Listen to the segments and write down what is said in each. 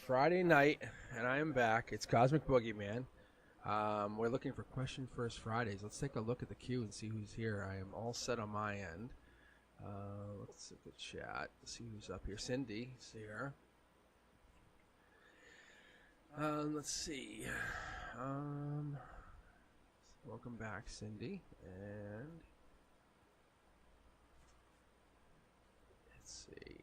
Friday night, and I am back. It's Cosmic Boogeyman. We're looking for Question First Fridays. Let's take a look at the queue and see who's here. I am all set on my end. Let's look at chat. See who's up here. Cindy's here. Let's see. Welcome back, Cindy. And let's see.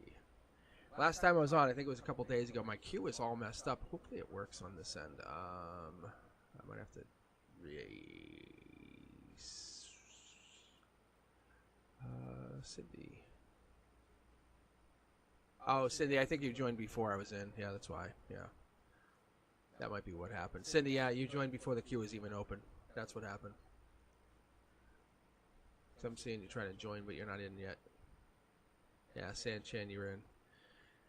Last time I was on, I think it was a couple days ago, my queue is all messed up. Hopefully it works on this end. I might have to raise Cindy. Oh, Cindy, I think you joined before I was in. Yeah, that's why. Yeah. That might be what happened. Cindy, yeah, you joined before the queue was even open. That's what happened. So I'm seeing you trying to join, but you're not in yet. Yeah, San-Chan, you're in.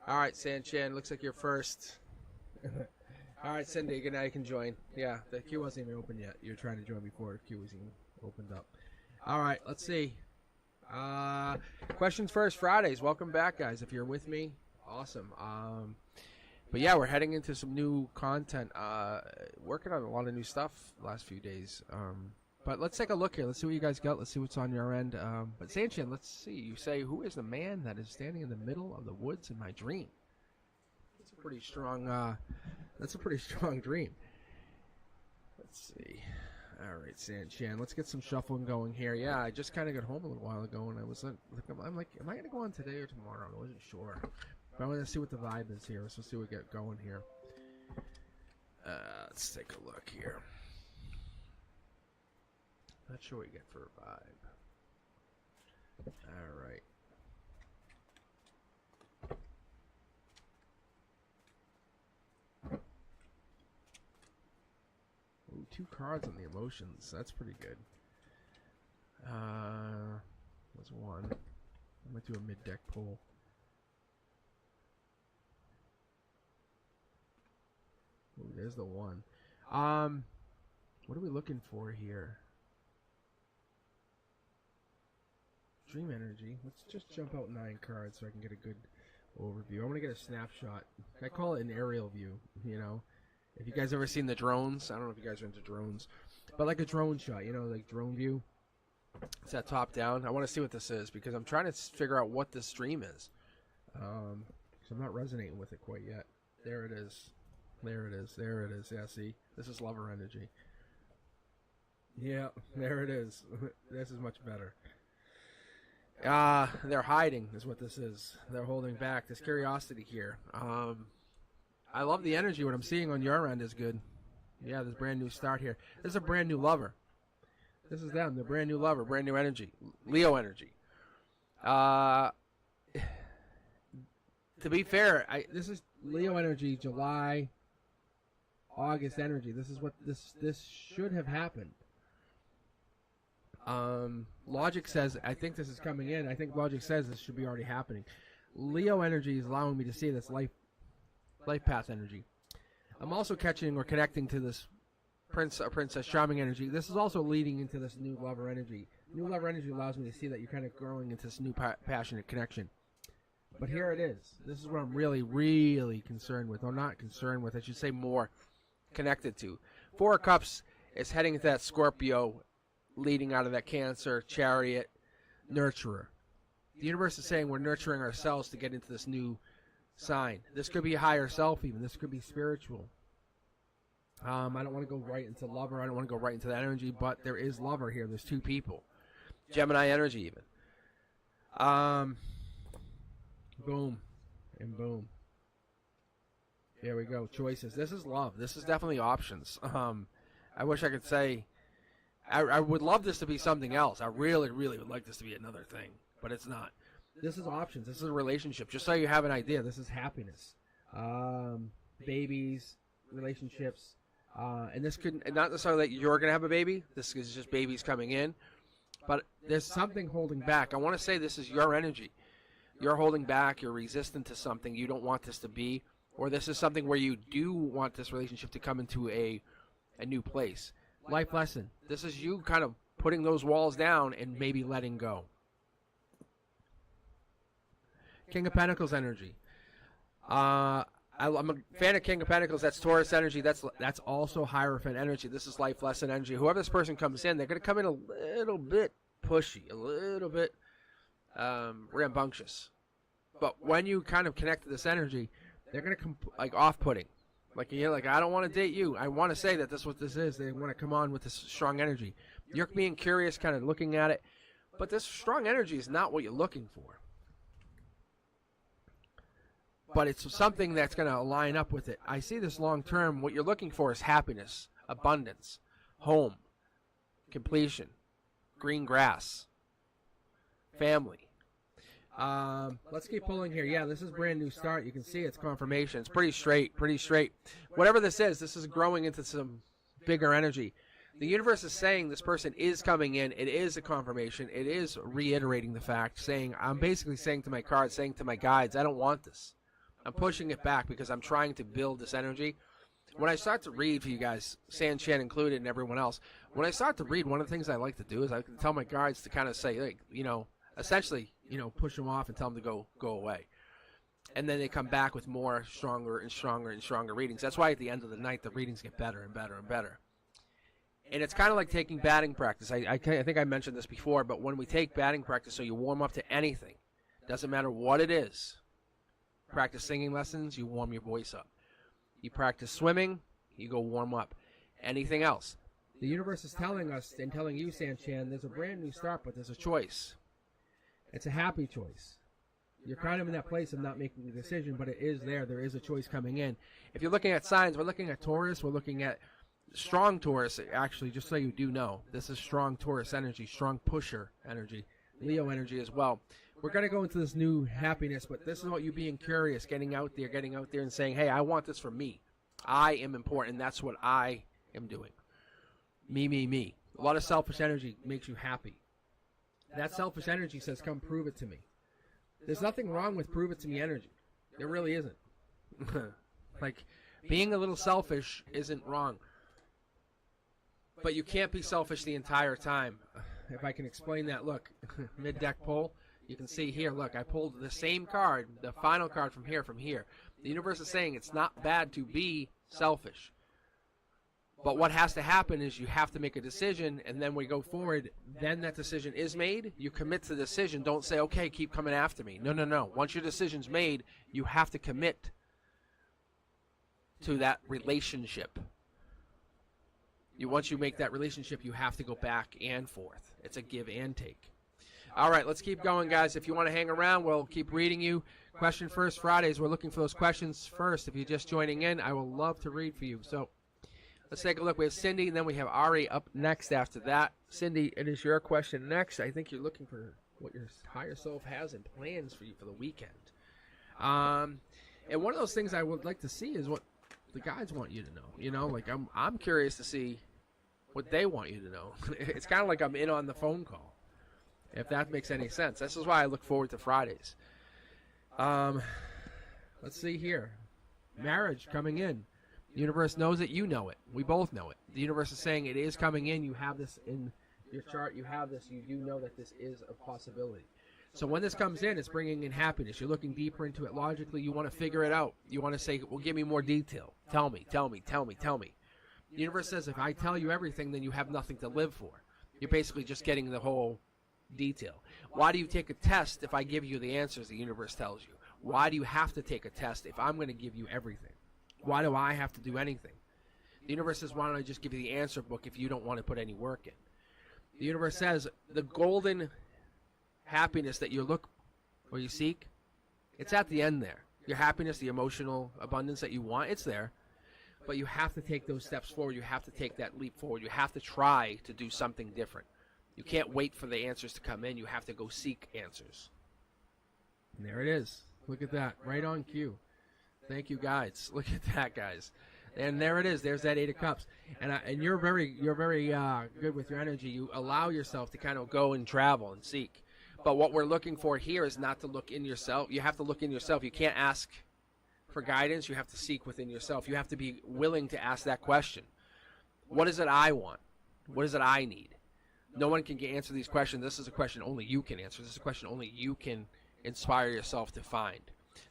All right, San-Chan, looks like you're first. All right, Cindy, good now you can join. Yeah, the queue wasn't even open yet. You're trying to join before the queue was even opened up. All right, let's see. Questions First Fridays. Welcome back, guys. If you're with me, awesome. But yeah, we're heading into some new content. Working on a lot of new stuff the last few days. But let's take a look here. Let's see what you guys got. Let's see what's on your end. But Sanchin, let's see. You say, who is the man that is standing in the middle of the woods in my dream? That's a pretty strong. That's a pretty strong dream. Let's see. All right, Sanchin. Let's get some shuffling going here. Yeah, I just kind of got home a little while ago, and I was I'm like, am I gonna go on today or tomorrow? I wasn't sure. But I want to see what the vibe is here. So let's see what we get going here. Let's take a look here. Not sure what you get for a vibe. All right. Ooh, 2 cards on the emotions. That's pretty good. That's 1. I might do a mid-deck pull. Ooh, there's the 1. What are we looking for here? Dream energy. Let's just jump out 9 cards so I can get a good overview. I want to get a snapshot. I call it an aerial view, you know. If you guys ever seen the drones, I don't know if you guys are into drones, but like a drone shot, you know, like drone view. It's that top down. I want to see what this is because I'm trying to figure out what this stream is. So I'm not resonating with it quite yet. There it is. There it is. There it is. Yeah, see? This is lover energy. Yeah, there it is. This is much better. They're hiding is what this is. They're holding back. There's curiosity here. I love the energy. What I'm seeing on your end is good. Yeah, there's a brand new start here. This is a brand new lover. This is them. The brand new lover. Brand new energy. Leo energy. To be fair, this is Leo energy, July, August energy. This is what this should have happened. Logic says, I think this is coming in. I think logic says this should be already happening. Leo energy is allowing me to see this life path energy. I'm also catching or connecting to this prince or princess charming energy. This is also leading into this new lover energy. New lover energy allows me to see that you're kind of growing into this new passionate connection. But here it is. This is what I'm really, really concerned with. Or not concerned with. I should say more connected to. 4 of Cups is heading into that Scorpio, leading out of that Cancer, Chariot, Nurturer. The universe is saying we're nurturing ourselves to get into this new sign. This could be higher self even. This could be spiritual. I don't want to go right into lover. I don't want to go right into that energy, but there is lover here. There's 2 people. Gemini energy even. Boom. And boom. Here we go. Choices. This is love. This is definitely options. I wish I could say I would love this to be something else. I really, really would like this to be another thing, but it's not. This is options. This is a relationship. Just so you have an idea, this is happiness. Babies, relationships, and this could not necessarily that you're going to have a baby. This is just babies coming in, but there's something holding back. I want to say this is your energy. You're holding back. You're resistant to something. You don't want this to be, or this is something where you do want this relationship to come into a new place. Life lesson. This is you kind of putting those walls down and maybe letting go. King of Pentacles energy. I I'm a fan of King of Pentacles. That's Taurus energy. That's also Hierophant energy. This is life lesson energy. Whoever this person comes in, they're going to come in a little bit pushy, a little bit rambunctious. But when you kind of connect to this energy, they're going to come like off-putting. Like, you're like, I don't want to date you. I want to say that this is what this is. They want to come on with this strong energy. You're being curious, kind of looking at it. But this strong energy is not what you're looking for. But it's something that's going to line up with it. I see this long term. What you're looking for is happiness, abundance, home, completion, green grass, family. Let's keep pulling here. Yeah, this is brand new start. You can see it's confirmation. It's pretty straight, pretty straight. Whatever this is growing into some bigger energy. The universe is saying this person is coming in. It is a confirmation. It is reiterating the fact, saying, I'm basically saying to my cards, saying to my guides, I don't want this. I'm pushing it back because I'm trying to build this energy. When I start to read for you guys, San Chan included and everyone else, when I start to read, one of the things I like to do is I can tell my guides to kind of say, like, essentially, push them off and tell them to go away. And then they come back with more stronger and stronger and stronger readings. That's why at the end of the night, the readings get better and better and better. And it's kind of like taking batting practice. I think I mentioned this before, but when we take batting practice, so you warm up to anything, doesn't matter what it is. Practice singing lessons, you warm your voice up. You practice swimming, you go warm up. Anything else. The universe is telling us and telling you, Sanchan, there's a brand new start, but there's a choice. It's a happy choice. You're kind of in that place of not making a decision, but it is there. There is a choice coming in. If you're looking at signs, we're looking at Taurus. We're looking at strong Taurus, actually, just so you do know. This is strong Taurus energy, strong pusher energy, Leo energy as well. We're going to go into this new happiness, but this is about you being curious, getting out there and saying, hey, I want this for me. I am important. That's what I am doing. Me. A lot of selfish energy makes you happy. That selfish energy says, come prove it to me. There's nothing wrong with prove it to me energy. There really isn't. Like, being a little selfish isn't wrong. But you can't be selfish the entire time. If I can explain that, look, mid-deck pull. You can see here, look, I pulled the same card, the final card from here. The universe is saying it's not bad to be selfish. But what has to happen is you have to make a decision, and then we go forward. Then that decision is made. You commit to the decision. Don't say, okay, keep coming after me. No. Once your decision's made, you have to commit to that relationship. Once you make that relationship, you have to go back and forth. It's a give and take. All right, let's keep going, guys. If you want to hang around, we'll keep reading you. Question First Fridays, we're looking for those questions first. If you're just joining in, I will love to read for you. So let's take a look. We have Cindy, and then we have Ari up next after that. Cindy, it is your question next. I think you're looking for what your higher self has in plans for you for the weekend. And one of those things I would like to see is what the guides want you to know. Like I'm curious to see what they want you to know. It's kind of like I'm in on the phone call, if that makes any sense. This is why I look forward to Fridays. Let's see here. Marriage coming in. The universe knows it. You know it. We both know it. The universe is saying it is coming in. You have this in your chart. You have this. You do know that this is a possibility. So when this comes in, it's bringing in happiness. You're looking deeper into it logically. You want to figure it out. You want to say, well, give me more detail. Tell me. The universe says if I tell you everything, then you have nothing to live for. You're basically just getting the whole detail. Why do you take a test if I give you the answers the universe tells you? Why do you have to take a test if I'm going to give you everything? Why do I have to do anything? The universe says, why don't I just give you the answer book if you don't want to put any work in? The universe says the golden happiness that you look or you seek, it's at the end there. Your happiness, the emotional abundance that you want, it's there. But you have to take those steps forward. You have to take that leap forward. You have to try to do something different. You can't wait for the answers to come in. You have to go seek answers. And there it is. Look at that. Right on cue. Thank you, guys. Look at that, guys. And there it is. There's that Eight of Cups. And you're very good with your energy. You allow yourself to kind of go and travel and seek. But what we're looking for here is not to look in yourself. You have to look in yourself. You can't ask for guidance. You have to seek within yourself. You have to be willing to ask that question. What is it I want? What is it I need? No one can answer these questions. This is a question only you can answer. This is a question only you can inspire yourself to find.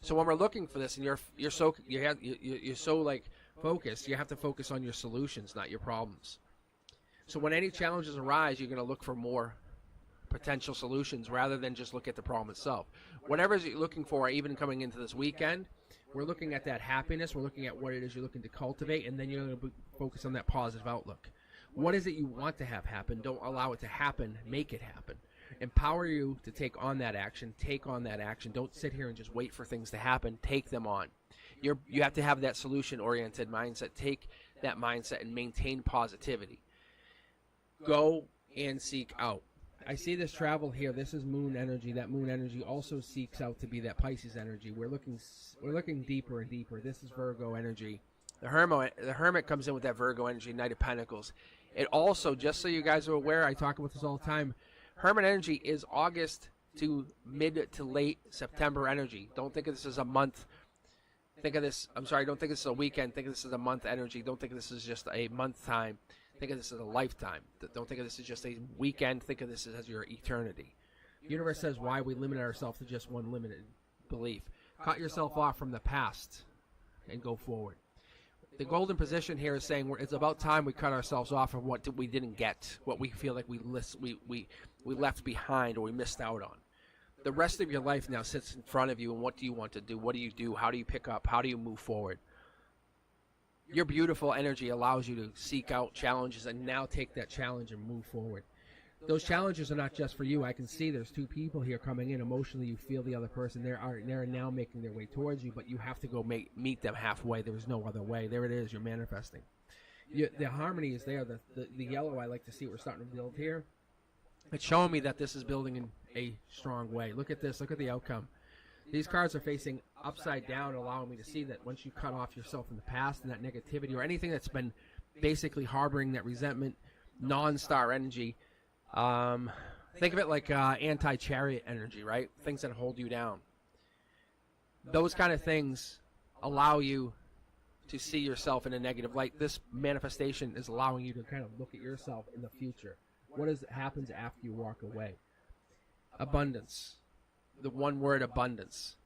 So when we're looking for this, and you're so like focused, you have to focus on your solutions, not your problems. So when any challenges arise, you're going to look for more potential solutions rather than just look at the problem itself. Whatever you're looking for, even coming into this weekend, we're looking at that happiness. We're looking at what it is you're looking to cultivate, and then you're going to focus on that positive outlook. What is it you want to have happen? Don't allow it to happen. Make it happen. Empower you to take on that action. Take on that action. Don't sit here and just wait for things to happen. Take them on. You have to have that solution-oriented mindset. Take that mindset and maintain positivity. Go and seek out. I see this travel here. This is moon energy. That moon energy also seeks out to be that Pisces energy. We're looking deeper and deeper. This is Virgo energy. The Hermit comes in with that Virgo energy, Knight of Pentacles. It also, just so you guys are aware, I talk about this all the time, Hermit energy is August to mid to late September energy. Don't think of this as a month. Think of this, don't think this is a weekend. Think of this as a month energy. Don't think of this as just a month time. Think of this as a lifetime. Don't think of this as just a weekend. Think of this as your eternity. The universe says why we limit ourselves to just one limited belief. Cut yourself off from the past and go forward. The golden position here is saying it's about time we cut ourselves off from what we didn't get, what we feel like we left behind or we missed out on. The rest of your life now sits in front of you, and what do you want to do? What do you do? How do you pick up? How do you move forward? Your beautiful energy allows you to seek out challenges and now take that challenge and move forward. Those challenges are not just for you. I can see there's two people here coming in. Emotionally, you feel the other person. They're now making their way towards you, but you have to go meet them halfway. There is no other way. There it is. You're manifesting. The harmony is there. The yellow I like to see what we're starting to build here. It's showing me that this is building in a strong way. Look at this. Look at the outcome. These cards are facing upside down, allowing me to see that once you cut off yourself in the past and that negativity or anything that's been basically harboring that resentment, non-star energy, think of it like anti-chariot energy, right? Things that hold you down. Those kind of things allow you to see yourself in a negative light. This manifestation is allowing you to kind of look at yourself in the future. What happens after you walk away? Abundance. The one word, abundance.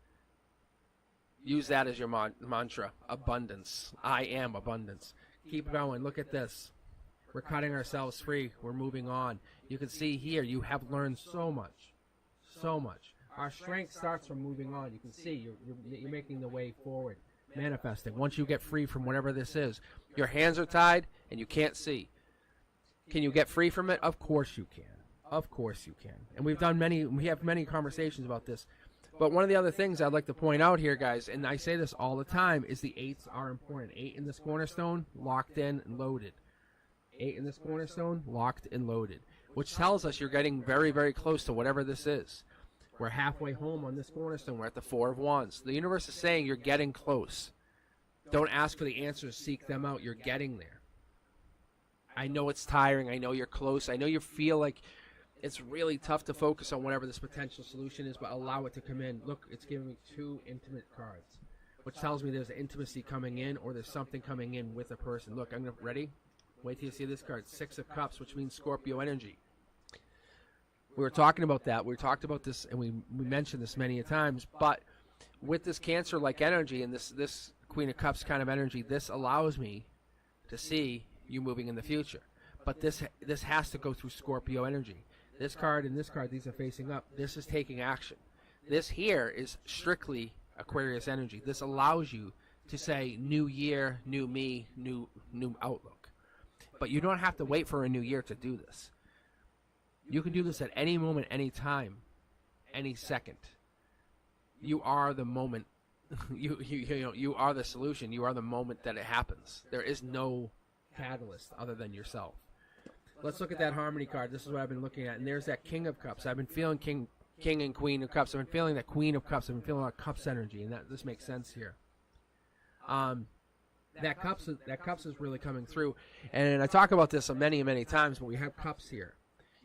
Use that as your mantra. Abundance. I am abundance. Keep going. Look at this. We're cutting ourselves free. We're moving on. You can see here you have learned so much. So much. Our strength starts from moving on. You can see you're making the way forward. Manifesting. Once you get free from whatever this is, your hands are tied and you can't see. Can you get free from it? Of course you can. Of course you can. And we have many conversations about this. But one of the other things I'd like to point out here, guys, and I say this all the time, is the 8s are important. 8 in this cornerstone, locked in and loaded. 8 in this cornerstone, locked and loaded. Which tells us you're getting very, very close to whatever this is. We're halfway home on this cornerstone. We're at the 4 of Wands. The universe is saying you're getting close. Don't ask for the answers. Seek them out. You're getting there. I know it's tiring. I know you're close. I know you feel like it's really tough to focus on whatever this potential solution is, but allow it to come in. Look, it's giving me 2 intimate cards, which tells me there's intimacy coming in or there's something coming in with a person. Look, ready? Wait till you see this card. 6 of Cups, which means Scorpio energy. We were talking about that. We talked about this, and we mentioned this many a times, but with this Cancer-like energy and this Queen of Cups kind of energy, this allows me to see you moving in the future. But this has to go through Scorpio energy. This card and this card, these are facing up. This is taking action. This here is strictly Aquarius energy. This allows you to say, new year, new me, new outlook. But you don't have to wait for a new year to do this. You can do this at any moment, any time, any second. You are the moment. You are the solution. You are the moment that it happens. There is no catalyst other than yourself. Let's look at that harmony card. This is what I've been looking at. And there's that King of Cups. I've been feeling King and Queen of Cups. I've been feeling that Queen of Cups. I've been feeling that Cups energy. And this makes sense here. That Cups is really coming through. And I talk about this many, many times, but we have Cups here.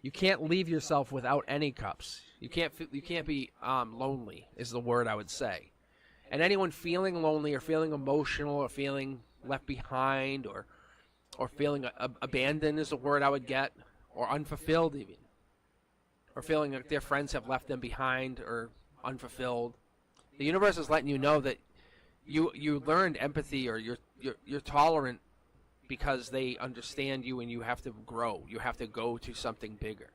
You can't leave yourself without any Cups. You can't be lonely is the word I would say. And anyone feeling lonely or feeling emotional or feeling left behind or feeling abandoned is a word I would get, or unfulfilled even, or feeling like their friends have left them behind or unfulfilled. The universe is letting you know that you learned empathy, or you're tolerant because they understand you, and you have to grow. You have to go to something bigger.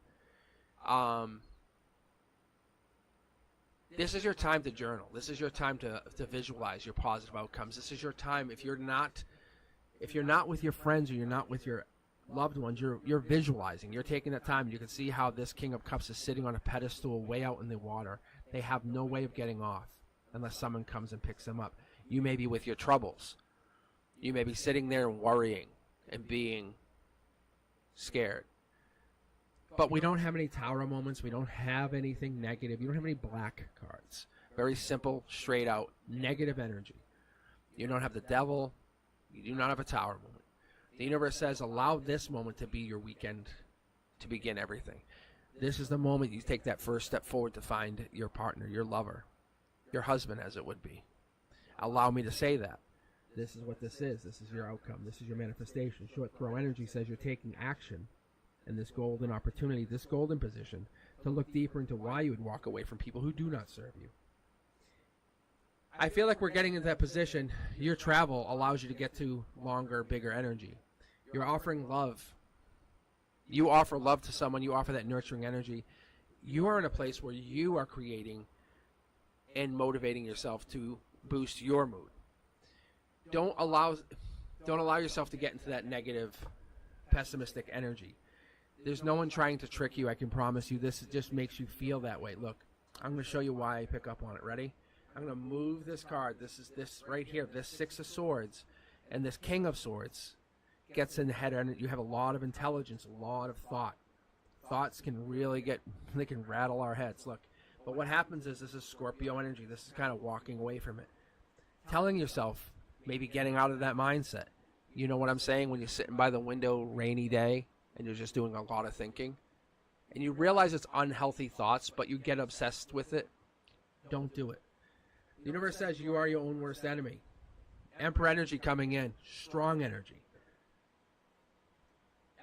This is your time to journal. This is your time to visualize your positive outcomes. This is your time. If you're not with your friends, or you're not with your loved ones, you're visualizing. You're taking that time. You can see how this King of Cups is sitting on a pedestal way out in the water. They have no way of getting off unless someone comes and picks them up. You may be with your troubles. You may be sitting there and worrying and being scared. But we don't have any tower moments. We don't have anything negative. You don't have any black cards. Very simple, straight out, negative energy. You don't have the devil. You do not have a tower moment. The universe says, allow this moment to be your weekend to begin everything. This is the moment you take that first step forward to find your partner, your lover, your husband, as it would be. Allow me to say that. This is what this is. This is your outcome. This is your manifestation. Short throw energy says you're taking action in this golden opportunity, this golden position, to look deeper into why you would walk away from people who do not serve you. I feel like we're getting into that position. Your travel allows you to get to longer, bigger energy. You're offering love. You offer love to someone. You offer that nurturing energy. You are in a place where you are creating and motivating yourself to boost your mood. Don't allow yourself to get into that negative, pessimistic energy. There's no one trying to trick you, I can promise you. This just makes you feel that way. Look, I'm going to show you why I pick up on it. Ready? I'm going to move this card. This is this right here, this Six of Swords, and this King of Swords gets in the head, and you have a lot of intelligence, a lot of thought. Thoughts can really they can rattle our heads. Look, but what happens is this is Scorpio energy. This is kind of walking away from it. Telling yourself, maybe getting out of that mindset. You know what I'm saying? When you're sitting by the window, rainy day, and you're just doing a lot of thinking, and you realize it's unhealthy thoughts, but you get obsessed with it, don't do it. The universe says you are your own worst enemy. Emperor energy coming in. Strong energy.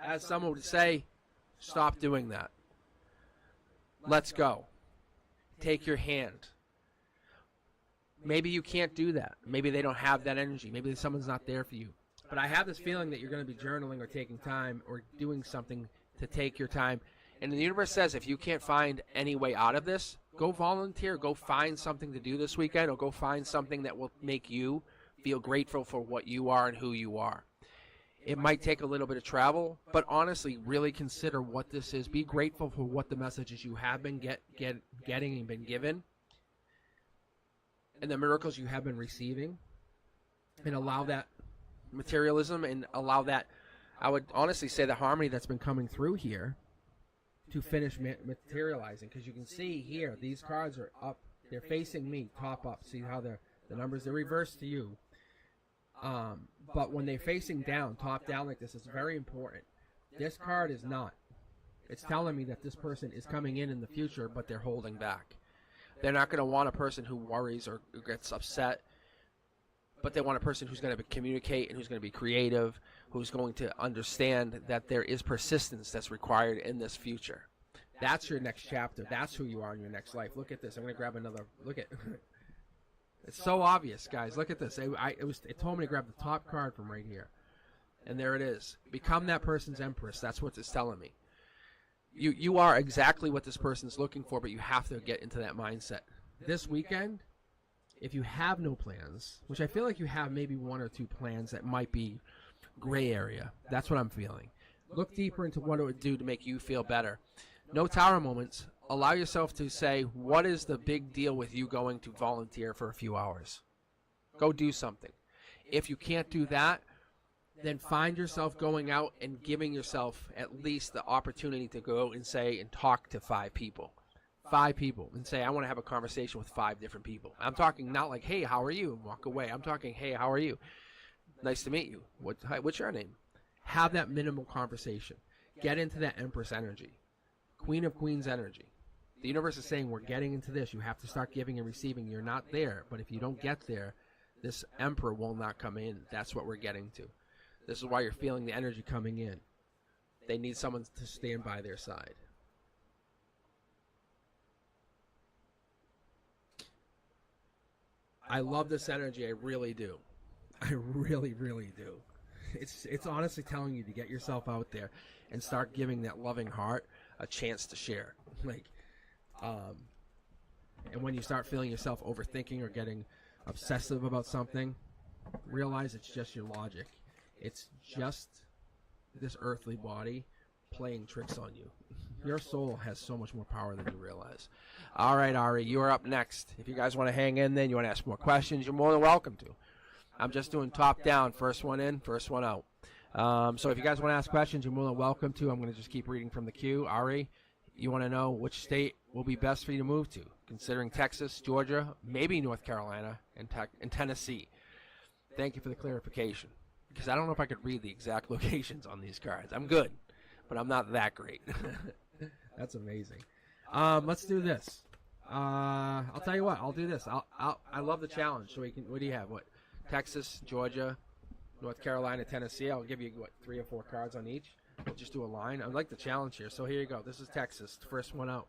As someone would say, stop doing that. Let's go. Take your hand. Maybe you can't do that. Maybe they don't have that energy. Maybe someone's not there for you. But I have this feeling that you're going to be journaling or taking time or doing something to take your time. And the universe says if you can't find any way out of this, go volunteer. Go find something to do this weekend, or go find something that will make you feel grateful for what you are and who you are. It might take a little bit of travel, but honestly, really consider what this is. Be grateful for what the messages you have been getting and been given, and the miracles you have been receiving, and allow that materialism and allow that, I would honestly say, the harmony that's been coming through here to finish materializing. Because you can see here, these cards are up. They're facing me, top up. See how the numbers, they're reversed to you. But when they're facing down, top down like this, it's very important. This card is not. It's telling me that this person is coming in the future, but they're holding back. They're not going to want a person who worries or gets upset, but they want a person who's going to communicate and who's going to be creative, who's going to understand that there is persistence that's required in this future. That's your next chapter. That's who you are in your next life. Look at this. I'm going to grab another. Look at it's so obvious, guys. Look at this. It told me to grab the top card from right here. And there it is. Become that person's empress. That's what it's telling me. You are exactly what this person's looking for, but you have to get into that mindset. This weekend, if you have no plans, which I feel like you have maybe one or two plans that might be gray area. That's what I'm feeling. Look deeper into what it would do to make you feel better. No tower moments. Allow yourself to say, what is the big deal with you going to volunteer for a few hours? Go do something. If you can't do that, then find yourself going out and giving yourself at least the opportunity to go and say and talk to 5 people. 5 people. And say, I want to have a conversation with 5 different people. I'm talking not like, hey, how are you? And walk away. I'm talking, hey, how are you? Nice to meet you. What's your name? Have that minimal conversation. Get into that Empress energy. Queen of Queens energy. The universe is saying we're getting into this. You have to start giving and receiving. You're not there. But if you don't get there, this Emperor will not come in. That's what we're getting to. This is why you're feeling the energy coming in. They need someone to stand by their side. I love this energy. I really do. I really, really do. It's honestly telling you to get yourself out there and start giving that loving heart a chance to share. And when you start feeling yourself overthinking or getting obsessive about something, realize it's just your logic. It's just this earthly body playing tricks on you. Your soul has so much more power than you realize. All right, Ari, you are up next. If you guys want to hang in, then you want to ask more questions, you're more than welcome to. I'm just doing top down, first one in, first one out. So if you guys want to ask questions, you're more than welcome to. I'm going to just keep reading from the queue. Ari, you want to know which state will be best for you to move to, considering Texas, Georgia, maybe North Carolina, and Tennessee. Thank you for the clarification, because I don't know if I could read the exact locations on these cards. I'm good, but I'm not that great. That's amazing. Let's do this. I'll tell you what. I'll do this. I love the challenge. So we can. What do you have? What? Texas, Georgia, North Carolina, Tennessee. I'll give you, 3 or 4 cards on each. We'll just do a line. I like the challenge here. So here you go. This is Texas, the first one out.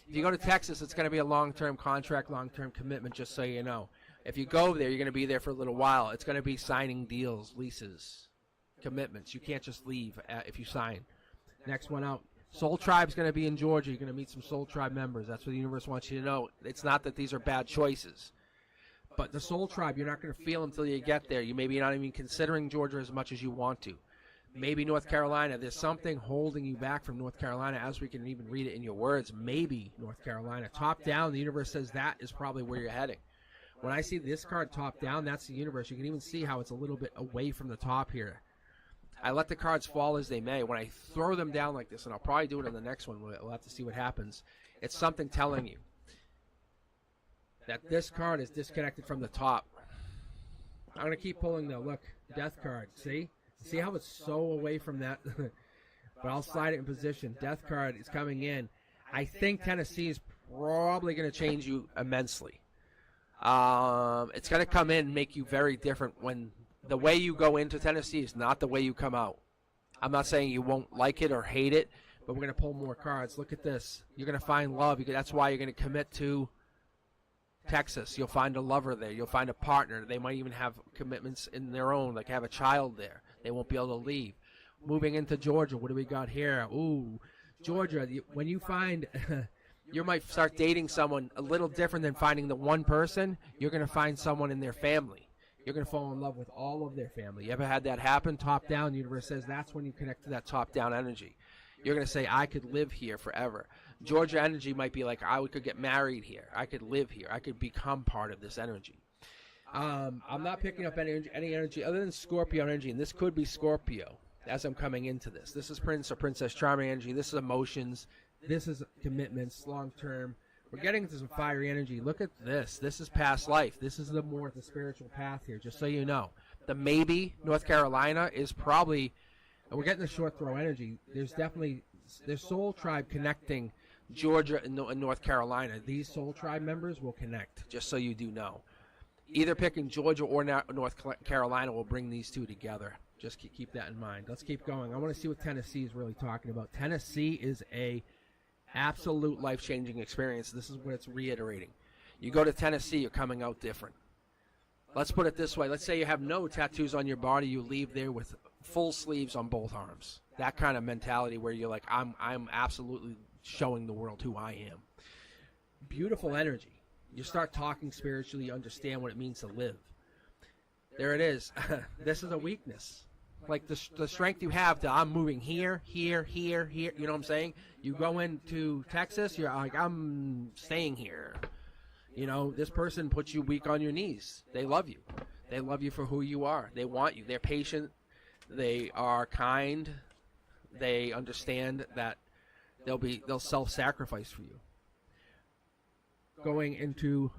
If you go to Texas, it's going to be a long-term contract, long-term commitment, just so you know. If you go there, you're going to be there for a little while. It's going to be signing deals, leases, commitments. You can't just leave if you sign. Next one out. Soul Tribe's going to be in Georgia. You're going to meet some Soul Tribe members. That's what the universe wants you to know. It's not that these are bad choices. But the Soul Tribe, you're not going to feel until you get there. You maybe not even considering Georgia as much as you want to. Maybe North Carolina. There's something holding you back from North Carolina, as we can even read it in your words. Maybe North Carolina. Top down, the universe says that is probably where you're heading. When I see this card top down, that's the universe. You can even see how it's a little bit away from the top here. I let the cards fall as they may. When I throw them down like this, and I'll probably do it in the next one, we'll have to see what happens. It's something telling you that this card is disconnected from the top. I'm going to keep pulling the, look, death card. See? See how it's so away from that? But I'll slide it in position. Death card is coming in. I think Tennessee is probably going to change you immensely. It's going to come in and make you very different. When the way you go into Tennessee is not the way you come out. I'm not saying you won't like it or hate it, but we're going to pull more cards. Look at this. You're going to find love. That's why you're going to commit to Texas. You'll find a lover there. You'll find a partner. They might even have commitments in their own, like have a child there. They won't be able to leave. Moving into Georgia, what do we got here? Ooh, Georgia, when you find, you might start dating someone a little different than finding the one person. You're going to find someone in their family. You're going to fall in love with all of their family. You ever had that happen? Top down, the universe says that's when you connect to that top down energy. You're going to say, I could live here forever. Georgia energy might be like, I could get married here. I could live here. I could become part of this energy. I'm not picking up any energy other than Scorpio energy, and this could be Scorpio as I'm coming into this. This is Prince or Princess Charming energy. This is emotions. This is commitments, long-term. We're getting into some fiery energy. Look at this. This is past life. This is the spiritual path here, just so you know. The maybe North Carolina is probably, we're getting the short throw energy. There's Soul Tribe connecting Georgia and North Carolina. These Soul Tribe members will connect, just so you do know. Either picking Georgia or North Carolina will bring these two together. Just keep that in mind. Let's keep going. I want to see what Tennessee is really talking about. Tennessee is a absolute life-changing experience. This is what it's reiterating. You go to Tennessee, you're coming out different. Let's put it this way. Let's say you have no tattoos on your body. You leave there with full sleeves on both arms. That kind of mentality where you're like, I'm absolutely showing the world who I am. Beautiful energy. You start talking spiritually, you understand what it means to live. There it is. This is a weakness. Like the strength you have to, I'm moving here, here, here, here. You know what I'm saying? You go into Texas, you're like, I'm staying here. You know, this person puts you weak on your knees. They love you. They love you for who you are. They want you. They're patient. They are kind. They understand that they'll self-sacrifice for you. Going into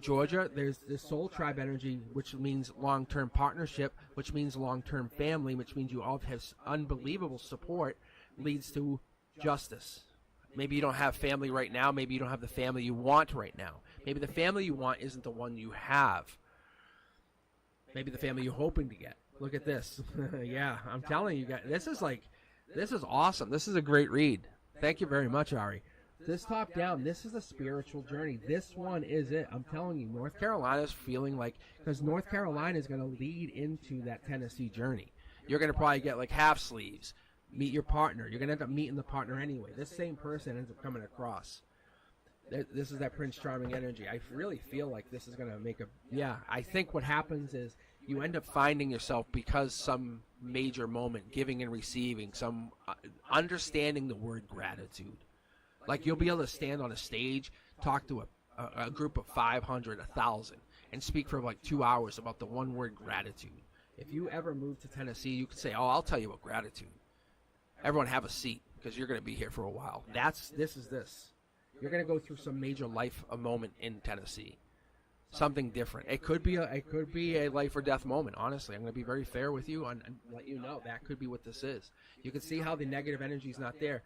Georgia, there's this Soul Tribe energy, which means long-term partnership, which means long-term family, which means you all have unbelievable support, leads to justice. Maybe you don't have family right now. Maybe you don't have the family you want right now. Maybe the family you want isn't the one you have. Maybe the family you're hoping to get. Look at this. Yeah, I'm telling you guys, this is awesome. This is a great read. Thank you very much, Ari. This top down, this is a spiritual journey. This one is it. I'm telling you, North Carolina's feeling like, because North Carolina is going to lead into that Tennessee journey. You're going to probably get like half sleeves, meet your partner. You're going to end up meeting the partner anyway. This same person ends up coming across. This is that Prince Charming energy. I really feel like this is going to make a, yeah, I think what happens is you end up finding yourself, because some major moment, giving and receiving, some understanding the word gratitude. Like you'll be able to stand on a stage, talk to a group of 500, 1,000, and speak for like 2 hours about the one word gratitude. If you ever move to Tennessee, you could say, oh, I'll tell you about gratitude. Everyone have a seat, because you're going to be here for a while. This is this. You're going to go through some major life moment in Tennessee. Something different. It could be a life or death moment, honestly. I'm going to be very fair with you and let you know that could be what this is. You can see how the negative energy is not there.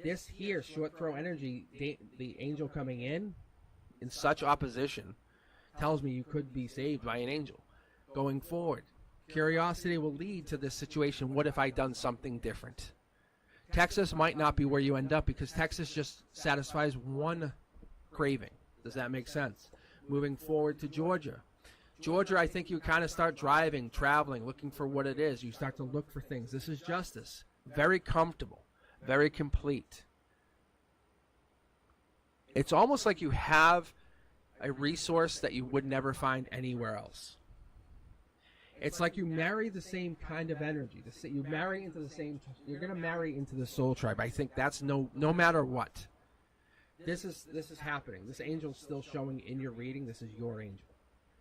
This here, short throw energy, the angel coming in such opposition, tells me you could be saved by an angel. Going forward, curiosity will lead to this situation. What if I done something different? Texas might not be where you end up, because Texas just satisfies one craving. Does that make sense? Moving forward to Georgia. Georgia, I think you kind of start driving, traveling, looking for what it is. You start to look for things. This is justice. Very comfortable. Very complete. It's almost like you have a resource that you would never find anywhere else. It's like you marry the same kind of energy. You marry into the same. You're going to marry into the soul tribe. I think that's no matter what. This is happening. This angel's still showing in your reading. This is your angel.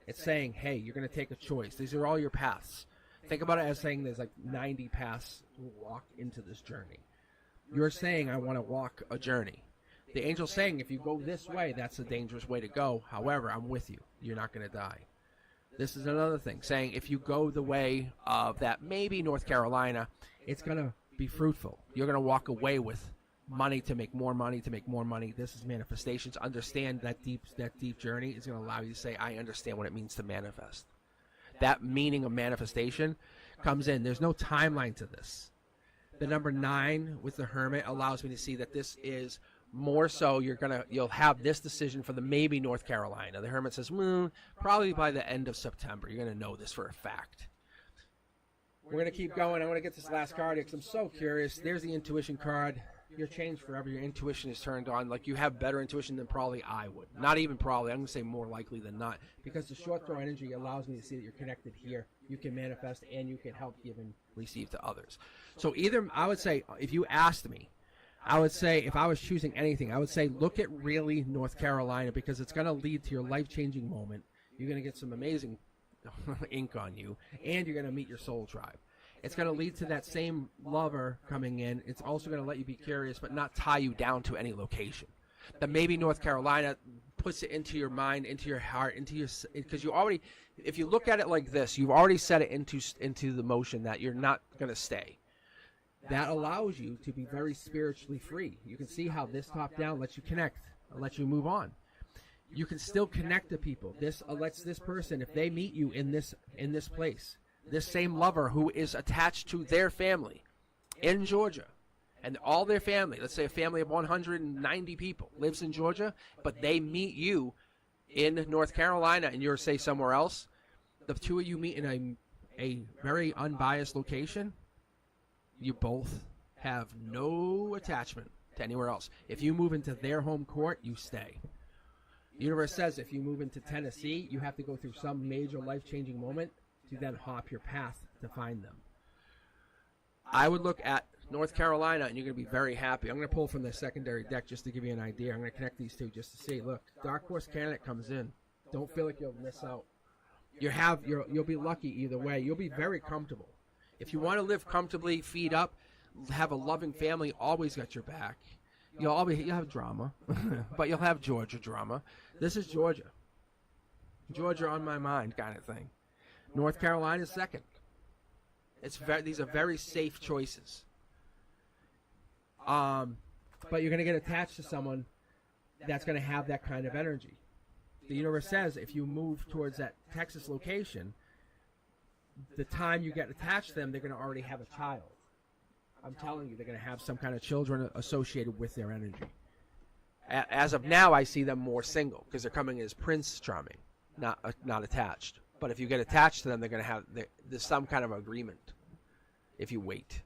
It's saying, hey, you're going to take a choice. These are all your paths. Think about it as saying there's like 90 paths to walk into this journey. You're saying, I want to walk a journey. The angel's saying, if you go this way, that's a dangerous way to go. However, I'm with you. You're not going to die. This is another thing, saying if you go the way of that maybe North Carolina, it's going to be fruitful. You're going to walk away with money to make more money, to make more money. This is manifestations. Understand that deep journey is going to allow you to say, I understand what it means to manifest. That meaning of manifestation comes in. There's no timeline to this. The number 9 with the Hermit allows me to see that this is more so you'll have this decision for the maybe North Carolina. The Hermit says, probably by the end of September. You're going to know this for a fact. We're going to keep going. I want to get this last card because I'm so curious. There's the intuition card. You're changed forever. Your intuition is turned on. Like you have better intuition than probably I would. Not even probably. I'm going to say more likely than not. Because the short throw energy allows me to see that you're connected here. You can manifest and you can help give and receive to others. So either, I would say, if you asked me, I would say, if I was choosing anything, I would say look at really North Carolina, because it's going to lead to your life-changing moment. You're going to get some amazing ink on you, and you're going to meet your soul tribe. It's going to lead to that same lover coming in. It's also going to let you be curious, but not tie you down to any location. That maybe North Carolina puts it into your mind, into your heart, because you already, if you look at it like this, you've already set it into the motion that you're not going to stay. That allows you to be very spiritually free. You can see how this top down lets you connect, lets you move on. You can still connect to people. This lets this person, if they meet you in this place, this same lover who is attached to their family in Georgia, and all their family, let's say a family of 190 people lives in Georgia, but they meet you in North Carolina and you're, say, somewhere else, the two of you meet in a very unbiased location, you both have no attachment to anywhere else. If you move into their home court, you stay. The universe says if you move into Tennessee, you have to go through some major life-changing moment to then hop your path to find them. I would look at North Carolina, and you're going to be very happy. I'm going to pull from the secondary deck just to give you an idea. I'm going to connect these two just to see. Look, Dark Horse candidate comes in. Don't feel like you'll miss out. You'll be lucky either way. You'll be very comfortable. If you want to live comfortably, feed up, have a loving family, always got your back. You'll have drama, but you'll have Georgia drama. This is Georgia. Georgia on my mind kind of thing. North Carolina is second. These are very safe choices. But you're going to get attached to someone that's going to have that kind of energy. The universe says if you move towards that Texas location, the time you get attached to them, they're going to already have a child. I'm telling you, they're going to have some kind of children associated with their energy. As of now, I see them more single because they're coming as Prince Charming, not attached. But if you get attached to them, they're going to have there's some kind of agreement if you wait.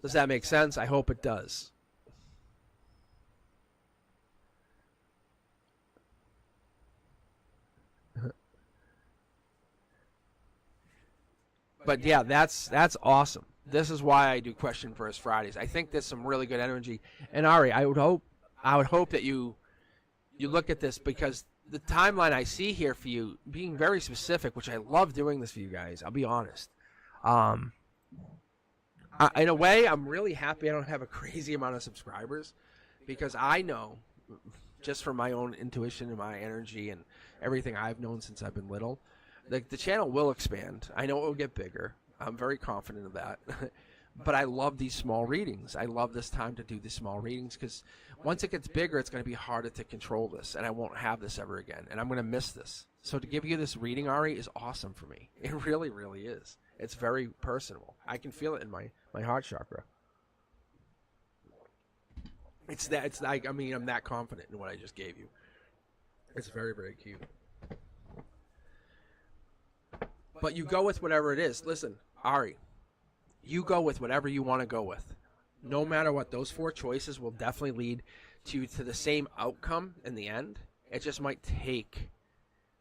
Does that make sense? I hope it does. But yeah, that's awesome. This is why I do Question First Fridays. I think there's some really good energy. And Ari, I would hope that you look at this, because the timeline I see here for you, being very specific, which I love doing this for you guys. I'll be honest. In a way, I'm really happy I don't have a crazy amount of subscribers, because I know, just from my own intuition and my energy and everything I've known since I've been little, the channel will expand. I know it will get bigger. I'm very confident of that. But I love these small readings. I love this time to do these small readings, because once it gets bigger, it's going to be harder to control this, and I won't have this ever again, and I'm going to miss this. So to give you this reading, Ari, is awesome for me. It really, really is. It's very personal. I can feel it in my heart chakra. I'm that confident in what I just gave you. It's very, very cute. But you go with whatever it is. Listen, Ari, you go with whatever you want to go with. No matter what, those 4 choices will definitely lead to the same outcome in the end. It just might take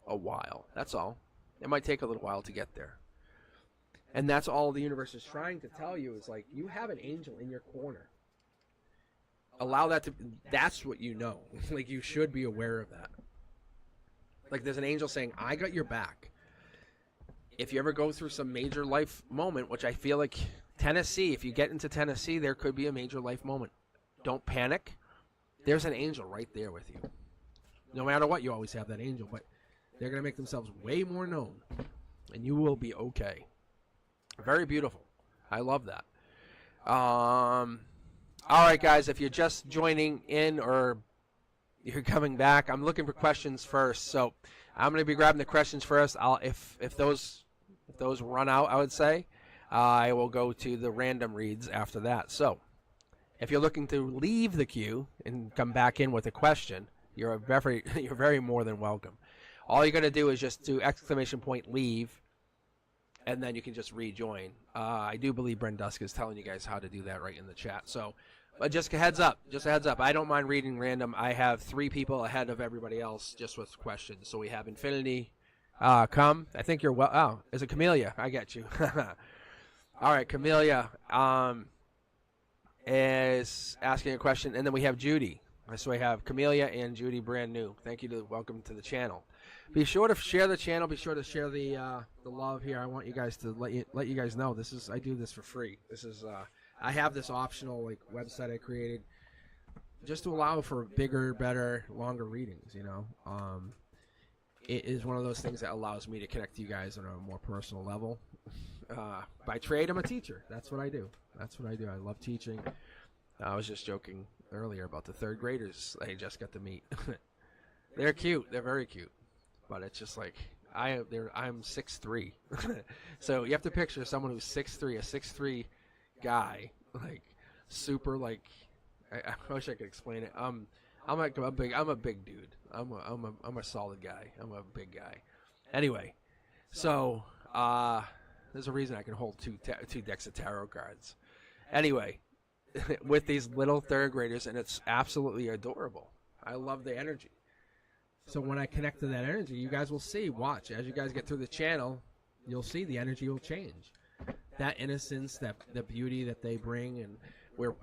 a while. That's all. It might take a little while to get there. And that's all the universe is trying to tell you, is like, you have an angel in your corner. Allow that to, that's what you know. Like, you should be aware of that. Like, there's an angel saying, I got your back. If you ever go through some major life moment, which I feel like Tennessee, if you get into Tennessee, there could be a major life moment. Don't panic. There's an angel right there with you. No matter what, you always have that angel, but they're going to make themselves way more known, and you will be okay. Very beautiful. I love that. All right, guys, if you're just joining in or you're coming back, I'm looking for questions first. So I'm going to be grabbing the questions first. If those run out, I would say, I will go to the random reads after that. So if you're looking to leave the queue and come back in with a question, you're very more than welcome. All you're going to do is just do !leave, and then you can just rejoin. I do believe Brendusk is telling you guys how to do that right in the chat. So, but just a heads up. I don't mind reading random. I have 3 people ahead of everybody else just with questions. So we have Infinity, come. I think you're well. Oh, is it Camellia? I get you. All right, Camellia is asking a question, and then we have Judy. So we have Camellia and Judy, brand new. Thank you. Welcome to the channel. Be sure to share the channel. Be sure to share the love here. I want you guys to let you guys know I do this for free. This is I have this optional website I created just to allow for bigger, better, longer readings. It is one of those things that allows me to connect to you guys on a more personal level. By trade, I'm a teacher. That's what I do. I love teaching. I was just joking earlier about the 3rd graders I just got to meet. They're cute. They're very cute. But it's just like, I'm 6'3". So you have to picture someone who's 6'3", a 6'3" guy, super I wish I could explain it. I'm a big dude. I'm a solid guy. I'm a big guy. Anyway, so there's a reason I can hold two decks of tarot cards. Anyway, with these little 3rd graders, and it's absolutely adorable. I love the energy. So when I connect to that energy, you guys will see. Watch as you guys get through the channel, you'll see the energy will change. That innocence, the beauty that they bring, and we're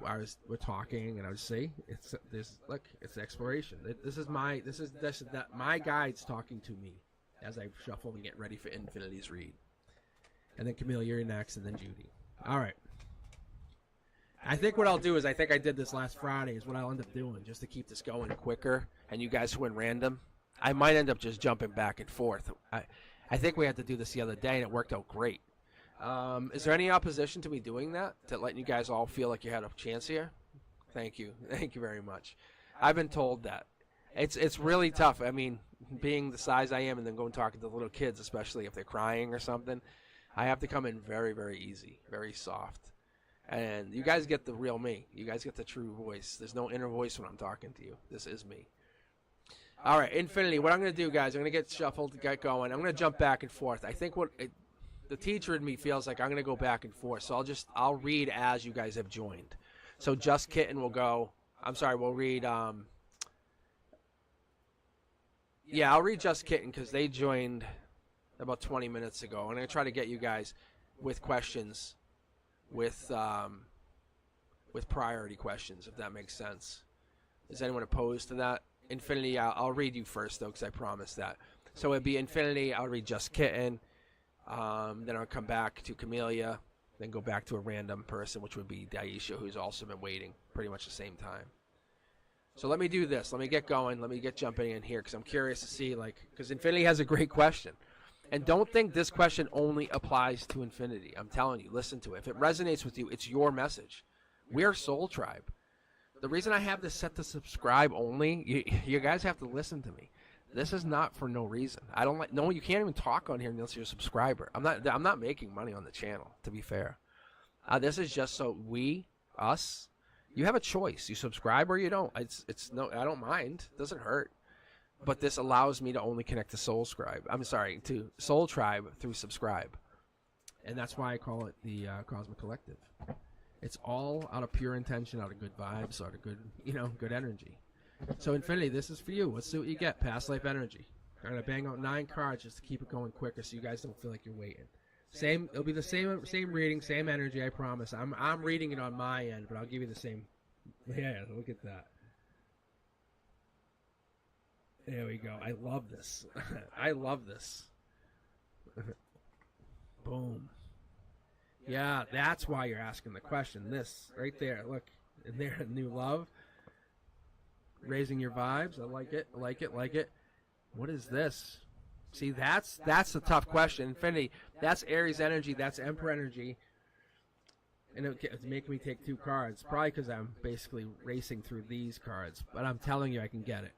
talking, and I would say it's exploration. This is my guides talking to me as I shuffle and get ready for Infinity's read. And then Camille, you're next, and then Judy. All right. I think what I'll do is, I think I did this last Friday, is what I'll end up doing just to keep this going quicker, and you guys win random. I might end up just jumping back and forth. I think we had to do this the other day, and it worked out great. Is there any opposition to me doing that, to letting you guys all feel like you had a chance here? Thank you. Thank you very much. I've been told that. It's really tough. I mean, being the size I am and then going talking to the little kids, especially if they're crying or something, I have to come in very, very easy, very soft. And you guys get the real me. You guys get the true voice. There's no inner voice when I'm talking to you. This is me. All right, Infinity. What I'm going to do, guys, I'm going to get shuffled to get going. I'm going to jump back and forth. I think the teacher in me feels like I'm going to go back and forth. So I'll read as you guys have joined. So Just Kitten will go. I'm sorry, we'll read. Yeah, I'll read Just Kitten because they joined about 20 minutes ago. I'm going to try to get you guys with questions. With priority questions, if that makes sense. Is anyone opposed to that? Infinity, I'll read you first, though, because I promised that. So it'd be Infinity, I'll read Just Kitten, then I'll come back to Camellia, then go back to a random person, which would be Daisha, who's also been waiting pretty much the same time. So let me do this. Let me get going. Let me get jumping in here, because I'm curious to see, because Infinity has a great question. And don't think this question only applies to Infinity. I'm telling you, listen to it. If it resonates with you, it's your message. We're Soul Tribe. The reason I have this set to subscribe only, you guys have to listen to me. This is not for no reason. I don't like. No, you can't even talk on here unless you're a subscriber. I'm not making money on the channel, to be fair. This is just so us. You have a choice. You subscribe or you don't. It's no. I don't mind. It doesn't hurt. But this allows me to only connect to Soul Tribe through subscribe. And that's why I call it the Cosmic Collective. It's all out of pure intention, out of good vibes, out of good, good energy. So Infinity, this is for you. Let's see what you get. Past life energy. I'm going to bang out 9 cards just to keep it going quicker so you guys don't feel like you're waiting. It'll be the same reading, same energy, I promise. I'm reading it on my end, but I'll give you the same. Yeah, look at that. There we go. I love this. I love this. Boom. Yeah, that's why you're asking the question. This, right there. Look, in there, new love. Raising your vibes. I like it. Like it. What is this? See, that's a tough question. Infinity, that's Aries energy. That's Emperor energy. And it's making me take 2 cards. Probably because I'm basically racing through these cards. But I'm telling you I can get it.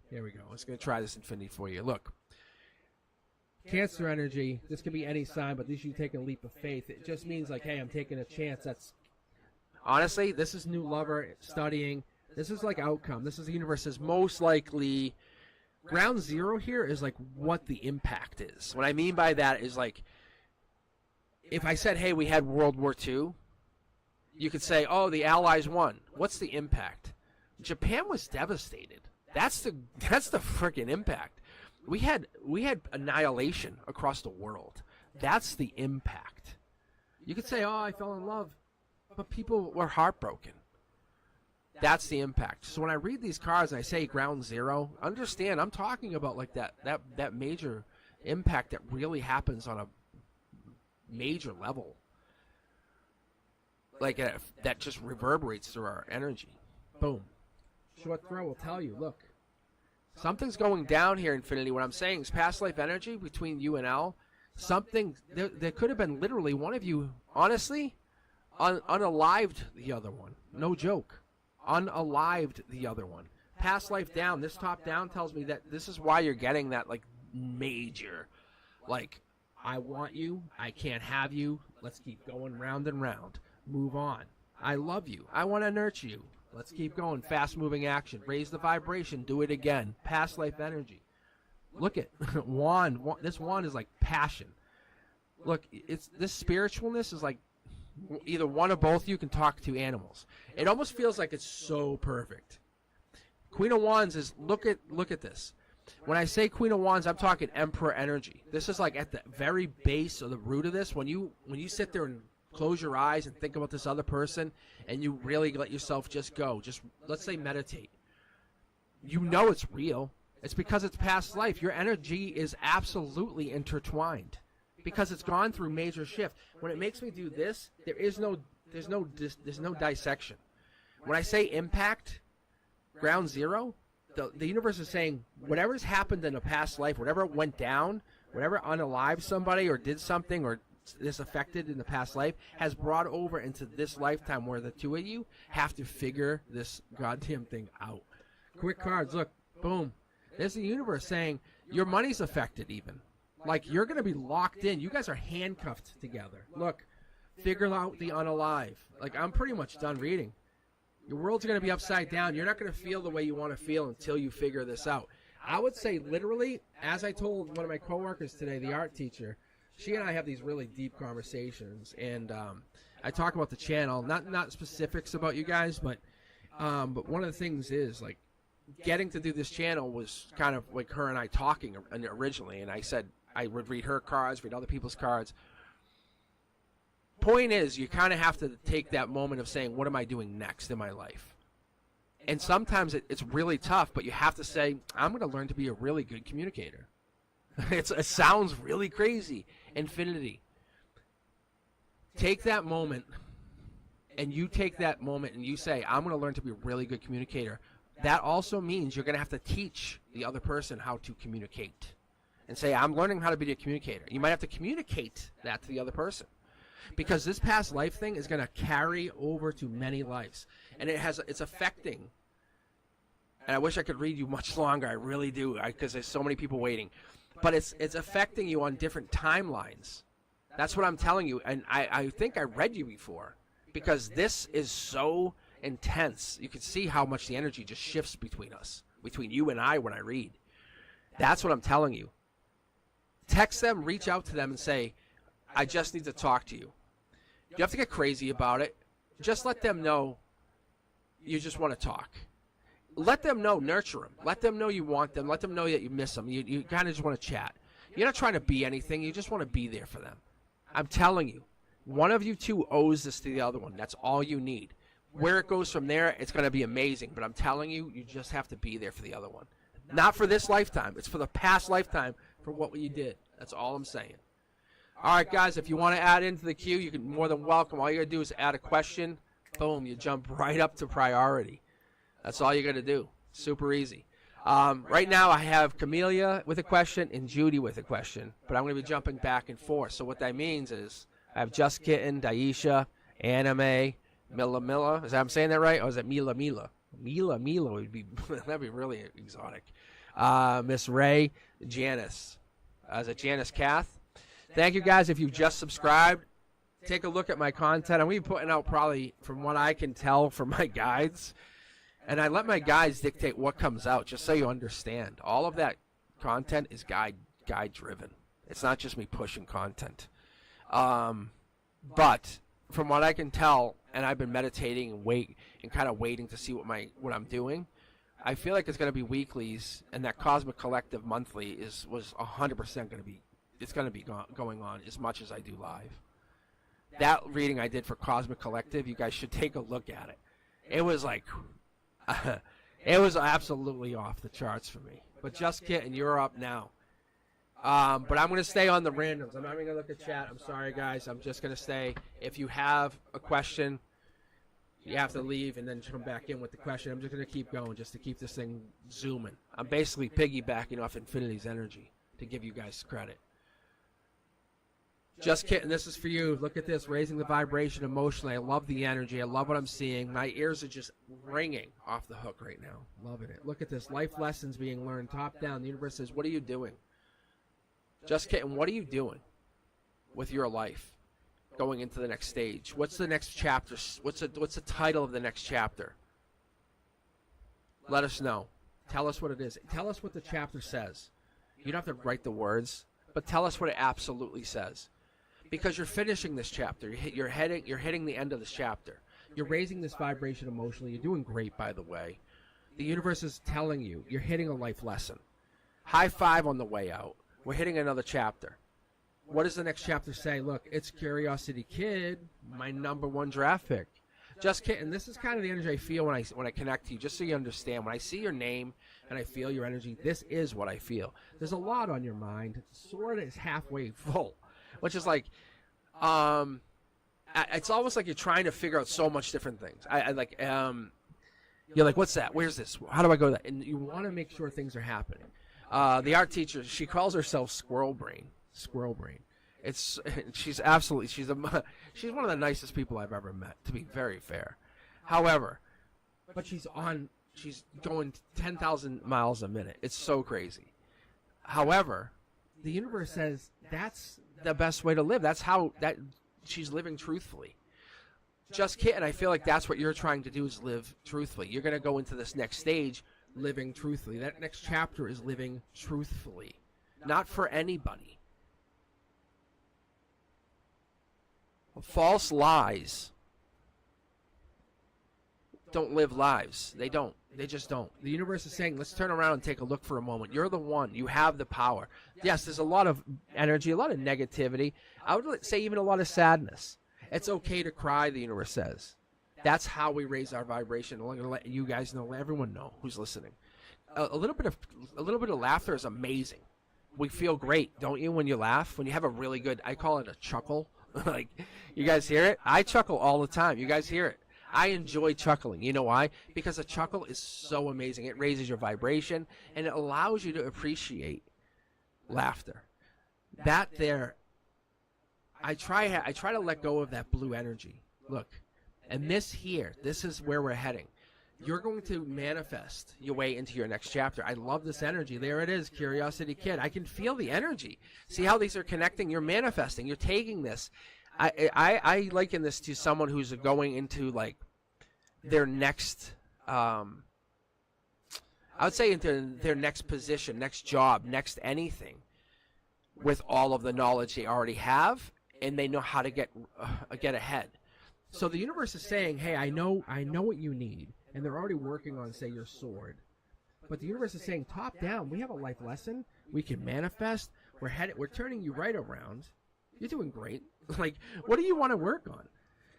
Here we go. I'm just going to try this Infinity for you. Look. Cancer energy. This could be any sign, but at least you take a leap of faith. It just means like, hey, I'm taking a chance. That's honestly, this is new lover studying. This is like outcome. This is the universe's most likely ground zero here is like what the impact is. What I mean by that is like, if I said, hey, we had World War II, you could say, oh, the Allies won. What's the impact? Japan was devastated. That's the freaking impact. We had annihilation across the world. That's the impact. You could say, oh, I fell in love, but people were heartbroken. That's the impact. So when I read these cards and I say ground zero, understand I'm talking about like that major impact that really happens on a major level. Like that just reverberates through our energy. Boom. Short throw will tell you, look. Something's going down here, Infinity. What I'm saying is past life energy between you and Al. Something, there could have been literally one of you, honestly, unalived the other one. No joke. Unalived the other one. Past life down. This top down tells me that this is why you're getting that, like, major, like, I want you, I can't have you, let's keep going round and round. Move on. I love you. I want to nurture you. Let's keep going. Fast-moving action. Raise the vibration. Do it again. Past life energy. Look at wand. This wand is like passion. Look, this spiritualness is like either one or both of you can talk to animals. It almost feels like it's so perfect. Queen of Wands is look at this. When I say Queen of Wands, I'm talking Emperor energy. This is like at the very base or the root of this. When you sit there and close your eyes and think about this other person and you really let yourself just go. Just, let's say, meditate. You know it's real. It's because it's past life. Your energy is absolutely intertwined because it's gone through major shift. When it makes me do this, there's no dissection. When I say impact, ground zero, the universe is saying whatever's happened in a past life, whatever went down, whatever unalived somebody or did something or this affected in the past life has brought over into this lifetime where the two of you have to figure this goddamn thing out. Quick cards, look, boom. There's the universe saying your money's affected even. Like you're going to be locked in. You guys are handcuffed together. Look, Figure out the unalive. Like, I'm pretty much done reading. Your world's going to be upside down. You're not going to feel the way you want to feel until you figure this out. I would say literally, as I told one of my coworkers today, the art teacher, she and I have these really deep conversations, and I talk about the channel, not specifics about you guys, but one of the things is, like, getting to do this channel was kind of like her and I talking originally, and I said I would read her cards, read other people's cards. Point is, you kind of have to take that moment of saying, what am I doing next in my life? And sometimes it's really tough, but you have to say, I'm going to learn to be a really good communicator. It sounds really crazy. Infinity. Take that moment, and you take that moment and you say, I'm going to learn to be a really good communicator. That also means you're going to have to teach the other person how to communicate. And say, I'm learning how to be a communicator. You might have to communicate that to the other person. Because this past life thing is going to carry over to many lives. And it's affecting. And I wish I could read you much longer. I really do. Because there's so many people waiting. But it's affecting you on different timelines. That's what I'm telling you. And I think I read you before. Because this is so intense. You can see how much the energy just shifts between us. Between you and I when I read. That's what I'm telling you. Text them, reach out to them and say, I just need to talk to you. You have to get crazy about it. Just let them know you just want to talk. Let them know, nurture them. Let them know you want them. Let them know that you miss them. You kind of just want to chat. You're not trying to be anything. You just want to be there for them. I'm telling you, one of you two owes this to the other one. That's all you need. Where it goes from there, it's going to be amazing. But I'm telling you, you just have to be there for the other one. Not for this lifetime. It's for the past lifetime for what you did. That's all I'm saying. All right, guys, if you want to add into the queue, you can more than welcome. All you got to do is add a question. Boom, you jump right up to priority. That's all you got to do. Super easy. Right now, I have Camellia with a question and Judy with a question, but I'm going to be jumping back and forth. So what that means is I have Just Kitten, Daisha, Anime, Mila. Is that I'm saying that right? Or is it Mila? Mila would be that'd be really exotic. Miss Ray, Janice. Is it Janice Kath? Thank you, guys. If you've just subscribed, take a look at my content. I'm going to be putting out probably, from what I can tell from my guides, and I let my guides dictate what comes out, just so you understand. All of that content is guide-driven. It's not just me pushing content. But from what I can tell, and I've been meditating and kind of waiting to see what I'm doing, I feel like it's going to be weeklies, and that Cosmic Collective monthly was 100% going to be. It's going to be going on as much as I do live. That reading I did for Cosmic Collective, you guys should take a look at it. It was like, it was absolutely off the charts for me. But Just Kidding, you're up now. But I'm going to stay on the randoms. I'm not even going to look at chat. I'm sorry, guys. I'm just going to stay. If you have a question, you have to leave and then come back in with the question. I'm just going to keep going just to keep this thing zooming. I'm basically piggybacking off Infinity's energy to give you guys credit. Just Kidding, this is for you. Look at this, raising the vibration emotionally. I love the energy. I love what I'm seeing. My ears are just ringing off the hook right now. Loving it. Look at this, life lessons being learned top down. The universe says, what are you doing? Just Kidding, what are you doing with your life going into the next stage? What's the next chapter? What's the title of the next chapter? Let us know. Tell us what it is. Tell us what the chapter says. You don't have to write the words, but tell us what it absolutely says. Because you're finishing this chapter. You're hitting the end of this chapter. You're raising this vibration emotionally. You're doing great, by the way. The universe is telling you you're hitting a life lesson. High five on the way out. We're hitting another chapter. What does the next chapter say? Look, it's Curiosity Kid, my #1 draft pick. Just Kidding. This is kind of the energy I feel when I connect to you, just so you understand. When I see your name and I feel your energy, this is what I feel. There's a lot on your mind. It sort of is halfway full, which is like, it's almost like you're trying to figure out so much different things. You're like, what's that? Where's this? How do I go to that? And you want to make sure things are happening. The art teacher, she calls herself Squirrel Brain. Squirrel Brain. She's one of the nicest people I've ever met, to be very fair. However, but she's going 10,000 miles a minute. It's so crazy. However, the universe says that's the best way to live. That's how she's living truthfully. Just kidding. I feel like that's what you're trying to do, is live truthfully. You're going to go into this next stage living truthfully. That next chapter is living truthfully, not for anybody. False lies don't live lives. They don't. They just don't. The universe is saying, let's turn around and take a look for a moment. You're the one. You have the power. Yes, there's a lot of energy, a lot of negativity. I would say even a lot of sadness. It's okay to cry, the universe says. That's how we raise our vibration. I'm going to let you guys know, let everyone know who's listening. A little bit of laughter is amazing. We feel great, don't you, when you laugh? When you have a really good, I call it a chuckle. Like, you guys hear it? I chuckle all the time. You guys hear it? I enjoy chuckling. You know why? Because a chuckle is so amazing. It raises your vibration, and it allows you to appreciate laughter. That there, I try to let go of that blue energy. Look, and this is where we're heading. You're going to manifest your way into your next chapter. I love this energy. There it is, Curiosity Kid. I can feel the energy. See how these are connecting? You're manifesting. You're taking this. I liken this to someone who's going into like their next, I would say into their next position, next job, next anything, with all of the knowledge they already have, and they know how to get ahead. So the universe is saying, hey, I know what you need, and they're already working on, say, your sword. But the universe is saying, top down, we have a life lesson. We can manifest. We're turning you right around. You're doing great. Like, what do you want to work on?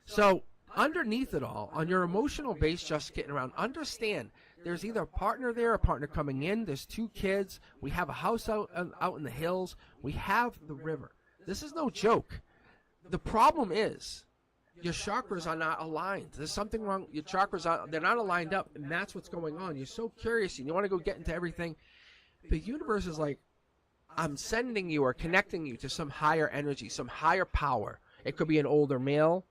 So underneath it all, on your emotional base, just getting around, understand there's either a partner there, a partner coming in. There's 2 kids. We have a house out in the hills. We have the river. This is no joke. The problem is your chakras are not aligned. There's something wrong. Your chakras they're not aligned up, and that's what's going on. You're so curious, and you want to go get into everything. The universe is like, I'm sending you or connecting you to some higher energy, some higher power. It could be an older male,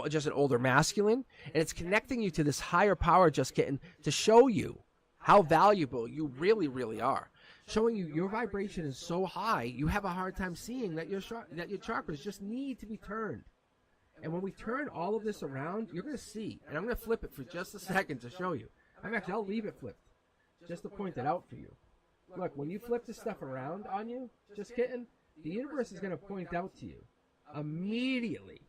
just an older masculine, and it's connecting you to this higher power, just getting to show you how valuable you really, really are. Showing you your vibration is so high, you have a hard time seeing that your chakras just need to be turned. And when we turn all of this around, you're going to see, and I'm going to flip it for just a second to show you. I'll leave it flipped, just to point it out for you. Look, when you flip this stuff around on you, just kidding, the universe is going to point out to you immediately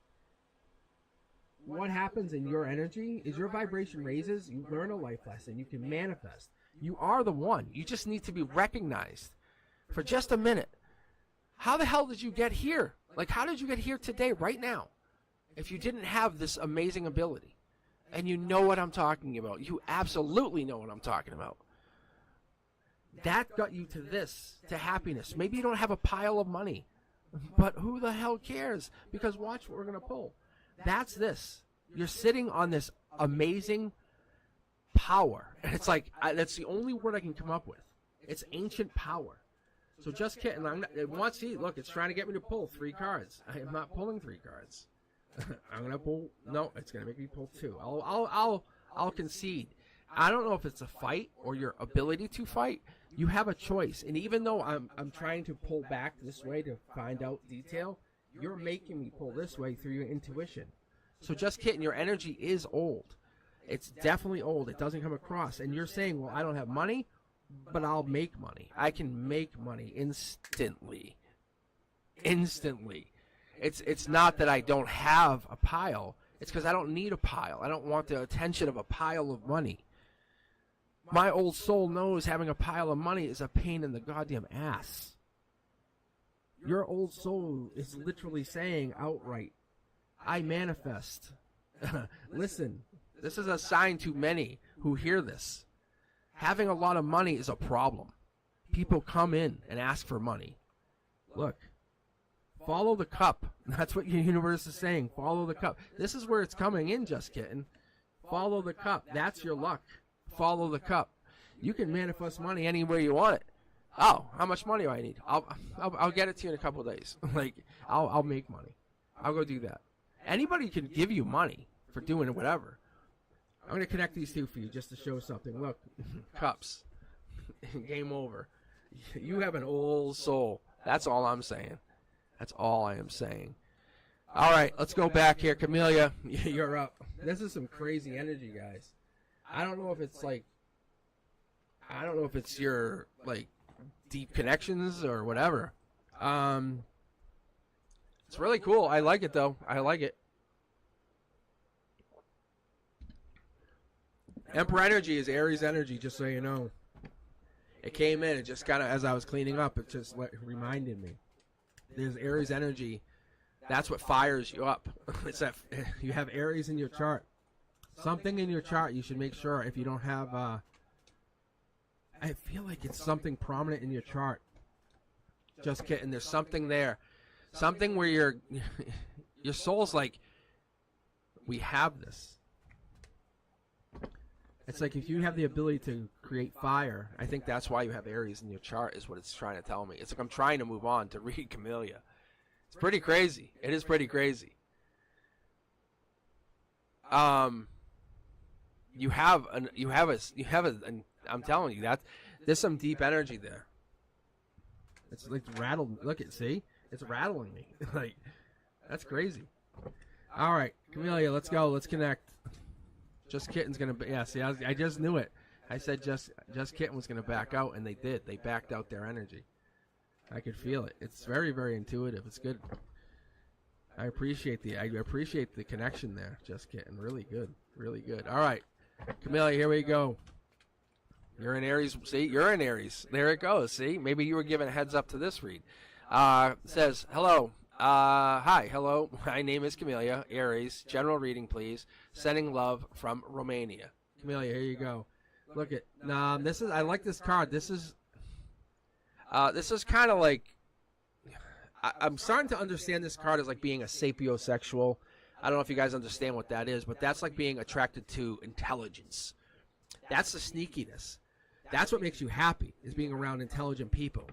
what happens in your energy is your vibration raises, you learn a life lesson, you can manifest. You are the one. You just need to be recognized for just a minute. How the hell did you get here? Like, how did you get here today, right now, if you didn't have this amazing ability? And you know what I'm talking about. You absolutely know what I'm talking about. That got you to this, to happiness. Maybe you don't have a pile of money, but who the hell cares? Because watch what we're going to pull. That's this. You're sitting on this amazing power. And it's like, that's the only word I can come up with. It's ancient power. So just kidding. Look, it's trying to get me to pull 3 cards. I am not pulling 3 cards. I'm going to pull, no, it's going to make me pull 2. I'll concede. I don't know if it's a fight or your ability to fight. You have a choice. And even though I'm trying to pull back this way to find out detail, you're making me pull this way through your intuition. So just kidding, your energy is old. It's definitely old. It doesn't come across. And you're saying, well, I don't have money, but I'll make money. I can make money instantly. Instantly. It's not that I don't have a pile. It's because I don't need a pile. I don't want the attention of a pile of money. My old soul knows having a pile of money is a pain in the goddamn ass. Your old soul is literally saying outright, I manifest. Listen, this is a sign to many who hear this. Having a lot of money is a problem. People come in and ask for money. Look, follow the cup. That's what your universe is saying. Follow the cup. This is where it's coming in, just kidding. Follow the cup. That's your luck. Follow the cup. You can manifest money anywhere you want it. Oh, how much money do I need? I'll get it to you in a couple of days. Like, I'll make money. I'll go do that. Anybody can give you money for doing whatever. I'm going to connect these 2 for you just to show something. Look, cups. Game over. You have an old soul. That's all I'm saying. That's all I am saying. All right, let's go back here. Camellia, you're up. This is some crazy energy, guys. I don't know if it's like, I don't know if it's your like deep connections or whatever. It's really cool. I like it though. I like it. Emperor energy is Aries energy, just so you know. It came in, it just kind of, as I was cleaning up, it just reminded me. There's Aries energy. That's what fires you up. It's that you have Aries in your chart. Something in your chart you should make sure, if you don't have, I feel like it's something prominent in your chart. Just kidding. There's something there. Something where your soul's like, we have this. It's like if you have the ability to create fire, I think that's why you have Aries in your chart, is what it's trying to tell me. It's like I'm trying to move on to read Camellia. It's pretty crazy. It is pretty crazy. I'm telling you that there's some deep energy there. It's like rattled. Look at, see? It's rattling me. Like, that's crazy. All right, Camellia, let's go. Let's connect. Just Kitten's gonna. Yeah, see, I just knew it. I said just Kitten was gonna back out, and they did. They backed out their energy. I could feel it. It's very, very intuitive. It's good. I appreciate the connection there. Just Kitten, really good, really good. All right, Camellia, here we go. You're in Aries. See, you're in Aries. There it goes. See, maybe you were given a heads up to this read. Says, hello. Hi, hello. My name is Camellia, Aries. General reading, please. Sending love from Romania. Camellia, here you go. Look at. This is. I like this card. This is kind of like. I'm starting to understand this card as like being a sapiosexual. I don't know if you guys understand what that is, but that's like being attracted to intelligence. That's the sneakiness. That's what makes you happy, is being around intelligent people.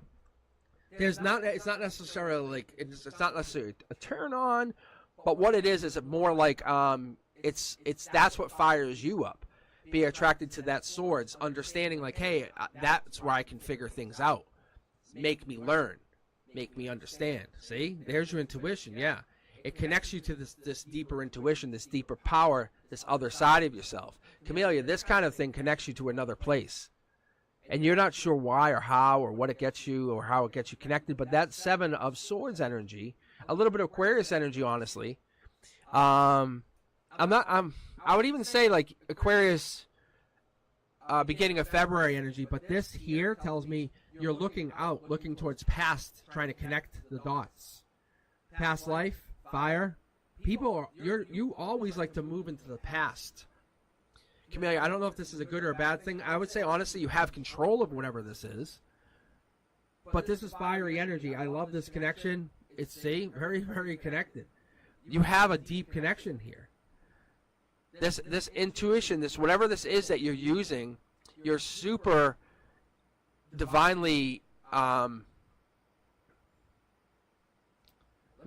It's not necessarily like it's not necessarily a turn on, but what it is more like it's that's what fires you up. Be attracted to that swords, understanding like, hey, that's where I can figure things out. Make me learn, make me understand. See, there's your intuition. Yeah, it connects you to this deeper intuition, this deeper power, this other side of yourself. Camellia, this kind of thing connects you to another place. And you're not sure why or how or what it gets you or how it gets you connected, but that Seven of Swords energy, a little bit of Aquarius energy, honestly. I would even say like Aquarius, beginning of February energy, but this here tells me you're looking out, looking towards past, trying to connect the dots. Past life, fire. You always like to move into the past. Camellia, I don't know if this is a good or a bad thing. I would say, honestly, you have control of whatever this is. But this is fiery energy. I love this connection. It's, see, very, very connected. You have a deep connection here. This intuition, this whatever this is that you're using, you're super divinely... Let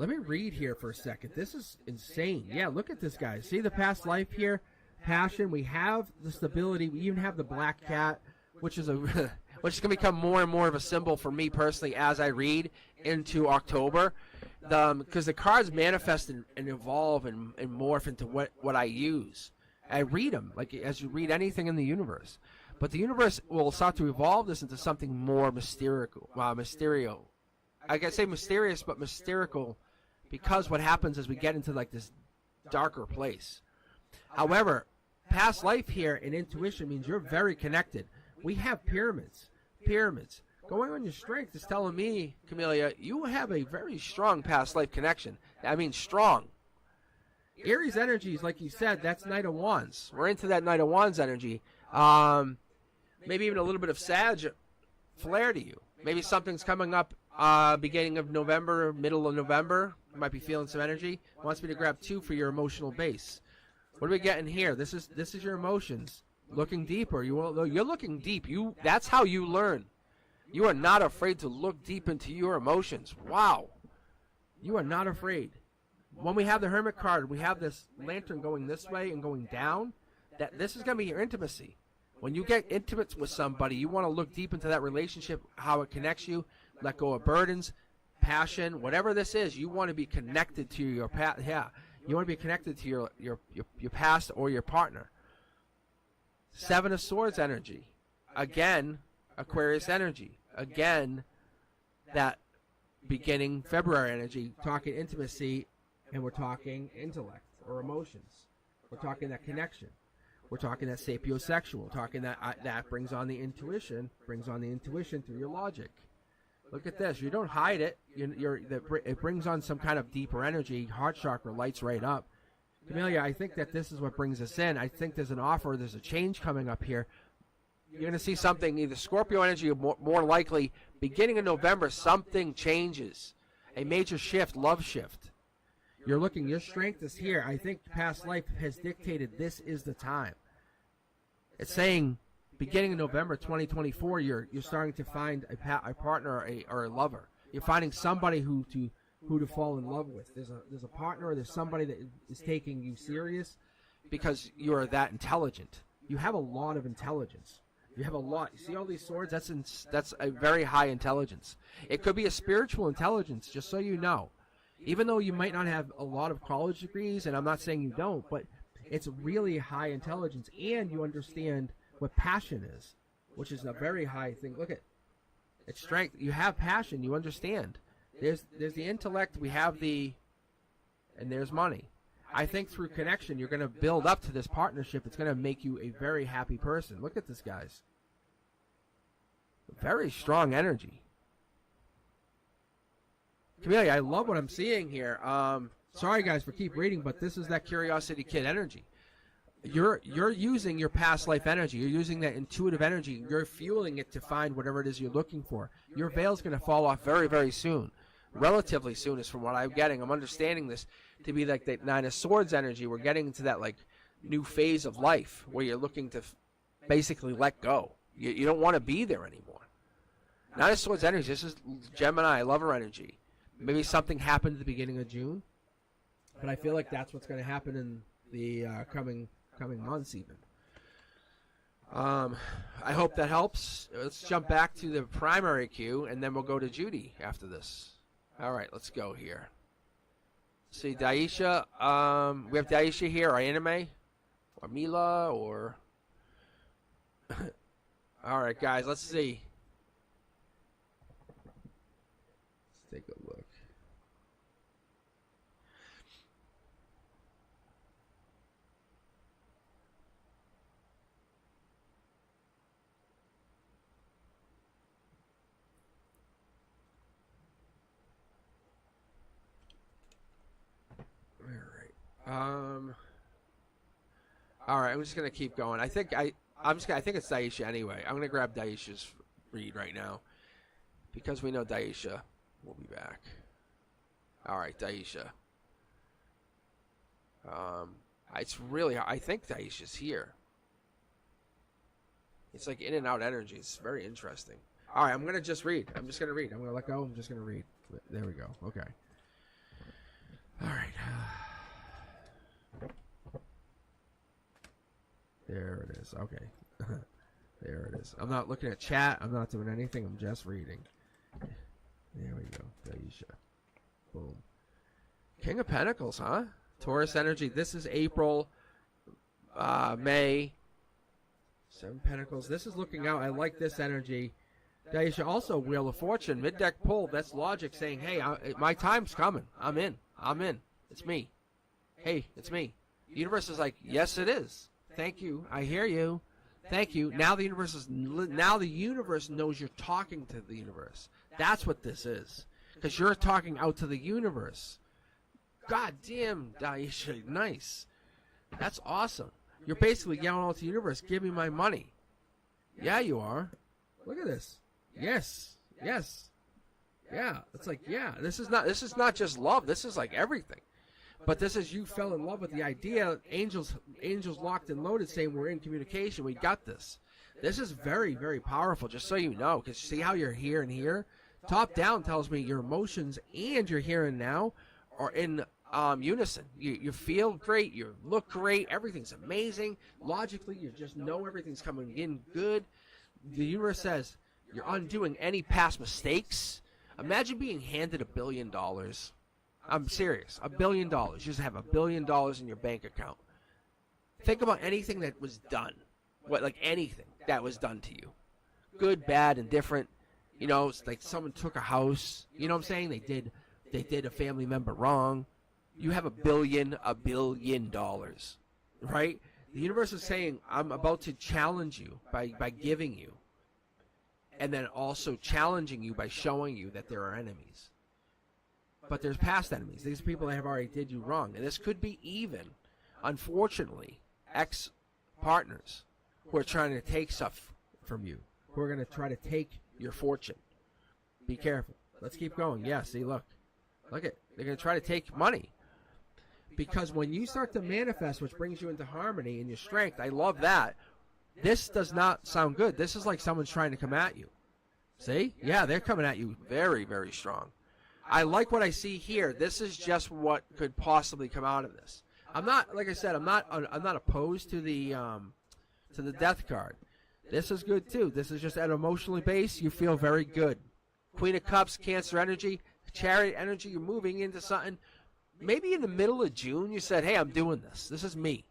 me read here for a second. This is insane. Yeah, look at this, guy. See the past life here? Passion. We have the stability. We even have the black cat, which is going to become more and more of a symbol for me personally as I read into October, because the cards manifest and evolve and morph into what I use. I read them like as you read anything in the universe, but the universe will start to evolve this into something more mysterical. I can say mysterious, but mysterical, because what happens is we get into like this darker place. However, past life here and intuition means you're very connected. We have pyramids. Going on your strength is telling me, Camellia, you have a very strong past life connection. I mean, strong. Aries energies, like you said, that's Knight of Wands. We're into that Knight of Wands energy. Maybe even a little bit of Sag flair to you. Maybe something's coming up beginning of November, middle of November. You might be feeling some energy. Wants me to grab 2 for your emotional base. What are we getting here? This is your emotions. Looking deeper. You're looking deep. That's how you learn. You are not afraid to look deep into your emotions. Wow. You are not afraid. When we have the Hermit card, we have this lantern going this way and going down. This is going to be your intimacy. When you get intimate with somebody, you want to look deep into that relationship, how it connects you, let go of burdens, passion, whatever this is, you want to be connected to your past. Yeah, you want to be connected to your past or your partner. Seven of Swords energy. Again, Aquarius energy. Again, that beginning February energy, talking intimacy, and we're talking intellect or emotions. We're talking that connection. We're talking that sapiosexual. Talking that brings on the intuition, through your logic. Look at this. You don't hide it. It brings on some kind of deeper energy. Heart chakra lights right up. Camellia, I think that this is what brings us in. I think there's an offer. There's a change coming up here. You're going to see something, either Scorpio energy or more likely, beginning of November, something changes. A major shift, love shift. You're looking, your strength is here. I think past life has dictated this is the time. It's saying beginning of November 2024, you're starting to find a partner or a lover. You're finding somebody who to fall in love with. There's a partner, or there's somebody that is taking you serious because you're that intelligent. You have a lot of intelligence. You have a lot. You see all these swords? That's a very high intelligence. It could be a spiritual intelligence, just so you know. Even though you might not have a lot of college degrees, and I'm not saying you don't, but it's really high intelligence, and you understand what passion is, which is a very high thing. Look at it's strength. You have passion. You understand. There's the intellect. We have and there's money. I think through connection, you're going to build up to this partnership. It's going to make you a very happy person. Look at this, guys. Very strong energy. Camellia, I love what I'm seeing here. Sorry, guys, for keep reading, but this is that Curiosity Kid energy. You're using your past life energy. You're using that intuitive energy. You're fueling it to find whatever it is you're looking for. Your veil's going to fall off very, very soon. Relatively soon is from what I'm getting. I'm understanding this to be like that Nine of Swords energy. We're getting into that like new phase of life where you're looking to basically let go. You don't want to be there anymore. Nine of Swords energy. This is Gemini lover energy. Maybe something happened at the beginning of June, but I feel like that's what's going to happen in the coming months even. I hope that helps. Let's jump back to the primary queue, and then we'll go to Judy after this. All right, let's go here. See, Daisha. We have Daisha here, or Anime, or Mila, or... All right, guys, let's see. Let's take a look. All right, I'm just gonna keep going. I think I think it's Daisha anyway. I'm gonna grab Daisha's read right now because we know Daisha will be back. All right, Daisha. It's really, I think Daisha's here. It's like in and out energy. It's very interesting. All right, I'm gonna just read. I'm just gonna read. I'm gonna let go. I'm just gonna read. There we go. Okay. All right. There it is. Okay. There it is. I'm not looking at chat. I'm not doing anything. I'm just reading. There we go. Daisha. Boom. King of Pentacles, huh? Taurus energy. This is April, May. Seven Pentacles. This is looking out. I like this energy. Daisha, also Wheel of Fortune. Mid-deck pull. That's logic saying, hey, my time's coming. I'm in. I'm in. It's me. Hey, it's me. The universe is like, yes, it is. Thank you. I hear you. Thank you. Now the universe knows you're talking to the universe. That's what this is. Because you're talking out to the universe. God damn, Daisha. Nice. That's awesome. You're basically yelling out to the universe, give me my money. Yeah, you are. Look at this. Yes. Yes. Yeah. It's like, yeah. This is not just love. This is like everything. But this is you fell in love with the idea. Angels locked and loaded saying we're in communication. We got this. This is very, very powerful, just so you know. Because see how you're here and here? Top down tells me your emotions and your here and now are in unison. You feel great. You look great. Everything's amazing. Logically, you just know everything's coming in good. The universe says you're undoing any past mistakes. Imagine being handed $1 billion. I'm serious. $1 billion. You just have $1 billion in your bank account. Think about anything that was done. Like anything that was done to you. Good, bad, indifferent. You know, it's like someone took a house. You know what I'm saying? They did a family member wrong. You have $1 billion. Right? The universe is saying, I'm about to challenge you by giving you. And then also challenging you by showing you that there are enemies. But there's past enemies. These are people that have already did you wrong. And this could be even, unfortunately, ex-partners who are trying to take stuff from you. Who are going to try to take your fortune. Be careful. Let's keep going. Yeah, see, look. Look at, they're going to try to take money. Because when you start to manifest, which brings you into harmony and your strength, I love that. This does not sound good. This is like someone's trying to come at you. See? Yeah, they're coming at you very, very strong. I like what I see here. This is just what could possibly come out of this. I'm not, like I said, I'm not opposed to the death card. This is good too. This is just at emotionally based. You feel very good. Queen of Cups, Cancer energy, Chariot energy. You're moving into something. Maybe in the middle of June, you said, "Hey, I'm doing this. This is me."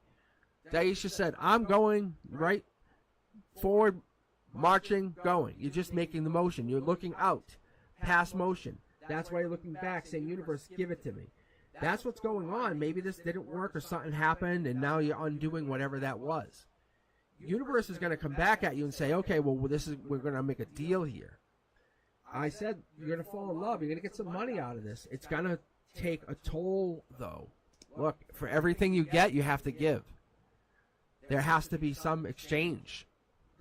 Daisha said, "I'm going right forward, marching, going." You're just making the motion. You're looking out, past motion. That's why you're looking back, saying, "Universe, give it to me." That's what's going on. Maybe this didn't work or something happened, and now you're undoing whatever that was. Universe is going to come back at you and say, "Okay, well, we're going to make a deal here." I said you're going to fall in love. You're going to get some money out of this. It's going to take a toll, though. Look, for everything you get, you have to give. There has to be some exchange.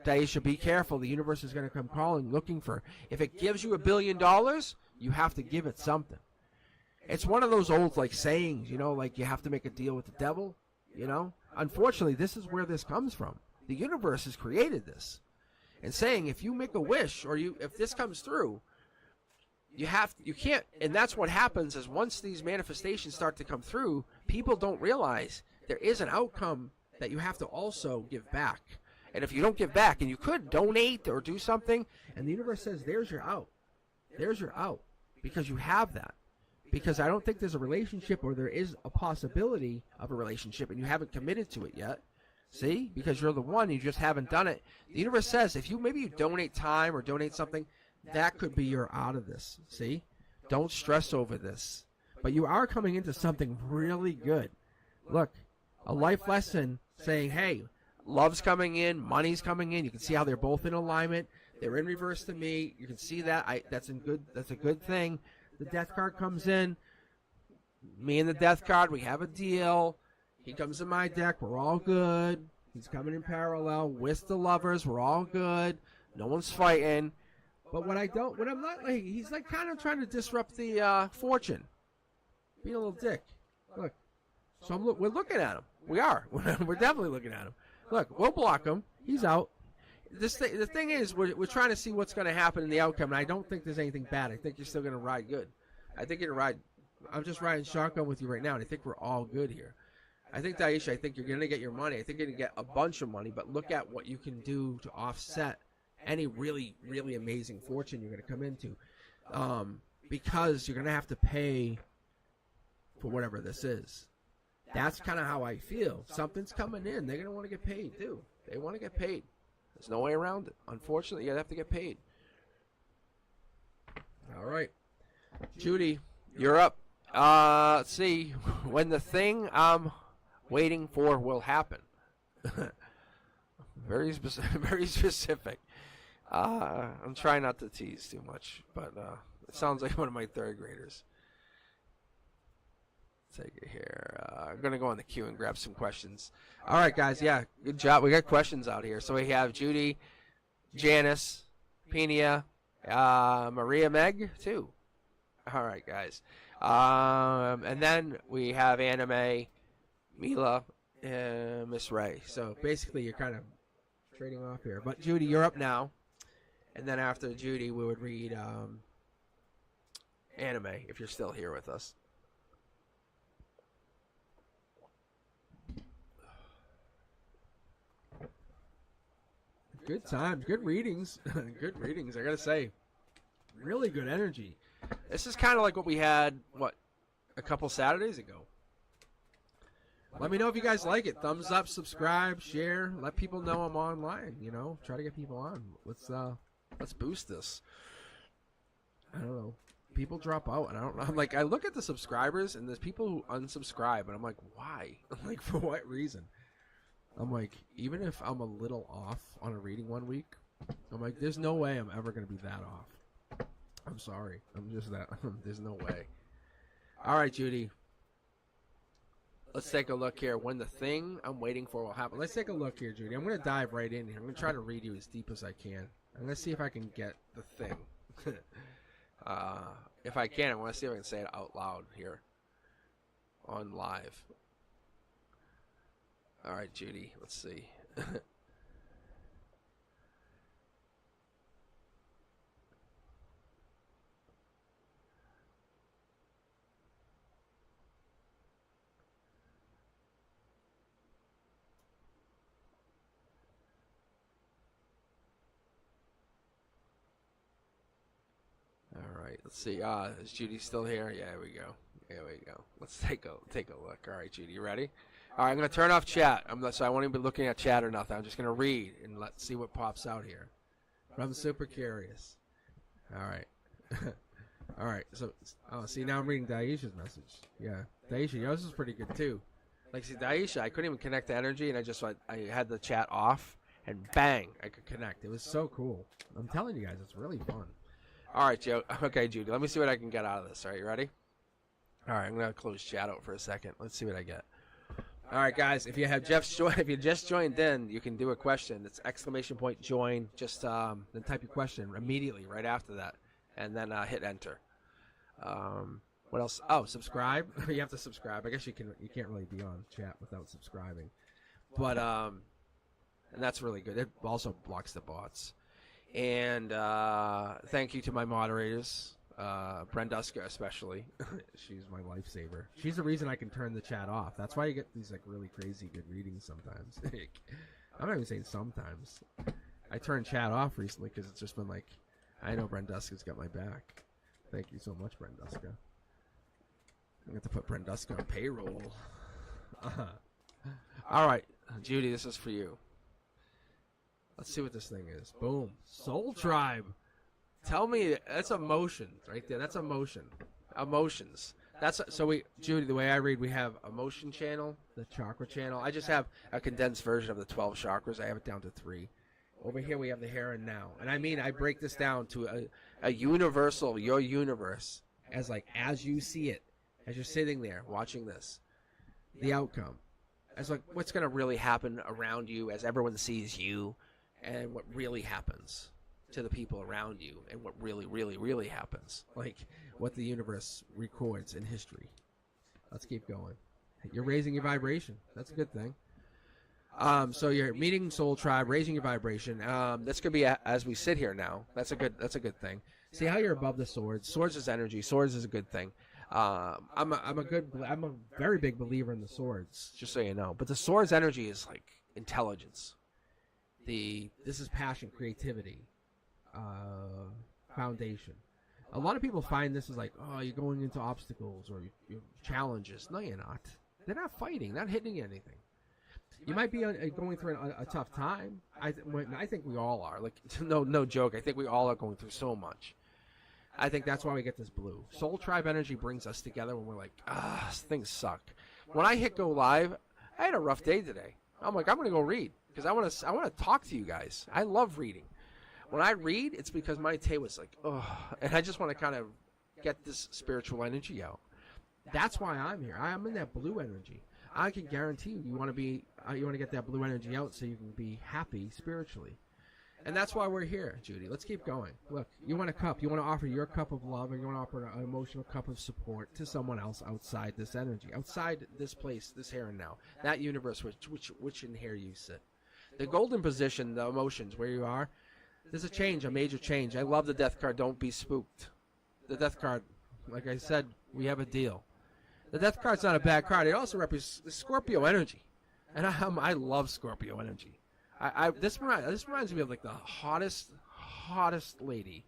Daisha, be careful. The universe is going to come calling, looking for. If it gives you $1 billion, you have to give it something. It's one of those old like sayings, you know, like you have to make a deal with the devil. You know, unfortunately, this is where this comes from. The universe has created this, and saying if you make a wish or if this comes through, you can't. And that's what happens is once these manifestations start to come through, people don't realize there is an outcome that you have to also give back. And if you don't give back, and you could donate or do something, and the universe says, "There's your out. There's your out," because you have that. Because I don't think there's a relationship or there is a possibility of a relationship, and you haven't committed to it yet. See? Because you're the one, you just haven't done it. The universe says if maybe you donate time or donate something, that could be your out of this. See? Don't stress over this. But you are coming into something really good. Look, a life lesson saying, hey, love's coming in, money's coming in. You can see how they're both in alignment. They're in reverse to me. You can see that. That's a good thing. The death card comes in. Me and the death card, we have a deal. He comes in my deck. We're all good. He's coming in parallel with the lovers. We're all good. No one's fighting. But when I'm not like, he's like kind of trying to disrupt the fortune. Being a little dick. Look. So we're looking at him. We are. We're definitely looking at him. Look, we'll block him. He's out. The thing is, we're trying to see what's going to happen in the outcome, and I don't think there's anything bad. I think you're still going to ride good. I think you're going to ride. I'm just riding shotgun with you right now, and I think we're all good here. I think, Daisha, I think you're going to get your money. I think you're going to get a bunch of money, but look at what you can do to offset any really, really amazing fortune you're going to come into. Because you're going to have to pay for whatever this is. That's kind of how I feel. Something's coming in. They're going to want to get paid, too. They want to get paid. There's no way around it. Unfortunately, you're going to have to get paid. All right. Judy, you're up. Let's see. When the thing I'm waiting for will happen. Very specific. I'm trying not to tease too much, but it sounds like one of my third graders. Take it here. I'm going to go on the queue and grab some questions. All right, guys. Yeah, good job. We got questions out here. So we have Judy, Janice, Pena, Maria Meg, too. All right, guys. And then we have Anime, Mila, and Miss Ray. So basically, you're kind of trading off here. But Judy, you're up now. And then after Judy, we would read Anime, if you're still here with us. Good times, good readings. Good readings, I gotta say. Really good energy. This is kind of like what we had, a couple Saturdays ago. Let me know if you guys like it. Thumbs up, subscribe, share. Let people know I'm online. Try to get people on. Let's boost this. I don't know. People drop out, and I don't know. I'm like, I look at the subscribers, and there's people who unsubscribe, and I'm like, why? I'm like, for what reason? I'm like, even if I'm a little off on a reading one week, I'm like, there's no way I'm ever going to be that off. I'm sorry. I'm just that. There's no way. All right, Judy. Let's take a look here. When the thing I'm waiting for will happen. Let's take a look here, Judy. I'm going to dive right in here. I'm going to try to read you as deep as I can. I'm going to see if I can get the thing. If I can, I want to see if I can say it out loud here on live. All right, Judy. Let's see. Let's see. Is Judy still here? Yeah, we go. There we go. Let's take a look. All right, Judy, you ready? All right, I'm gonna turn off chat. So I won't even be looking at chat or nothing. I'm just gonna read and let's see what pops out here. But I'm super curious. All right. All right. So, see, now I'm reading Daisha's message. Yeah, Daisha, yours is pretty good too. Like, see, Daisha, I couldn't even connect the energy, and I had the chat off, and bang, I could connect. It was so cool. I'm telling you guys, it's really fun. All right, Joe. Okay, Judy. Let me see what I can get out of this. All right, you ready? All right, I'm gonna close chat out for a second. Let's see what I get. All right, guys. If you just joined in, you can do a question. It's !join. Just then type your question immediately right after that, and then hit enter. What else? Oh, subscribe. You have to subscribe. I guess you can't really be on chat without subscribing, but and that's really good. It also blocks the bots. And thank you to my moderators, Brenduska especially. She's my lifesaver. She's the reason I can turn the chat off. That's why you get these like really crazy good readings sometimes. I'm not even saying sometimes. I turned chat off recently because it's just been like, I know Brenduska's got my back. Thank you so much, Brenduska. I got to put Brenduska on payroll. All right, Judy, this is for you. Let's see what this thing is. Boom. Soul Tribe. Tell me, that's emotions right there. That's emotion. Emotions. Judy, the way I read, we have emotion channel, the chakra channel. I just have a condensed version of the 12 chakras. I have it down to 3. Over here we have the here and now. And I break this down to a universal, your universe, as you see it, as you're sitting there watching this, the outcome. As like what's going to really happen around you as everyone sees you. And what really happens to the people around you, and what really, really, really happens. Like what the universe records in history. Let's keep going. You're raising your vibration. That's a good thing. So you're meeting Soul Tribe, raising your vibration. This could be as we sit here now. That's a good thing. See how you're above the swords. Swords is energy. Swords is a good thing. I'm a very big believer in the swords, just so you know. But the swords energy is like intelligence. This is passion, creativity, foundation. A lot of people find this is like, oh, you're going into obstacles or challenges. No, you're not. They're not fighting, not hitting anything. You might be going through a tough time. I think we all are. Like, no joke. I think we all are going through so much. I think that's why we get this blue. Soul Tribe energy brings us together when we're like, things suck. When I hit go live, I had a rough day today. I'm like, I'm going to go read. Because I want to talk to you guys. I love reading. When I read, it's because my day was like, and I just want to kind of get this spiritual energy out. That's why I'm here. I'm in that blue energy. I can guarantee you want to get that blue energy out so you can be happy spiritually. And that's why we're here, Judy. Let's keep going. Look, you want a cup. You want to offer your cup of love, and you want to offer an emotional cup of support to someone else outside this energy, outside this place, this here and now, that universe which in here you sit. The golden position, the emotions, where you are, there's a change, a major change. I love the death card, don't be spooked. The death card, like I said, we have a deal. The death card's not a bad card. It also represents the Scorpio energy. And I love Scorpio energy. This reminds me of like the hottest lady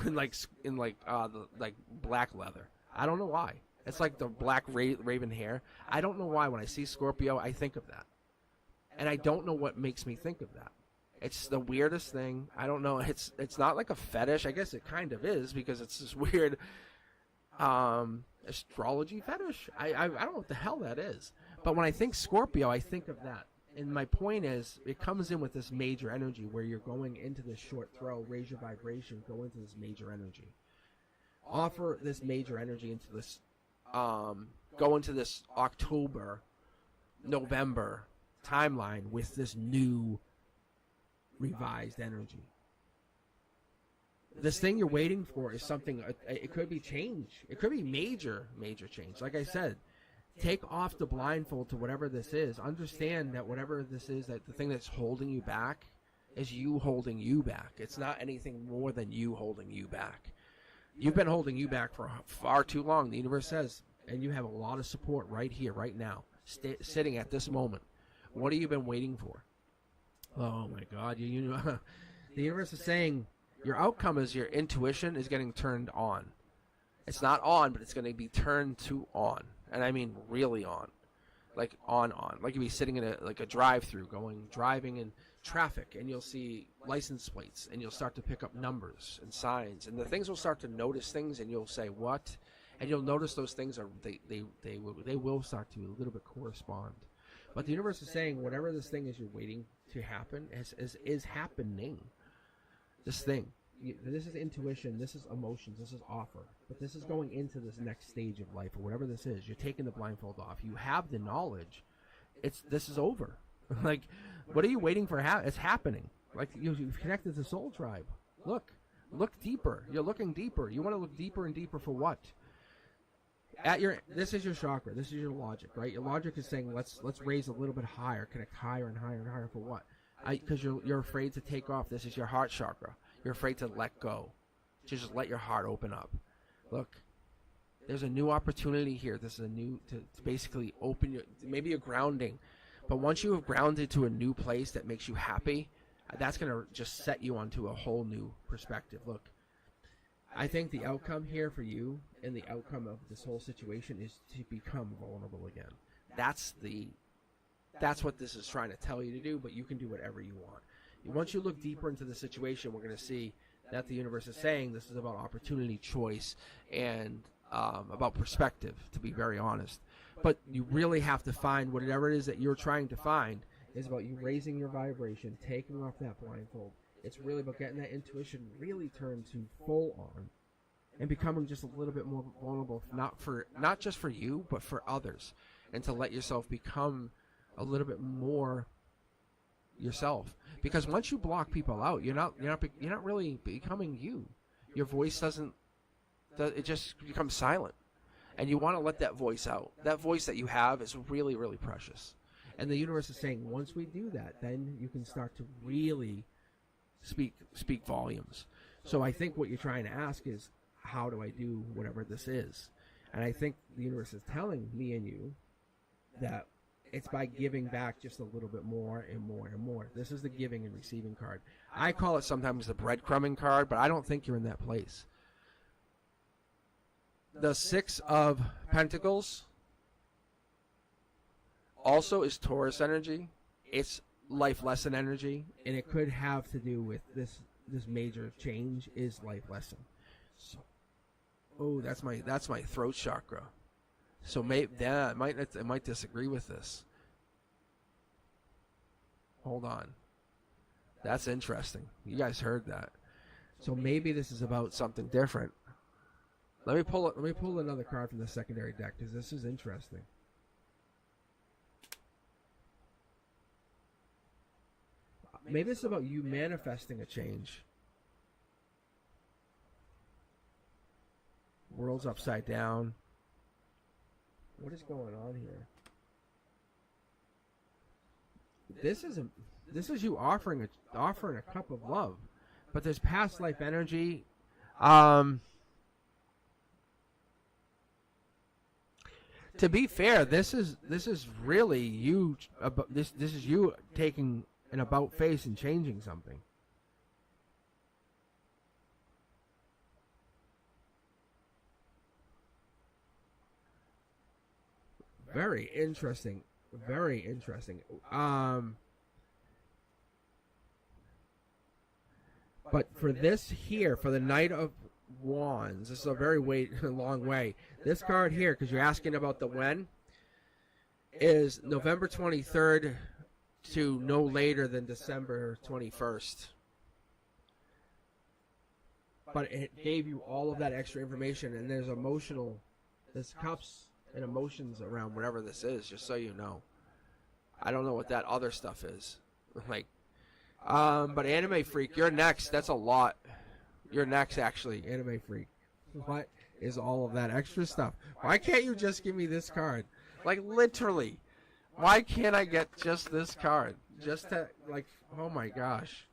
in the black leather. I don't know why. It's like the black raven hair. I don't know why when I see Scorpio I think of that, and I don't know what makes me think of that. It's the weirdest thing. I don't know. It's not like a fetish. I guess it kind of is because it's this weird astrology fetish. I don't know what the hell that is. But when I think Scorpio, I think of that. And my point is, it comes in with this major energy where you're going into this short throw, raise your vibration, go into this major energy. Offer this major energy into this, go into this October, November timeline with this new revised energy. This thing you're waiting for is something, it could be change. It could be major change. Like I said, take off the blindfold to whatever this is. Understand that whatever this is, that the thing that's holding you back is you holding you back. It's not anything more than you holding you back. You've been holding you back for far too long, the universe says, and you have a lot of support right here, right now, sitting at this moment. What have you been waiting for? Oh my God, the universe is saying your outcome is your intuition is getting turned on. It's not on, but it's going to be turned to on. And I mean really on. Like on. Like you'll be sitting in a drive-through driving in traffic, and you'll see license plates, and you'll start to pick up numbers and signs, and the things will start to notice things, and you'll say, what? And you'll notice those things they will start to a little bit correspond. But the universe is saying whatever this thing is you're waiting to happen is happening. This thing. This is intuition, this is emotions, this is offer. But this is going into this next stage of life, or whatever this is. You're taking the blindfold off. You have the knowledge. This is over. Like, what are you waiting for? It's happening. Like, you've connected to Soul Tribe. Look deeper. You're looking deeper. You want to look deeper and deeper for what? This is your chakra. This is your logic, right? Your logic is saying let's raise a little bit higher, connect higher and higher and higher for what? Because you're afraid to take off. This is your heart chakra. You're afraid to let go, to just let your heart open up. Look, there's a new opportunity here. This is to basically open maybe a grounding. But once you have grounded to a new place that makes you happy, that's going to just set you onto a whole new perspective. Look, I think the outcome here for you and the outcome of this whole situation is to become vulnerable again. That's what this is trying to tell you to do, but you can do whatever you want. Once you look deeper into the situation, we're going to see that the universe is saying this is about opportunity, choice, and about perspective, to be very honest. But you really have to find whatever it is that you're trying to find is about you raising your vibration, taking off that blindfold. It's really about getting that intuition really turned to full on and becoming just a little bit more vulnerable, not just for you, but for others, and to let yourself become a little bit more yourself. Because once you block people out, you're not really becoming you. Your voice it just becomes silent, and you want to let that voice out. That voice that you have is really, really precious, and the universe is saying once we do that, then you can start to really speak volumes. So I think what you're trying to ask is, how do I do whatever this is? And I think the universe is telling me and you that it's by giving back just a little bit more and more and more. This is the giving and receiving card. I call it sometimes the breadcrumbing card, but I don't think you're in that place. The Six of Pentacles also is Taurus energy. It's life lesson energy, and it could have to do with this major change is life lesson. So, that's my throat chakra. So I might disagree with this. Hold on. That's interesting. You guys heard that. So maybe this is about something different. Let me pull another card from the secondary deck, because this is interesting. Maybe it's about you manifesting a change. World's upside down. What is going on here? This is you offering a cup of love, but there's past life energy. To be fair, this is really you. This is you taking an about face and changing something. Very interesting. Very interesting. But for this here, for the Knight of Wands, this is a very long way. This card here, because you're asking about the when, is November 23rd to no later than December 21st. But it gave you all of that extra information, and there's cups and emotions around whatever this is, just so you know. I don't know what that other stuff is. Like, but Anime Freak, you're next. That's a lot. You're next, actually, Anime Freak. What is all of that extra stuff? Why can't you just give me this card? Like, literally. Why can't I get just this card? Just to, like, oh my gosh.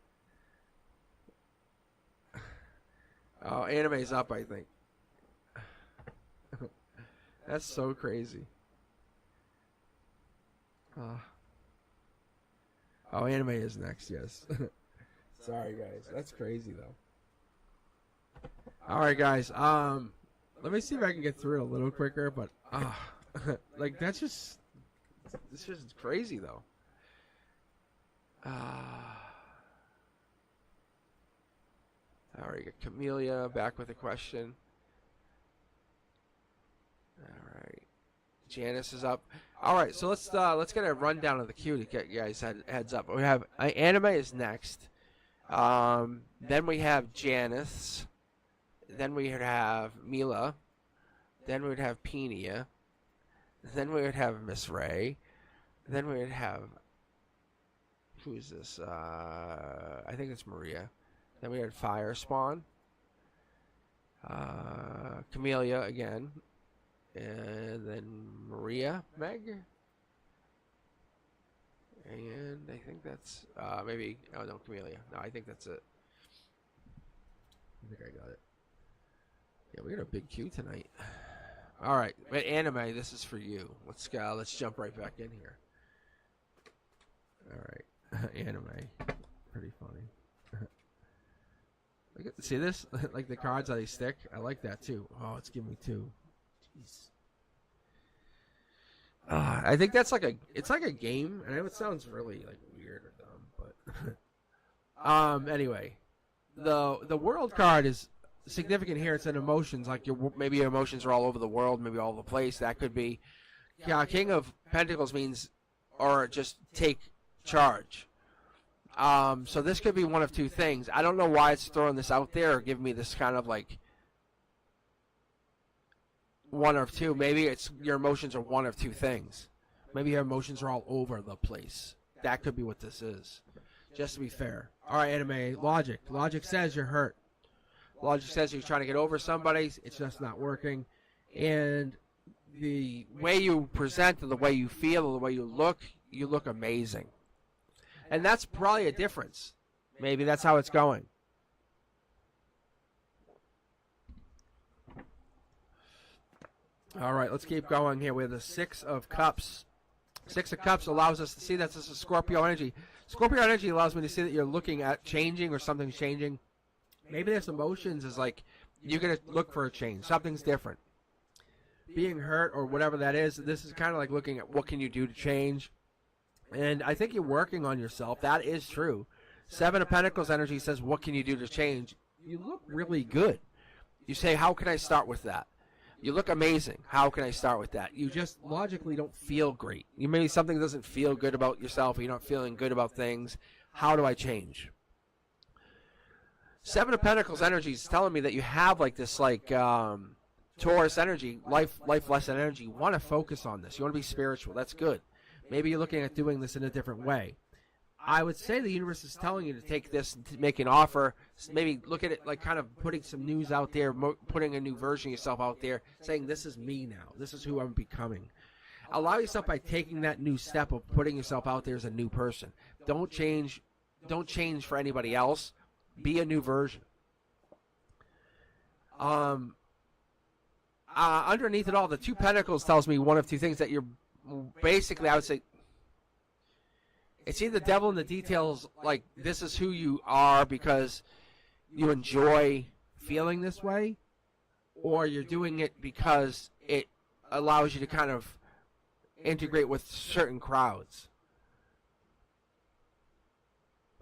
Oh, Anime's up, I think. That's so crazy. Oh, Anime is next, yes. Sorry, guys. That's crazy, though. Alright, guys. Let me see if I can get through it a little quicker, but, like, that's just... This is crazy, though. Alright, Camellia back with a question. Alright. Janice is up. Alright, so let's get a rundown of the queue to get you guys heads up. We have Anime is next. Then we have Janice. Then we would have Mila. Then we would have Penia. Then we would have Miss Ray. Then we would have... Who's this? I think it's Maria. Then we had Fire Spawn. Camellia again. And then Maria Meg. And I think that's... maybe... Oh, no, Camellia. No, I think that's it. I think I got it. Yeah, we got a big queue tonight. All right, but Anime, this is for you. Let's go. Let's jump right back in here. All right, Anime, pretty funny. Look at, see this? Like the cards how they stick. I like that too. Oh, it's giving me two. Jeez. I think that's like it's like a game. I know it sounds really like weird or dumb, but anyway, the world card is significant here. It's in emotions, like maybe your emotions are all over the world, maybe all over the place. That could be, yeah. King of Pentacles means, or just take charge. So this could be one of two things. I don't know why it's throwing this out there or giving me this kind of like one of two. Maybe it's your emotions are one of two things. Maybe your emotions are all over the place. That could be what this is. Just to be fair. All right, Anime. Logic. Logic says you're hurt. Logic says you're trying to get over somebody. It's just not working. And the way you present and the way you feel and the way you look amazing. And that's probably a difference. Maybe that's how it's going. All right, let's keep going here. We have the Six of Cups. Six of Cups allows us to see that this is Scorpio energy. Scorpio energy allows me to see that you're looking at changing or something's changing. Maybe this emotions is like you're going to look for a change. Something's different. Being hurt or whatever that is, this is kind of like looking at what can you do to change. And I think you're working on yourself. That is true. Seven of Pentacles energy says, what can you do to change? You look really good. You say, how can I start with that? You look amazing. How can I start with that? You just logically don't feel great. You maybe something doesn't feel good about yourself, or you're not feeling good about things. How do I change? Seven of Pentacles energy is telling me that you have like this like Taurus energy, life lesson energy. You want to focus on this. You want to be spiritual. That's good. Maybe you're looking at doing this in a different way. I would say the universe is telling you to take this and to make an offer. Maybe look at it like kind of putting some news out there, putting a new version of yourself out there, saying this is me now. This is who I'm becoming. Allow yourself by taking that new step of putting yourself out there as a new person. Don't change for anybody else. Be a new version. Underneath it all, the Two Pentacles tells me one of two things, that you're basically, I would say, it's either the devil in the details, like this is who you are because you enjoy feeling this way, or you're doing it because it allows you to kind of, integrate with certain crowds.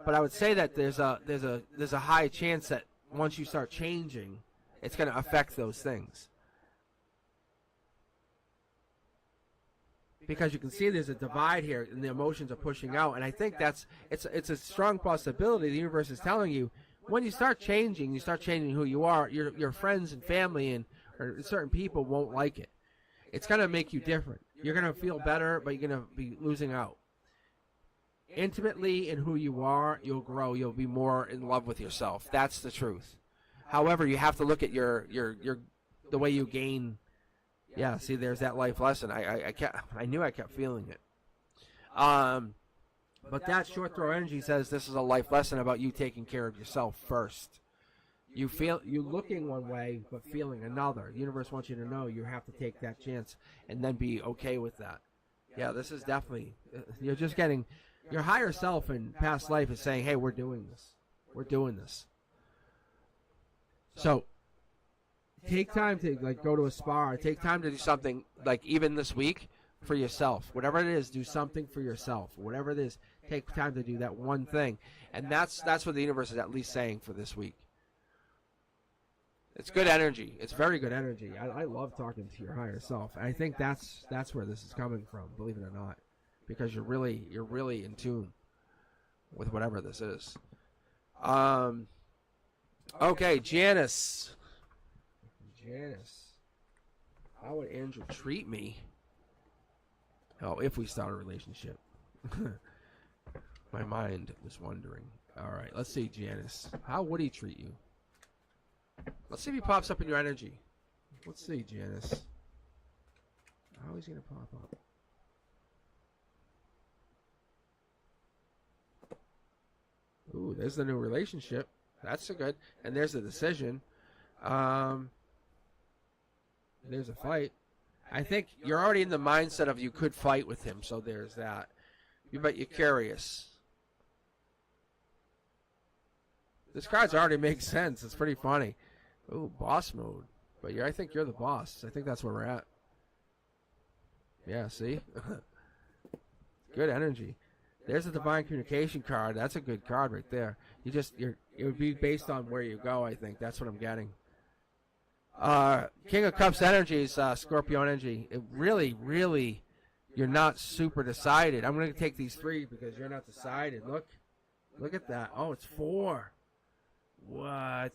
But I would say that there's a high chance that once you start changing, it's going to affect those things. Because you can see there's a divide here, and the emotions are pushing out. And I think it's a strong possibility. The universe is telling you, when you start changing who you are. Your friends and family and or certain people won't like it. It's going to make you different. You're going to feel better, but you're going to be losing out. Intimately in who you are, you'll grow. You'll be more in love with yourself. That's the truth. However, you have to look at the way you gain. Yeah, see, there's that life lesson. I knew I kept feeling it. But that short throw energy says this is a life lesson about you taking care of yourself first. You looking one way, but feeling another. The universe wants you to know you have to take that chance and then be okay with that. Yeah, this is definitely, you're just getting, your higher self in past life is saying, hey, we're doing this. We're doing this. So, take time to go to a spa. Take time to do something, even this week, for yourself. Whatever it is, do something for yourself. Whatever it is, take time to do that one thing. And that's what the universe is at least saying for this week. It's good energy. It's very good energy. I love talking to your higher self. And I think that's where this is coming from, believe it or not. Because you're really in tune with whatever this is. Okay, Janice. How would Andrew treat me? Oh, if we start a relationship. My mind was wondering. All right, let's see, Janice. How would he treat you? Let's see if he pops up in your energy. Let's see, Janice. How is he going to pop up? Ooh, there's the new relationship. That's a good. And there's the decision. There's a fight. I think you're already in the mindset of you could fight with him, so there's that. But you're curious. This card's already makes sense. It's pretty funny. Ooh, boss mode. But I think you're the boss. I think that's where we're at. Yeah, see? Good energy. There's a divine communication card. That's a good card right there. It would be based on where you go, I think. That's what I'm getting. King of Cups energy is Scorpio energy. It really, you're not super decided. I'm going to take these 3 because you're not decided. Look at that. Oh, it's 4. What?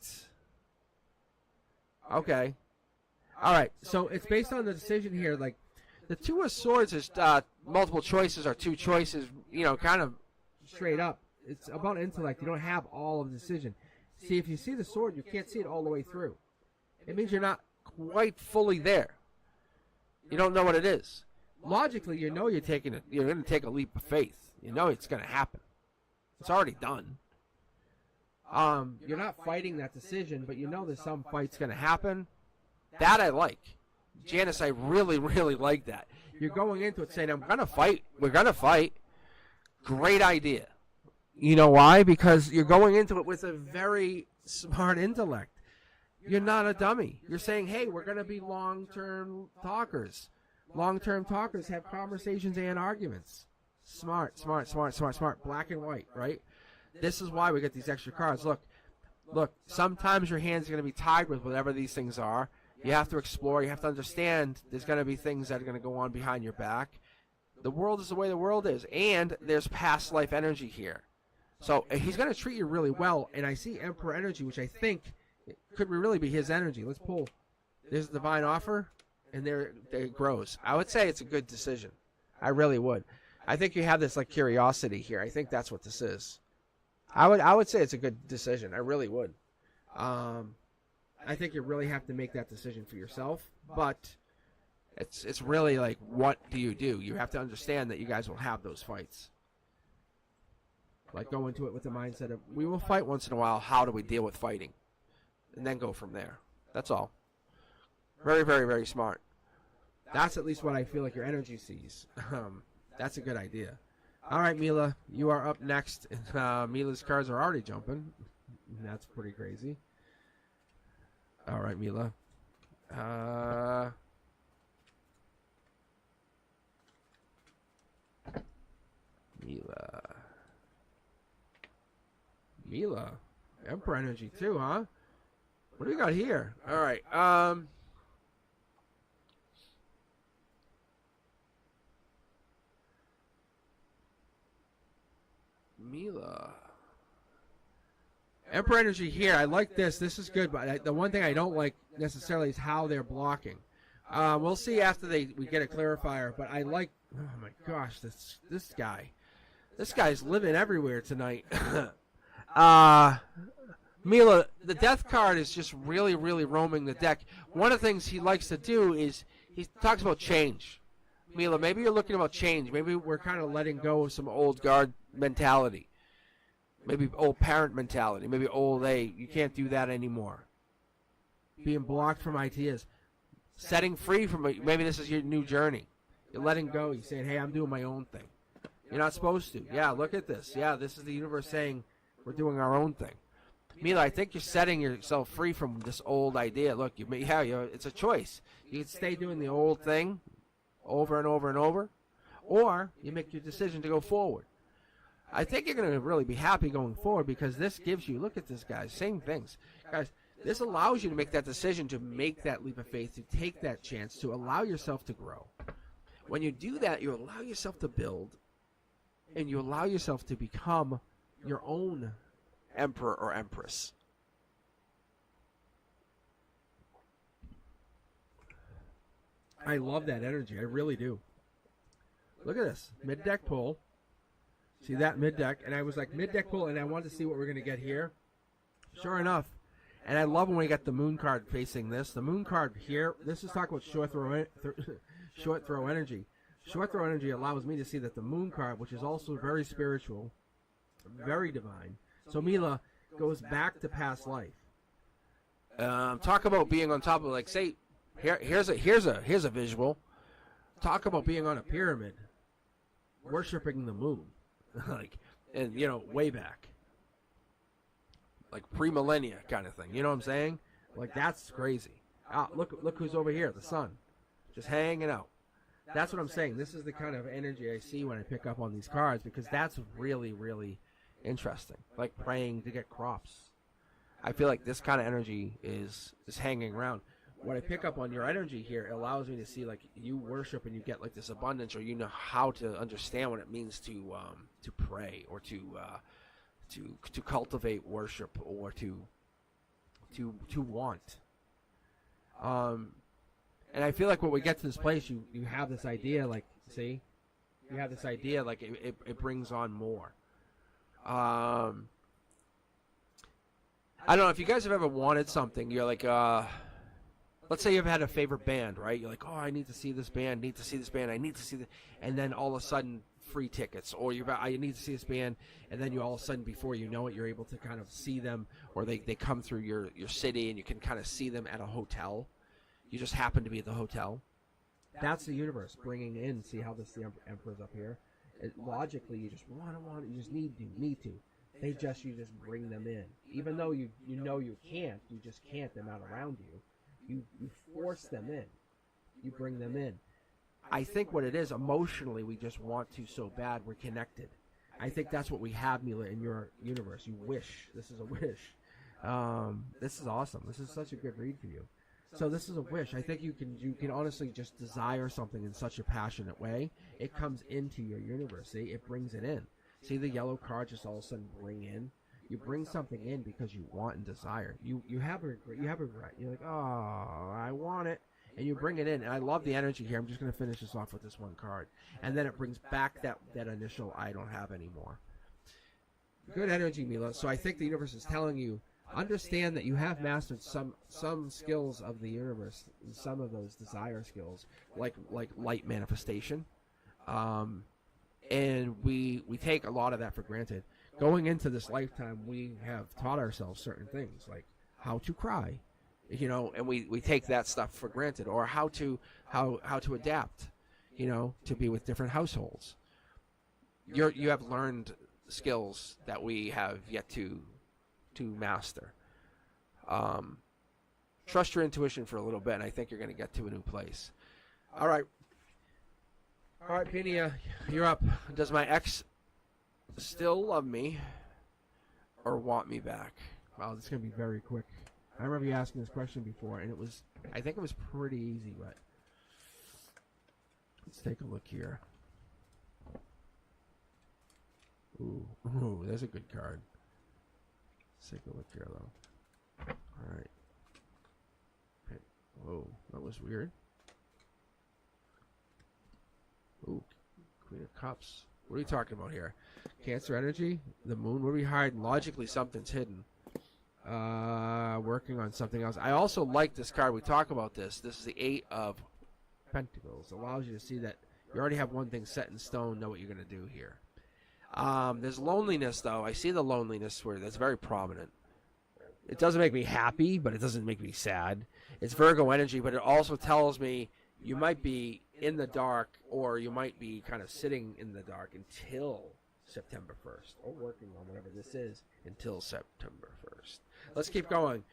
Okay. All right. So it's based on the decision here. Like the 2 of Swords is multiple choices or 2 choices. Kind of straight up. It's about intellect. You don't have all of the decision. See, if you see the sword, you can't see it all the way through. It means you're not quite fully there. You don't know what it is. Logically, you're going to take a leap of faith. You know it's going to happen. It's already done. You're not fighting that decision, but you know there's some fight's going to happen. That I like. Janice, I really like that. You're going into it saying, I'm going to fight. We're going to fight. Great idea. You know why? Because you're going into it with a very smart intellect. You're not a dummy. You're saying, hey, we're going to be long-term talkers. Long-term talkers have conversations and arguments. Smart. Black and white, right? This is why we get these extra cards. Look, sometimes your hand's going to be tied with whatever these things are. You have to explore. You have to understand there's going to be things that are going to go on behind your back. The world is the way the world is. And there's past life energy here. So he's going to treat you really well. And I see Emperor energy, which I think could really be his energy. Let's pull. There's a divine offer. And there it grows. I would say it's a good decision. I really would. I think you have this curiosity here. I think that's what this is. I would say it's a good decision. I really would. I think you really have to make that decision for yourself. But it's really what do? You have to understand that you guys will have those fights. Go into it with the mindset of, we will fight once in a while. How do we deal with fighting? And then go from there. That's all. Very, very, very smart. That's at least what I feel like your energy sees. That's a good idea. All right, Mila, you are up next. Mila's cards are already jumping. That's pretty crazy. All right, Mila. Mila. Emperor energy too, huh? What do we got here? All right. Mila. Emperor energy here. I like this. This is good, but the one thing I don't like necessarily is how they're blocking. We'll see after we get a clarifier, but I like. Oh my gosh, this guy. This guy's living everywhere tonight. Mila, the death card is just really, really roaming the deck. One of the things he likes to do is he talks about change. Mila, maybe you're looking about change. Maybe we're kind of letting go of some old guard mentality. Maybe old parent mentality. Maybe old, hey, you can't do that anymore. Being blocked from ideas. Setting free from it. Maybe this is your new journey. You're letting go. You're saying, hey, I'm doing my own thing. You're not supposed to. Yeah, look at this. Yeah, this is the universe saying we're doing our own thing. Mila, I think you're setting yourself free from this old idea. Look, it's a choice. You can stay doing the old thing over and over and over, or you make your decision to go forward. I think you're going to really be happy going forward because this gives you, look at this, guys, same things. Guys, this allows you to make that decision, to make that leap of faith, to take that chance, to allow yourself to grow. When you do that, you allow yourself to build, and you allow yourself to become your own emperor or empress. I love that energy. I really do. Look at this. Mid-deck pull. See that mid-deck? And I was like, mid-deck pull, and I wanted to see what we're going to get here. Sure enough. And I love when we get the moon card facing this. The moon card here, this is talking about short throw energy. Short throw energy allows me to see that the moon card, which is also very spiritual, very divine. So Mila goes back to past life. Talk about being on top of, like, say, here's a visual. Talk about being on a pyramid, worshiping the moon, like, and way back, like pre-millennia kind of thing. You know what I'm saying? Like, that's crazy. Look who's over here, the sun, just hanging out. That's what I'm saying. This is the kind of energy I see when I pick up on these cards, because that's really, really interesting. Like praying to get crops. I feel like this kind of energy is hanging around. When I pick up on your energy here, it allows me to see, like, you worship and you get like this abundance, or you know how to understand what it means to pray, or to cultivate worship, or to want. And I feel like when we get to this place, you have this idea, like, see, you have this idea, like it brings on more. I don't know if you guys have ever wanted something. You're like, let's say you've had a favorite band, right? You're like, oh, I need to see this band, I need to see this, and then all of a sudden, free tickets, or I need to see this band, and then you all of a sudden, before you know it, you're able to kind of see them, or they come through your city, and you can kind of see them at a hotel. You just happen to be at the hotel. That's the universe bringing in. See how the emperor's up here? Logically, you just you just need to. You just bring them in, even though you know you can't. You just can't. They're not around you. You force them in. You bring them in. I think what it is, emotionally, we just want to so bad. We're connected. I think that's what we have, Mila, in your universe. You wish. This is a wish. This is awesome. This is such a good read for you. So this is a wish. I think you can honestly just desire something in such a passionate way. It comes into your universe. See, it brings it in. See the yellow card just all of a sudden bring in. You bring something in because you want and desire. You have a regret. You're like, oh, I want it, and you bring it in. And I love the energy here. I'm just going to finish this off with this one card, and then it brings back that initial I don't have anymore. Good energy, Mila. So I think the universe is telling you, understand that you have mastered some skills of the universe, some of those desire skills, like light manifestation, and we take a lot of that for granted. Going into this lifetime, we have taught ourselves certain things, like how to cry, and we take that stuff for granted, or how to adapt, to be with different households. You have learned skills that we have yet to master. Trust your intuition for a little bit, and I think you're going to get to a new place. All right, Penia, you're up. Does my X still love me or want me back? Wow, this is going to be very quick. I remember you asking this question before, and I think it was pretty easy, but let's take a look here. Ooh, there's a good card. Let's take a look here, though. All right. Okay. Whoa, that was weird. Ooh, Queen of Cups. What are you talking about here? Cancer energy? The moon? What are we hiding? Logically, something's hidden. Working on something else. I also like this card. We talk about this. This is the 8 of Pentacles. It allows you to see that you already have one thing set in stone, know what you're going to do here. There's loneliness, though. I see the loneliness where that's very prominent. It doesn't make me happy, but it doesn't make me sad. It's Virgo energy, but it also tells me you might be in the dark, or you might be kind of sitting in the dark until September 1st, or working on whatever this is until September 1st. Let's keep going.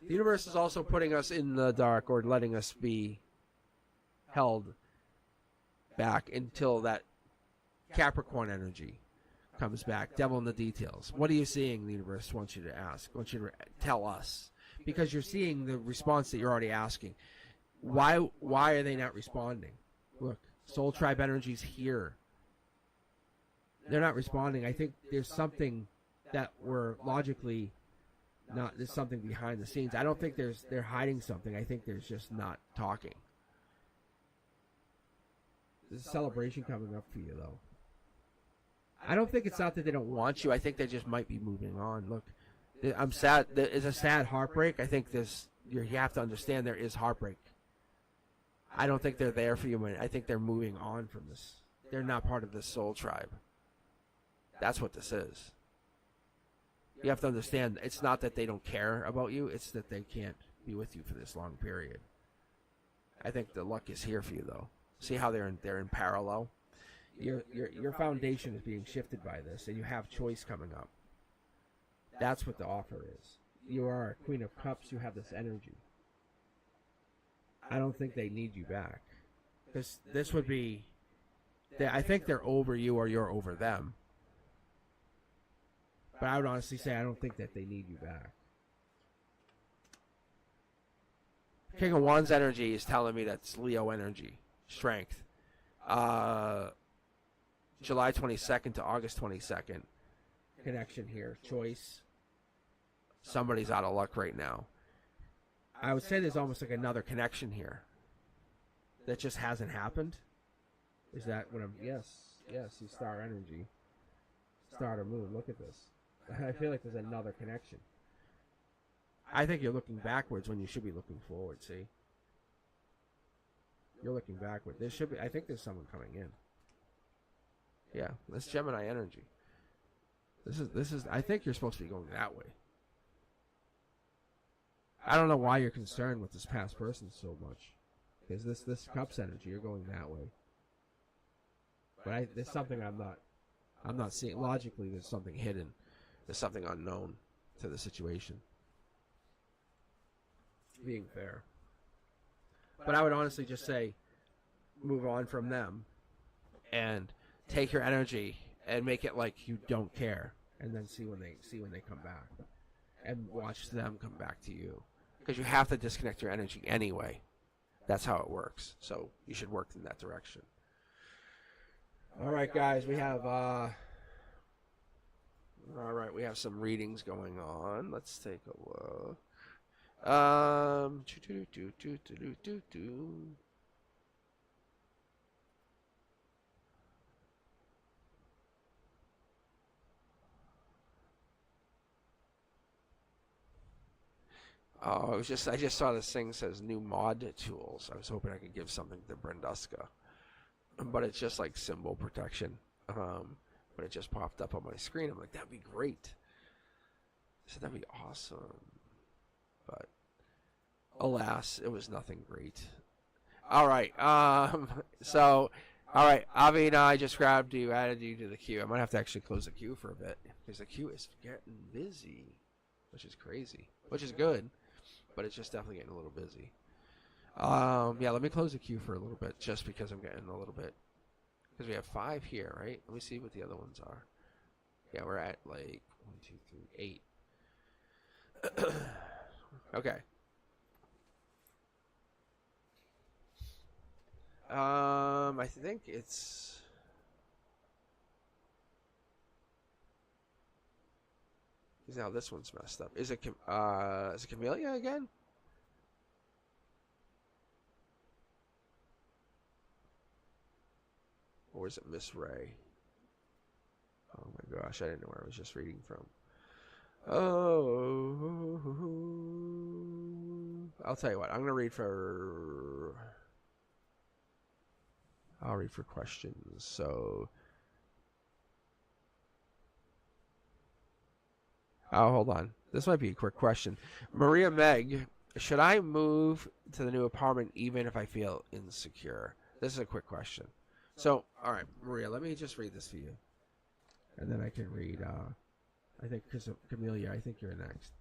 The universe is also putting us in the dark, or letting us be held back until that Capricorn energy comes back. Devil in the details. What are you seeing? The universe wants you to ask. Wants you to tell us, because you're seeing the response that you're already asking. Why are they not responding? Look, Soul Tribe energy's here. They're not responding. I think there's something that we're logically not. There's something behind the scenes. I don't think they're hiding something. I think there's just not talking. There's a celebration coming up for you, though. I don't think it's not that they don't want you. I think they just might be moving on. Look, I'm sad. There is a sad heartbreak. I think you have to understand there is heartbreak. I don't think they're there for you. I think they're moving on from this. They're not part of this soul tribe. That's what this is. You have to understand, it's not that they don't care about you. It's that they can't be with you for this long period. I think the luck is here for you, though. See how they're in parallel? Your foundation is being shifted by this, and you have choice coming up. That's what the offer is. You are a Queen of Cups. You have this energy. I don't think they need you back. This would be... I think they're over you, or you're over them. But I would honestly say I don't think that they need you back. King of Wands energy is telling me that's Leo energy. Strength. July 22nd to August 22nd. Connection here. Choice. Somebody's out of luck right now. I would say there's almost like another connection here that just hasn't happened. Is that what I'm... Yes, you star energy. Star to moon. Look at this. I feel like there's another connection. I think you're looking backwards when you should be looking forward, see? You're looking backward. There should be... I think there's someone coming in. Yeah, that's Gemini energy. This is... I think you're supposed to be going that way. I don't know why you're concerned with this past person so much. Because this Cups energy, you're going that way. But there's something I'm not seeing. Logically, there's something hidden. There's something unknown to the situation. Being fair. But I would honestly just say, move on from them. And take your energy and make it like you don't care. And then see when they come back. And watch them come back to you. Because you have to disconnect your energy anyway. That's how it works. So you should work in that direction. All right, guys, we have we have some readings going on. Let's take a look. Oh, I just saw this thing that says new mod tools. I was hoping I could give something to Brenduska. But it's just like symbol protection. But it just popped up on my screen. I'm like, that'd be great. So that'd be awesome. But alas, it was nothing great. All right. So, all right. Avi and I just grabbed you, added you to the queue. I might have to actually close the queue for a bit because the queue is getting busy, which is crazy, which is good, but it's just definitely getting a little busy. Yeah, let me close the queue for a little bit just because I'm getting a little bit, because we have 5 here, right? Let me see what the other ones are. Yeah, we're at like 1, 2, 3, 8. Okay. I think it's. Now this one's messed up. Is it Camellia again? Or is it Miss Ray? Oh my gosh, I didn't know where I was just reading from. Oh, I'll tell you what. I'm gonna read for. I'll read for questions. So. Oh, hold on. This might be a quick question. Maria Meg, should I move to the new apartment even if I feel insecure? This is a quick question. So, all right, Maria, let me just read this for you. And then I can read, I think, because of Camellia, I think you're next.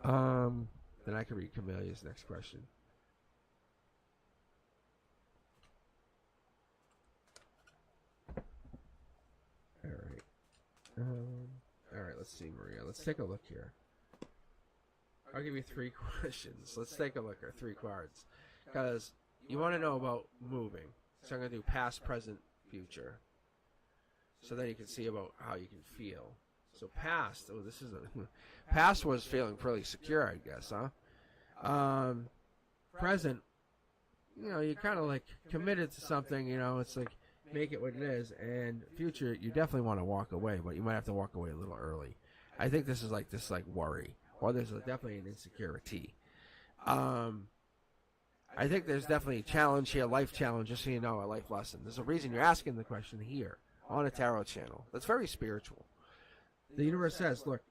Then I can read Camelia's next question. All right. All right, let's see, Maria. Let's take a look here. I'll give you 3 questions. Let's take a look at 3 cards. Because you want to know about moving. So I'm going to do past, present, future. So then you can see about how you can feel. So past, oh, this is a... Past was feeling pretty secure, I guess, huh? Present, you know, you kind of like committed to something, you know, it's like make it what it is. And future, you definitely want to walk away, but you might have to walk away a little early. I think this is like this like worry, or there's definitely an insecurity. I think there's definitely a challenge here, life challenge, just so you know, a life lesson. There's a reason you're asking the question here on a tarot channel. That's very spiritual. The universe says, look,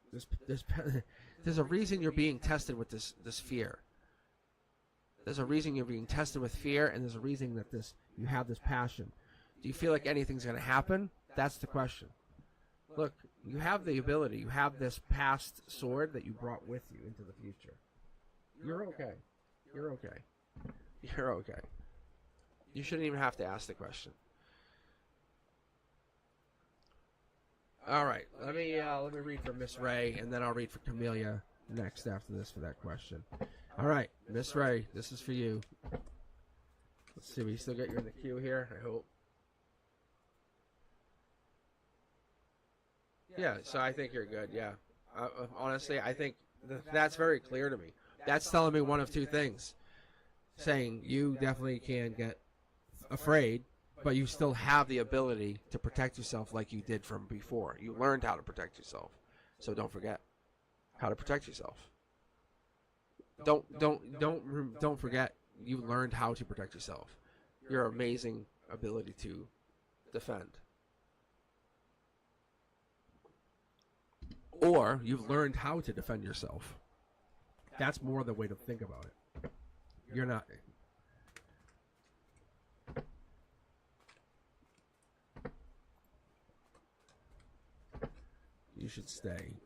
there's a reason you're being tested with this fear. There's a reason you're being tested with fear, and there's a reason that you have this passion. Do you feel like anything's going to happen? That's the question. Look, you have the ability. You have this past sword that you brought with you into the future. You're okay. You're okay. You're okay. You shouldn't even have to ask the question. All right, let me read for Miss Ray, and then I'll read for Camellia next after this for that question. All right, Miss Ray, this is for you. Let's see, we still get you in the queue here, I hope. Yeah, so I think you're good, yeah. Honestly, I think that's very clear to me. That's telling me one of 2 things. Saying you definitely can get afraid, but you still have the ability to protect yourself like you did from before. You learned how to protect yourself. So don't forget how to protect yourself. Don't forget you learned how to protect yourself. Your amazing ability to defend. Or you've learned how to defend yourself. That's more the way to think about it. You're not... You should stay.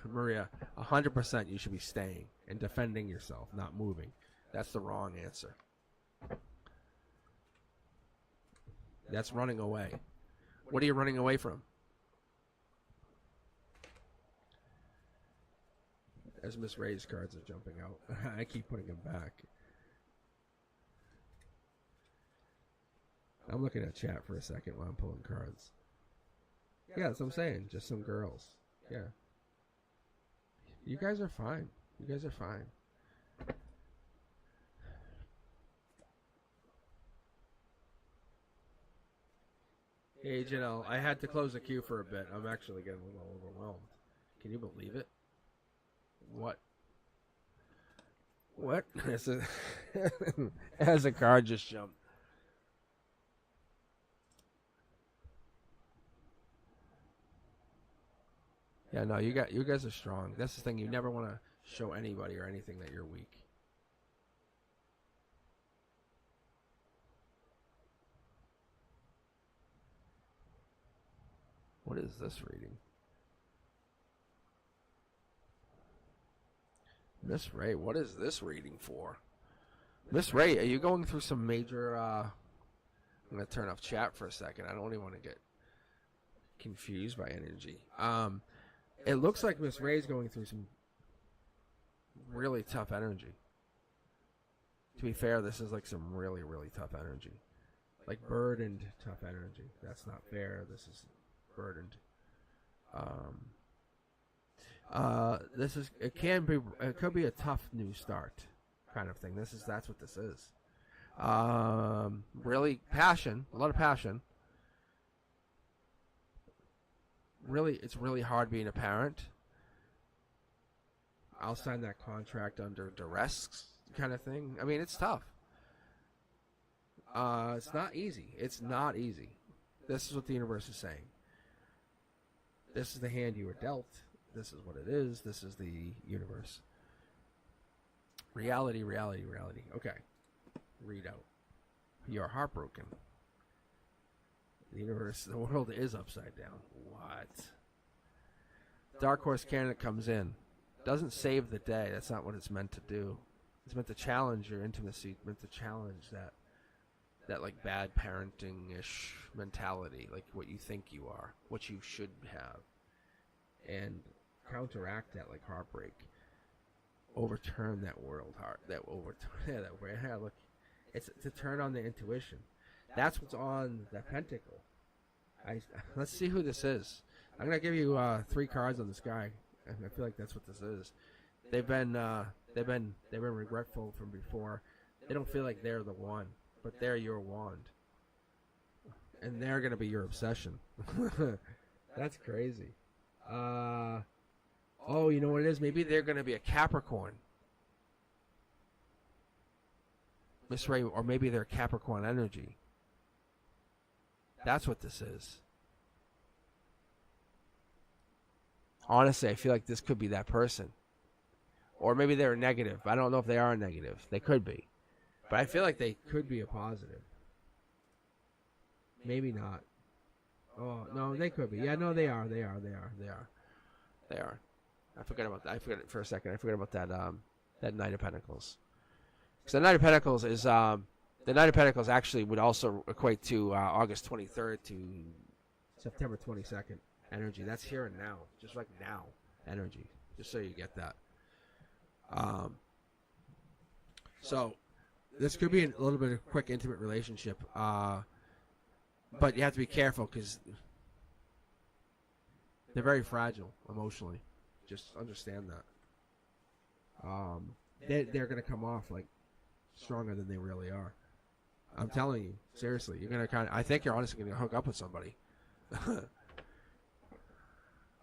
Maria, 100% you should be staying and defending yourself, not moving. That's the wrong answer. That's running away. What are you running away from? As Miss Ray's cards are jumping out, I keep putting them back. I'm looking at chat for a second while I'm pulling cards. Yeah, that's what I'm saying. Just some girls. Yeah. You guys are fine. You guys are fine. Hey, Janelle, I had to close the queue for a bit. I'm actually getting a little overwhelmed. Can you believe it? What? What? As a card just jumped. Yeah, no, you guys are strong. That's the thing. You never want to show anybody or anything that you're weak. What is this reading? Miss Ray, what is this reading for? Miss Ray, are you going through some major I'm going to turn off chat for a second. I don't even want to get confused by energy. It looks like Miss Ray's going through some really tough energy. To be fair, this is like some really, really tough energy. Like burdened tough energy. That's not fair. This is burdened. It could be a tough new start kind of thing. That's what this is. Really passion, a lot of passion. Really, it's really hard being a parent. I'll sign that contract under duress kind of thing. I mean, it's tough. It's not easy. It's not easy. This is what the universe is saying. This is the hand you were dealt. This is what it is. This is the universe. Reality, reality, reality. Okay. Read out. You're heartbroken. The universe, the world is upside down. What? Dark Horse candidate comes in. Doesn't save the day. That's not what it's meant to do. It's meant to challenge your intimacy. It's meant to challenge that like bad parenting-ish mentality, like what you think you are, what you should have, and counteract that like heartbreak. Overturn that world heart. Look, it's to turn on the intuition. That's what's on the pentacle. Let's see who this is. I'm gonna give you 3 cards on this guy. I feel like that's what this is. They've been regretful from before. They don't feel like they're the one, but they're your wand, and they're gonna be your obsession. That's crazy. Oh, you know what it is? Maybe they're gonna be a Capricorn, Miss Ray, or maybe they're Capricorn energy. That's what this is. Honestly, I feel like this could be that person. Or maybe they're negative. I don't know if they are negative. They could be. But I feel like they could be a positive. Maybe not. Oh, no, they could be. Yeah, no, they are. They are. I forgot about that. I forgot it for a second. I forgot about that Knight of Pentacles. Because the Knight of Pentacles is... the Knight of Pentacles actually would also equate to August 23rd to September 22nd energy. That's here and now. Just like now energy. Just so you get that. So this could be a little bit of a quick, intimate relationship. But you have to be careful because they're very fragile emotionally. Just understand that. They're going to come off like stronger than they really are. I'm telling you, seriously, you're gonna I think you're honestly gonna hook up with somebody.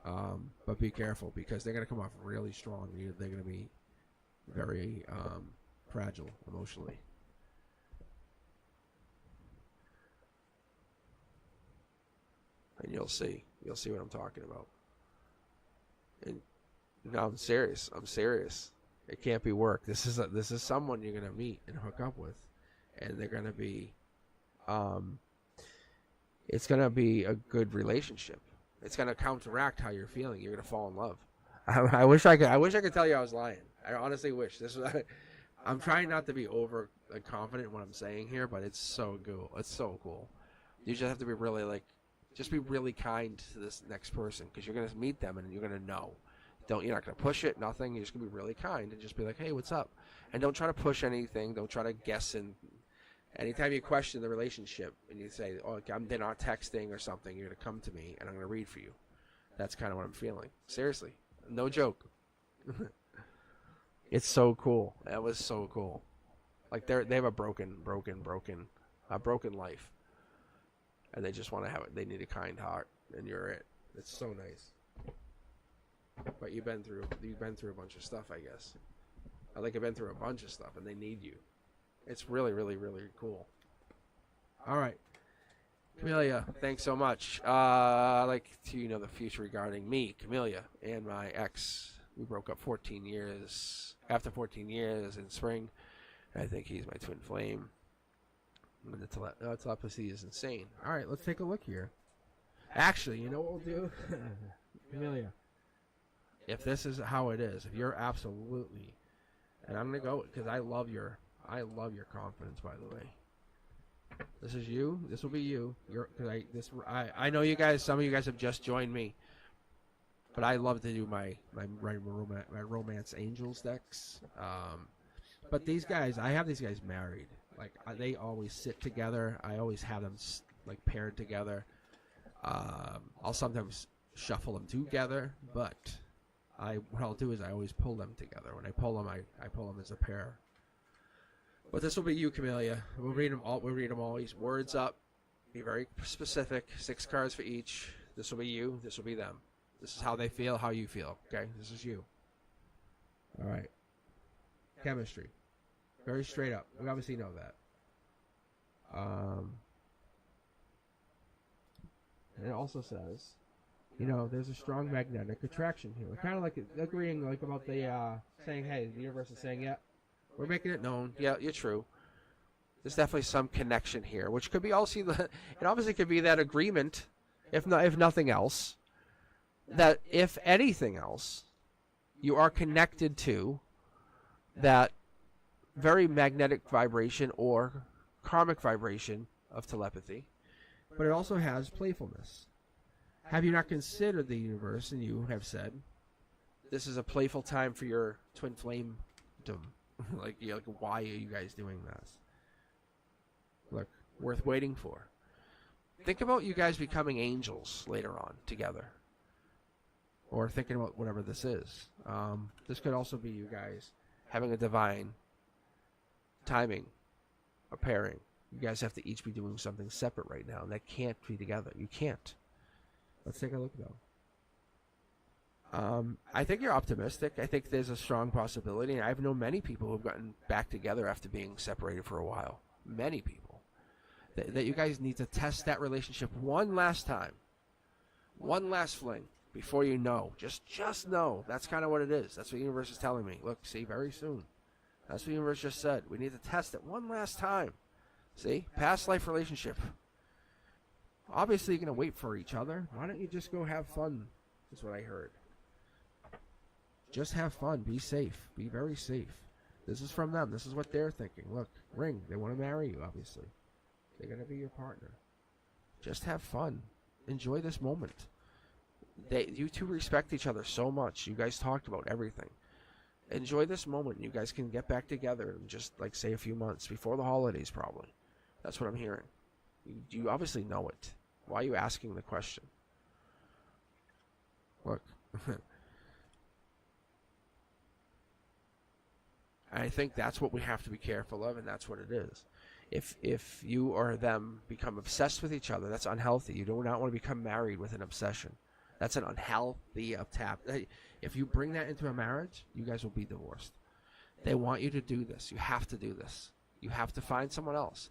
But be careful because they're gonna come off really strong. They're gonna be very fragile emotionally. And you'll see what I'm talking about. And no, I'm serious. It can't be work. This is someone you're gonna meet and hook up with. And they're going to be, it's going to be a good relationship. It's going to counteract how you're feeling. You're going to fall in love. I wish I could tell you I was lying. I honestly wish I'm trying not to be over confident in what I'm saying here, but it's so cool. It's so cool. You just have to be really just be really kind to this next person because you're going to meet them and you're going to know. You're not going to push it, nothing. You're just going to be really kind and just be like, hey, what's up? And don't try to push anything. Don't try to guess. And anytime you question the relationship and you say, oh, they're not texting or something, you're going to come to me and I'm going to read for you. That's kind of what I'm feeling. Seriously. No joke. It's so cool. That was so cool. Like they have a broken life. And they just want to have it. They need a kind heart. And you're it. It's so nice. But you've been through a bunch of stuff, I guess. I've been through a bunch of stuff, and they need you. It's really, really, really cool. All right, Camellia, thanks so much. I'd like to know the future regarding me, Camellia, and my ex. We broke up 14 years. After 14 years in spring, I think he's my twin flame. And the telepathy is insane. All right, let's take a look here. Actually, you know what we'll do, Camellia. If this is how it is, if you're absolutely, and I'm gonna go because I love your confidence, by the way. This is you. This will be you. I know you guys. Some of you guys have just joined me, but I love to do my romance angels decks. But these guys, I have these guys married. Like they always sit together. I always have them like paired together. I'll sometimes shuffle them together, but what I'll do is I always pull them together. When I pull them, I pull them as a pair. But this will be you, Camellia. We'll read them all. We'll read them all. These words up. Be very specific. 6 cards for each. This will be you. This will be them. This is how they feel. How you feel. Okay. This is you. All right. Chemistry. Very straight up. We obviously know that. And it also says, there's a strong magnetic attraction here. We're kind of like agreeing like about the saying, hey, the universe is saying, yeah, we're making it known. Yeah, you're true. There's definitely some connection here, which could be also it obviously could be that agreement, if nothing else, that if anything else, you are connected to that very magnetic vibration or karmic vibration of telepathy, but it also has playfulness. Have you not considered the universe, and you have said, this is a playful time for your twin flame dom? like, why are you guys doing this? Look, worth waiting for. Think about you guys becoming angels later on together. Or thinking about whatever this is. This could also be you guys having a divine timing, a pairing. You guys have to each be doing something separate right now, and that can't be together. You can't. Let's take a look, though. I think you're optimistic. I think there's a strong possibility, and I've known many people who've gotten back together after being separated for a while. Many people. That you guys need to test that relationship one last time. One last fling before you know. Just know. That's kind of what it is. That's what the universe is telling me. Look, see, very soon. That's what the universe just said. We need to test it one last time. See? Past life relationship. Obviously, you're going to wait for each other. Why don't you just go have fun? Is what I heard. Just have fun. Be safe. Be very safe. This is from them. This is what they're thinking. Look, ring. They want to marry you, obviously. They're going to be your partner. Just have fun. Enjoy this moment. You two respect each other so much. You guys talked about everything. Enjoy this moment. You guys can get back together in just, like, say, a few months. Before the holidays, probably. That's what I'm hearing. You obviously know it. Why are you asking the question? Look. I think that's what we have to be careful of, and that's what it is. If you or them become obsessed with each other, that's unhealthy. You do not want to become married with an obsession. That's an unhealthy tap. If you bring that into a marriage, you guys will be divorced. They want you to do this. You have to do this. You have to find someone else.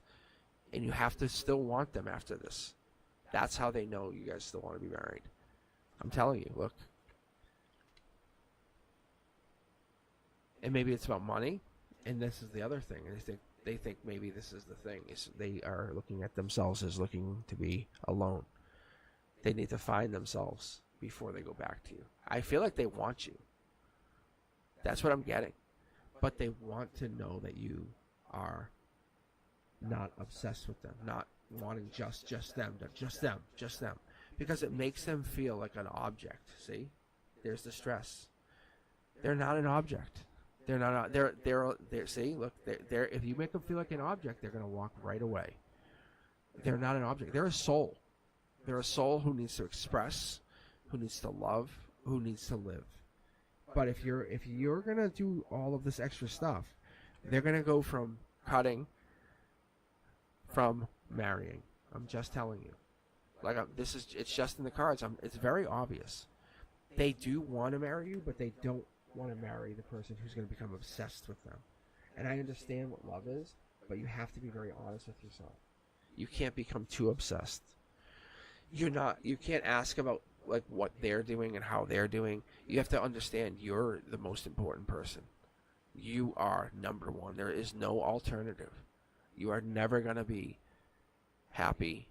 And you have to still want them after this. That's how they know you guys still want to be married. I'm telling you, look. And maybe it's about money. And this is the other thing. And they think maybe this is the thing. They are looking at themselves as looking to be alone. They need to find themselves before they go back to you. I feel like they want you. That's what I'm getting. But they want to know that you are not obsessed with them, not wanting just them, just them. Because it makes them feel like an object, see? There's the stress. They're not an object. They're not, they're see, look, they're, if you make them feel like an object, they're going to walk right away. They're not an object. They're a soul. They're a soul who needs to express, who needs to love, who needs to live. But if you're going to do all of this extra stuff, they're going to go from cutting, from marrying. I'm just telling you. Like, it's just in the cards. It's very obvious. They do want to marry you, but they don't want to marry the person who's going to become obsessed with them. And I understand what love is, but you have to be very honest with yourself. You can't become too obsessed. You can't ask about like what they're doing and how they're doing. You have to understand you're the most important person. You are number one. There is no alternative. You are never going to be happy,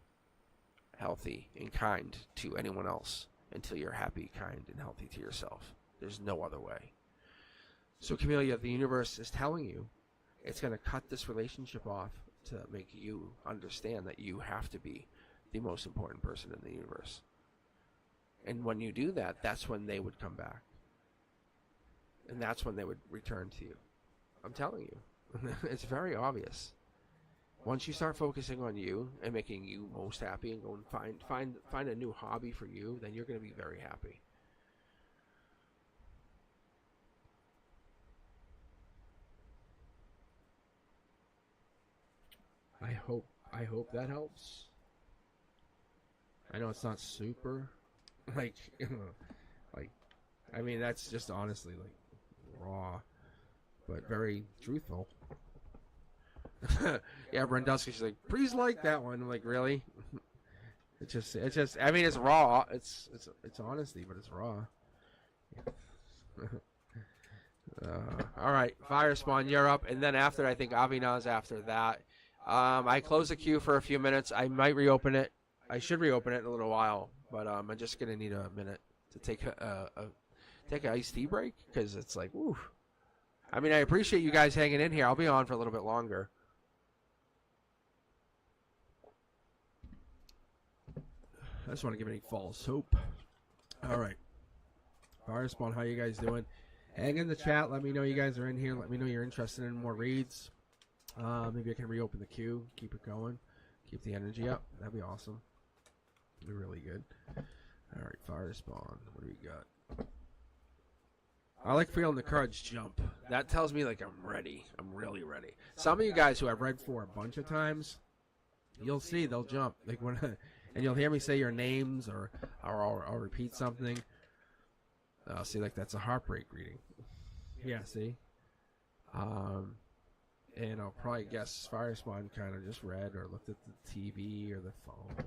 healthy, and kind to anyone else until you're happy, kind, and healthy to yourself. There's no other way. So, Camellia, the universe is telling you it's going to cut this relationship off to make you understand that you have to be the most important person in the universe. And when you do that, that's when they would come back. And that's when they would return to you. I'm telling you. It's very obvious. Once you start focusing on you and making you most happy and go and find a new hobby for you, then you're going to be very happy. I hope that helps. I know it's not super like I mean, that's just honestly like raw but very truthful. Yeah, Brendusky, she's like, please like that one. I'm like, really? It's just I mean, it's raw. It's honesty, but it's raw. All right, Fire Spawn, you're up, and then after, I think Avina's after that. I close the queue for a few minutes. I might reopen it. I should reopen it in a little while, but I'm just gonna need a minute to take an iced tea break, because it's like, woo. I mean, I appreciate you guys hanging in here. I'll be on for a little bit longer. I just want to give any false hope. All right, Fire Spawn, how you guys doing? Hang in the chat. Let me know you guys are in here. Let me know you're interested in more reads. Maybe I can reopen the queue. Keep it going. Keep the energy up. That'd be awesome. That'd be really good. All right, Fire Spawn. What do we got? I like feeling the cards jump. That tells me, like, I'm ready. I'm really ready. Some of you guys who I've read for a bunch of times, you'll see they'll jump. Like when, and you'll hear me say your names, or I'll repeat something. See, like, that's a heartbreak reading. Yeah, see? And I'll probably guess Fire Spawn kind of just read or looked at the TV or the phone.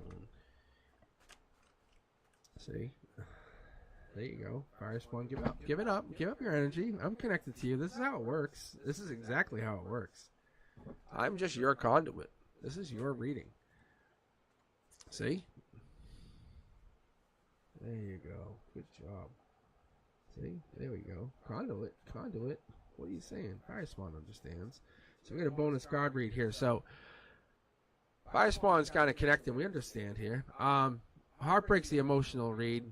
See? There you go. Fire Spawn, give it up. Give it up. Give up your energy. I'm connected to you. This is how it works. This is exactly how it works. I'm just your conduit. This is your reading. See? There you go. Good job. See? There we go. Conduit. Conduit. What are you saying? Fire Spawn understands. So we got a bonus card read here. So Fire Spawn's kind of connected. We understand here. Heartbreak's the emotional read.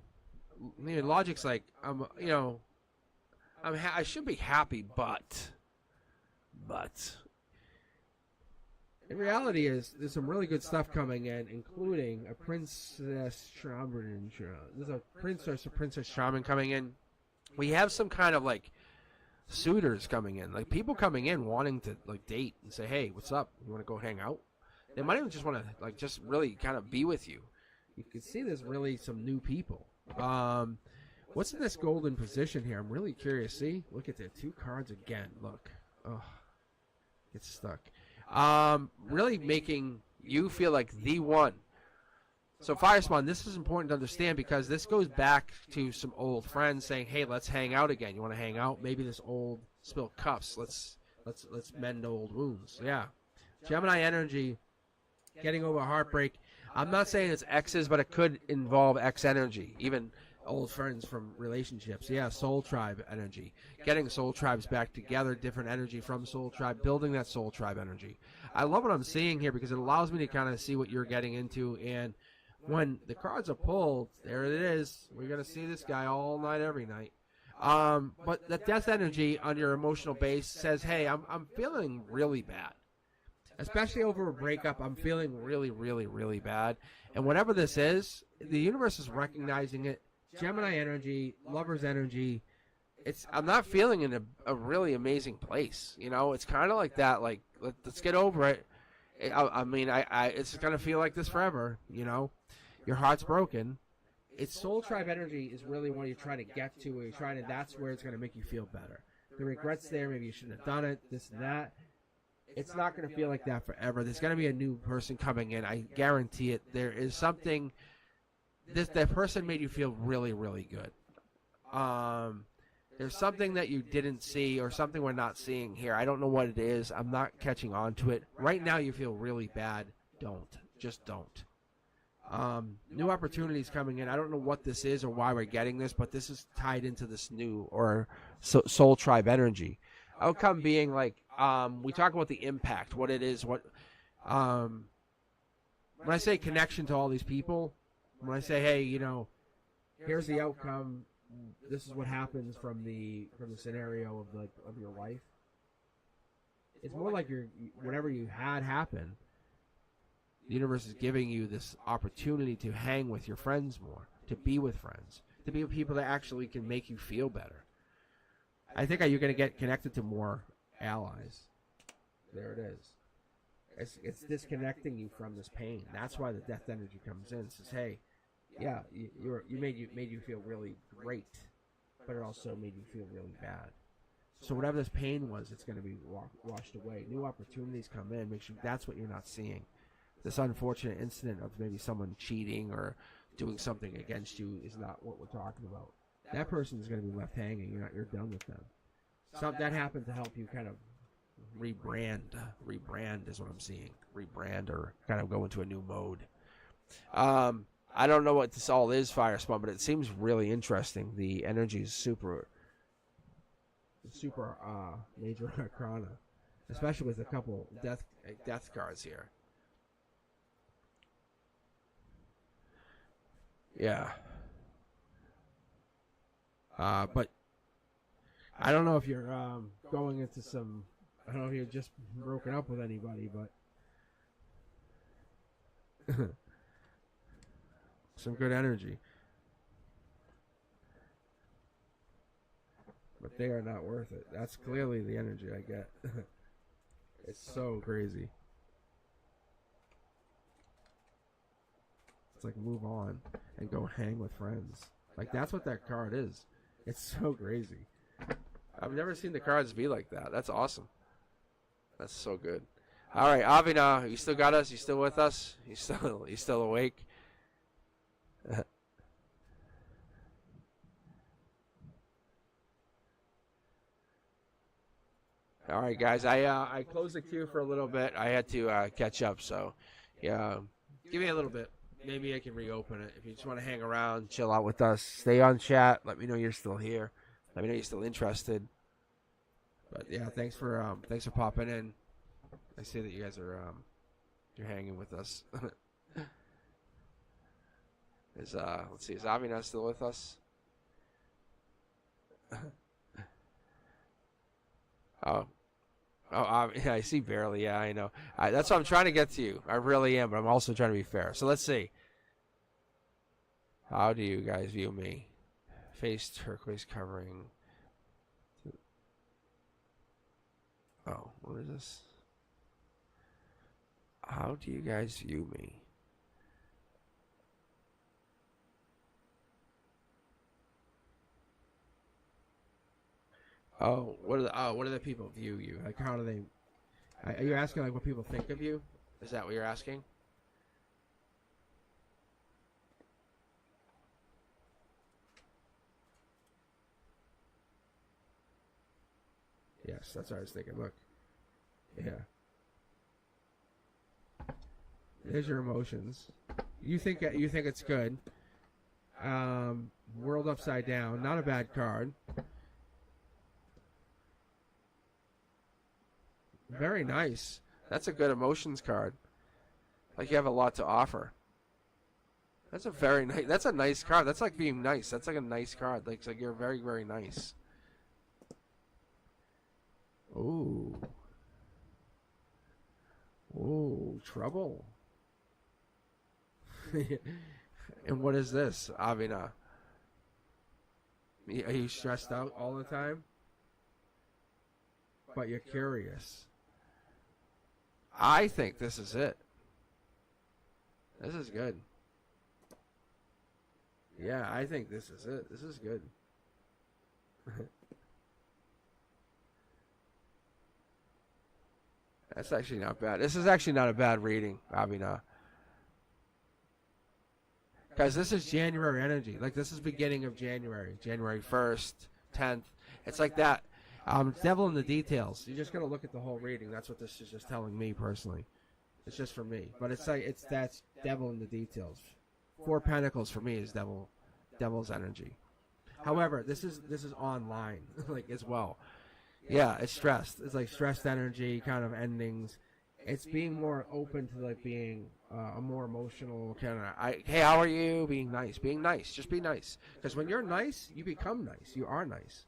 Logic's like, I should be happy, but in reality there's some really good stuff coming in, including a Princess Shaman. There's a Princess Shaman coming in. We have some kind of like suitors coming in, like people coming in wanting to like date and say, hey, what's up? You want to go hang out? They might even just want to like just really kind of be with you. You can see there's really some new people. What's in this golden position here? I'm really curious. See, look at the 2 cards again. Look, oh, it's stuck. Really making you feel like the one. So Fire Spawn, this is important to understand because this goes back to some old friends saying, hey, let's hang out again. You want to hang out? Maybe this old spilled cups. Let's mend old wounds. Yeah. Gemini energy, getting over heartbreak. I'm not saying it's exes, but it could involve ex energy, even old friends from relationships. Yeah, soul tribe energy. Getting soul tribes back together, different energy from soul tribe, building that soul tribe energy. I love what I'm seeing here because it allows me to kind of see what you're getting into. And when the cards are pulled, there it is. We're going to see this guy all night, every night. But the death energy on your emotional base says, hey, I'm feeling really bad. Especially over a breakup, I'm feeling really, really, really bad. And whatever this is, the universe is recognizing it. Gemini energy, lover's energy. I'm not feeling in a really amazing place. It's kind of like that. Like, let's get over it. I mean, it's going to feel like this forever. Your heart's broken. It's soul tribe energy is really what you're trying to get to. Where you're trying to. That's where it's going to make you feel better. The regrets there. Maybe you shouldn't have done it. This and that. It's not going to feel like that forever. There's going to be a new person coming in. I guarantee it. There is something. That person made you feel really, really good. There's something that you didn't see or something we're not seeing here. I don't know what it is. I'm not catching on to it. Right now you feel really bad. Don't. Just don't. New opportunities coming in. I don't know what this is or why we're getting this, but this is tied into this new or soul tribe energy. Outcome being like, we talk about the impact, what it is, what When I say connection to all these people, when I say, hey, here's the outcome, this is what happens from the scenario of your life. It's more like whatever you had happen. The universe is giving you this opportunity to hang with your friends more, to be with friends, to be with people that actually can make you feel better. I think you're going to get connected to more allies. There it is. It's disconnecting you from this pain. That's why the death energy comes in. It says, hey, yeah, you made you feel really great, but it also made you feel really bad. So whatever this pain was, it's going to be washed away. New opportunities come in. Make sure that's what you're not seeing. This unfortunate incident of maybe someone cheating or doing something against you is not what we're talking about. That person is going to be left hanging. You're done with them. That happened to help you kind of rebrand. Rebrand is what I'm seeing. Rebrand or kind of go into a new mode. I don't know what this all is, Fire Spawn, but it seems really interesting. The energy is super major arcana, especially with a couple death cards here. Yeah. But I don't know if you're going into some. I don't know if you're just broken up with anybody, but some good energy. But they are not worth it. That's clearly the energy I get. It's so crazy. It's like move on and go hang with friends. Like that's what that card is. It's so crazy. I've never seen the cards be like that. That's awesome. That's so good. All right, Avina, you still got us? You still with us? You still awake? All right, guys. I closed the queue for a little bit. I had to catch up, so yeah. Give me a little bit. Maybe I can reopen it. If you just want to hang around, chill out with us, stay on chat. Let me know you're still here. Let me know you're still interested. But yeah, thanks for popping in. I see that you guys are you're hanging with us. Let's see, is Avina still with us? Oh, yeah, I see barely. Yeah, I know. That's what I'm trying to get to you. I really am, but I'm also trying to be fair. So let's see. How do you guys view me? Face turquoise covering. Oh, what is this? How do you guys view me? Oh, what do the people view you? Like, how do they? Are you asking like what people think of you? Is that what you're asking? Yes, that's what I was thinking. Look, yeah. There's your emotions. You think it's good. World Upside Down, not a bad card. Very nice. That's a good emotions card. Like you have a lot to offer. That's a very nice. That's a nice card. That's like being nice. That's like a nice card. Like it's like you're very, very nice. Ooh. Ooh, trouble. And what is this, Avina? Are you stressed out all the time? But you're curious. I think this is it. This is good. Yeah, I think this is it. This is good. That's actually not bad. This is actually not a bad reading, Avina. Guys, this is January energy. Like, this is beginning of January. January 1st, 10th. It's like that. Devil in the details. You're just going to look at the whole reading. That's what this is just telling me personally. It's just for me. But it's like, that's devil in the details. Four Pentacles for me is devil's energy. However, this is online, like, as well. Yeah, it's stressed. It's like stressed energy, kind of endings. It's being more open to like being a more emotional kind of. Hey, how are you? Being nice. Being nice. Just be nice. Because when you're nice, you become nice. You are nice.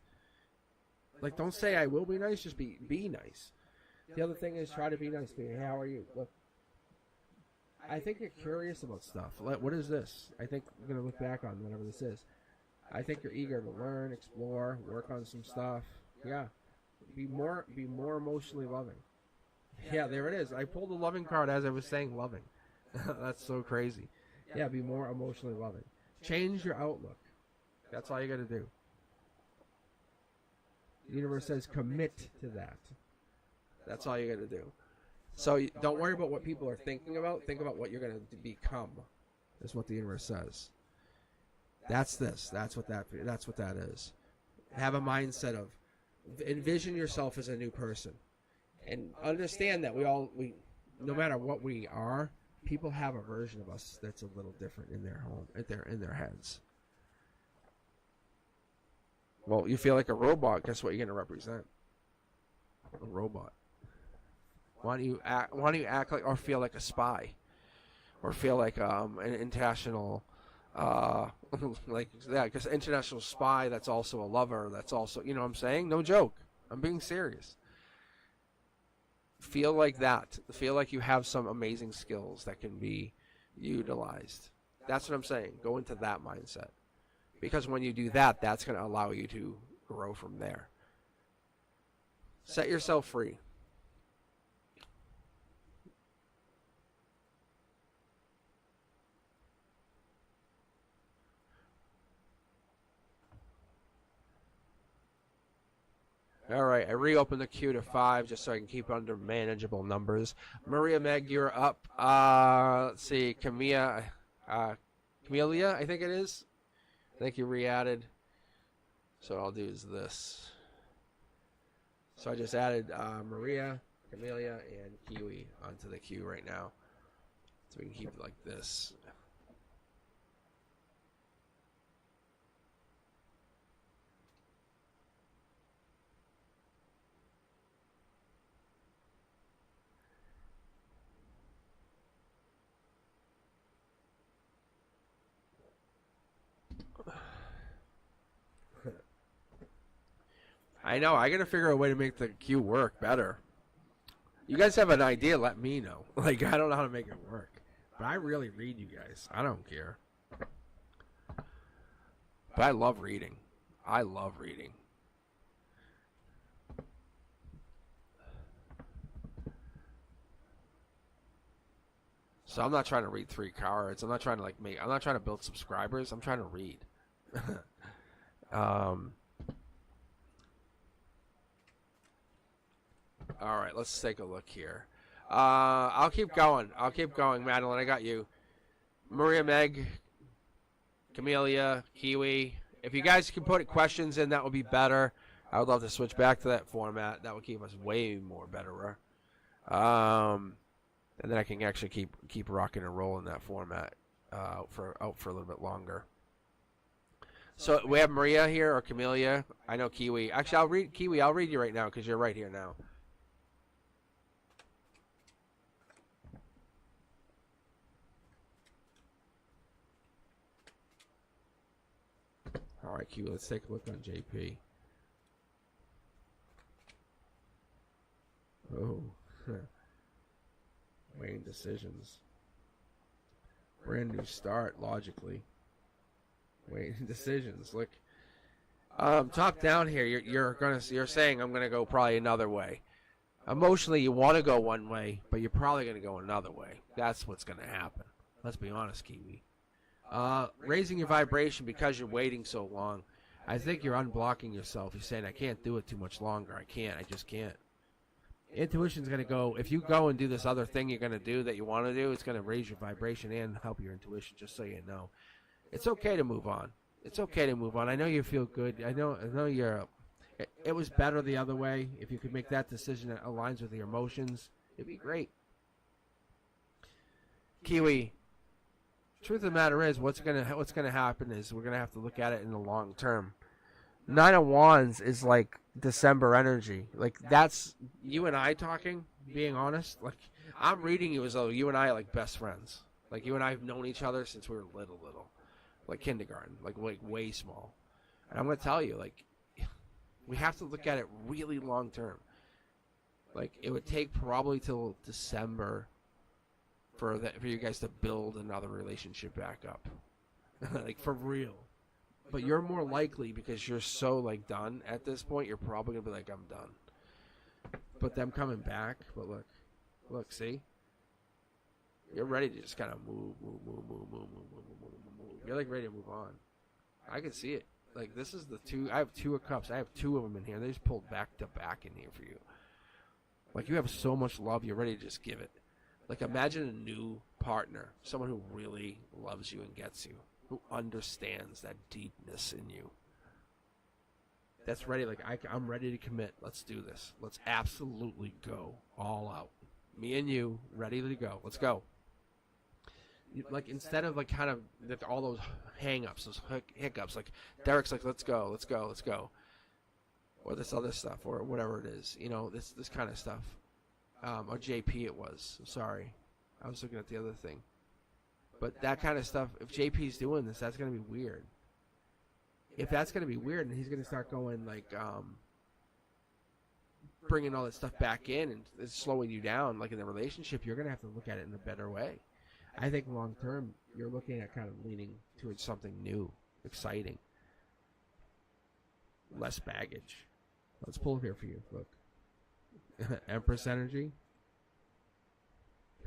Like, don't say I will be nice. Just be nice. The other thing is try to be nice. Hey, how are you? Look, I think you're curious about stuff. Like, what is this? I think we're gonna look back on whatever this is. I think you're eager to learn, explore, work on some stuff. Yeah, be more emotionally loving. Yeah, there it is. I pulled the loving card as I was saying loving. That's so crazy. Yeah, be more emotionally loving. Change your outlook. That's all you got to do. The universe says commit to that. That's all you got to do. So don't worry about what people are thinking about. Think about what you're going to become. Is what the universe says. That's this. That's what that is. Have a mindset of envision yourself as a new person. And understand that we no matter what we are, people have a version of us that's a little different in their home, in their heads. Well, you feel like a robot. Guess what you're going to represent? A robot. Why don't you act like or feel like a spy, or feel like an international, like that? Because international spy, that's also a lover. That's also, you know what I'm saying? No joke. I'm being serious. Feel like that. Feel like you have some amazing skills that can be utilized. That's what I'm saying. Go into that mindset. Because when you do that, that's going to allow you to grow from there. Set yourself free. All right, I reopened the queue to 5 just so I can keep under manageable numbers. Maria Meg, you're up. Let's see, Camelia, I think it is. I think you re-added. So what I'll do is this. So I just added Maria, Camelia, and Kiwi onto the queue right now. So we can keep it like this. I know. I got to figure out a way to make the queue work better. You guys have an idea, let me know. Like, I don't know how to make it work. But I really read you guys. I don't care. But I love reading. I love reading. So I'm not trying to read 3 cards. I'm not trying to I'm not trying to build subscribers. I'm trying to read. All right, let's take a look here. I'll keep going. Madeline, I got you. Maria Meg, Camelia, Kiwi. If you guys can put questions in, that would be better. I would love to switch back to that format. That would keep us way more better. And then I can actually keep rocking and rolling that format out for a little bit longer. So we have Maria here or Camelia. I know Kiwi. Actually, I'll read Kiwi. I'll read you right now because you're right here now. All right, Kiwi. Let's take a look on JP. Oh, weighing decisions. Brand new start, logically. Weighing decisions. Look, top down here. You're saying I'm gonna go probably another way. Emotionally, you want to go one way, but you're probably gonna go another way. That's what's gonna happen. Let's be honest, Kiwi. Raising your vibration because you're waiting so long. I think you're unblocking yourself. You're saying I can't do it too much longer. I just can't. Intuition's going to go, if you go and do this other thing you're going to do that you want to do, it's going to raise your vibration and help your intuition, just so you know. It's okay to move on. It's okay to move on. I know you feel good. I know you're, it was better the other way. If you could make that decision that aligns with your emotions, it'd be great. Kiwi, truth of the matter is, what's gonna happen is we're gonna have to look at it in the long term. 9 of Wands is like December energy. Like, that's you and I talking, being honest. Like, I'm reading you as though you and I are like best friends. Like you and I have known each other since we were little, like kindergarten, like way small. And I'm gonna tell you, like, we have to look at it really long term. Like it would take probably till December for you guys to build another relationship back up, like for real. But you're more likely because you're so like done at this point. You're probably gonna be like, I'm done. But them coming back. But look, see, you're ready to just kind of move. You're like ready to move on. I can see it. Like this is the two. I have 2 of cups. I have 2 of them in here. They just pulled back to back in here for you. Like you have so much love. You're ready to just give it. Like imagine a new partner, someone who really loves you and gets you, who understands that deepness in you. That's ready. Like I'm ready to commit. Let's do this. Let's absolutely go all out. Me and you, ready to go. Let's go. Like instead of like kind of all those hang-ups, those hiccups, like Derek's like, let's go, or this other stuff, or whatever it is, you know, this kind of stuff. Or JP it was. I'm sorry, I was looking at the other thing. But that kind of stuff. If JP's doing this, that's gonna be weird. If that's gonna be weird, and he's gonna start going like bringing all that stuff back in and it's slowing you down, like in the relationship, you're gonna have to look at it in a better way. I think long term, you're looking at kind of leaning towards something new, exciting, less baggage. Let's pull here for you. Look, Empress energy,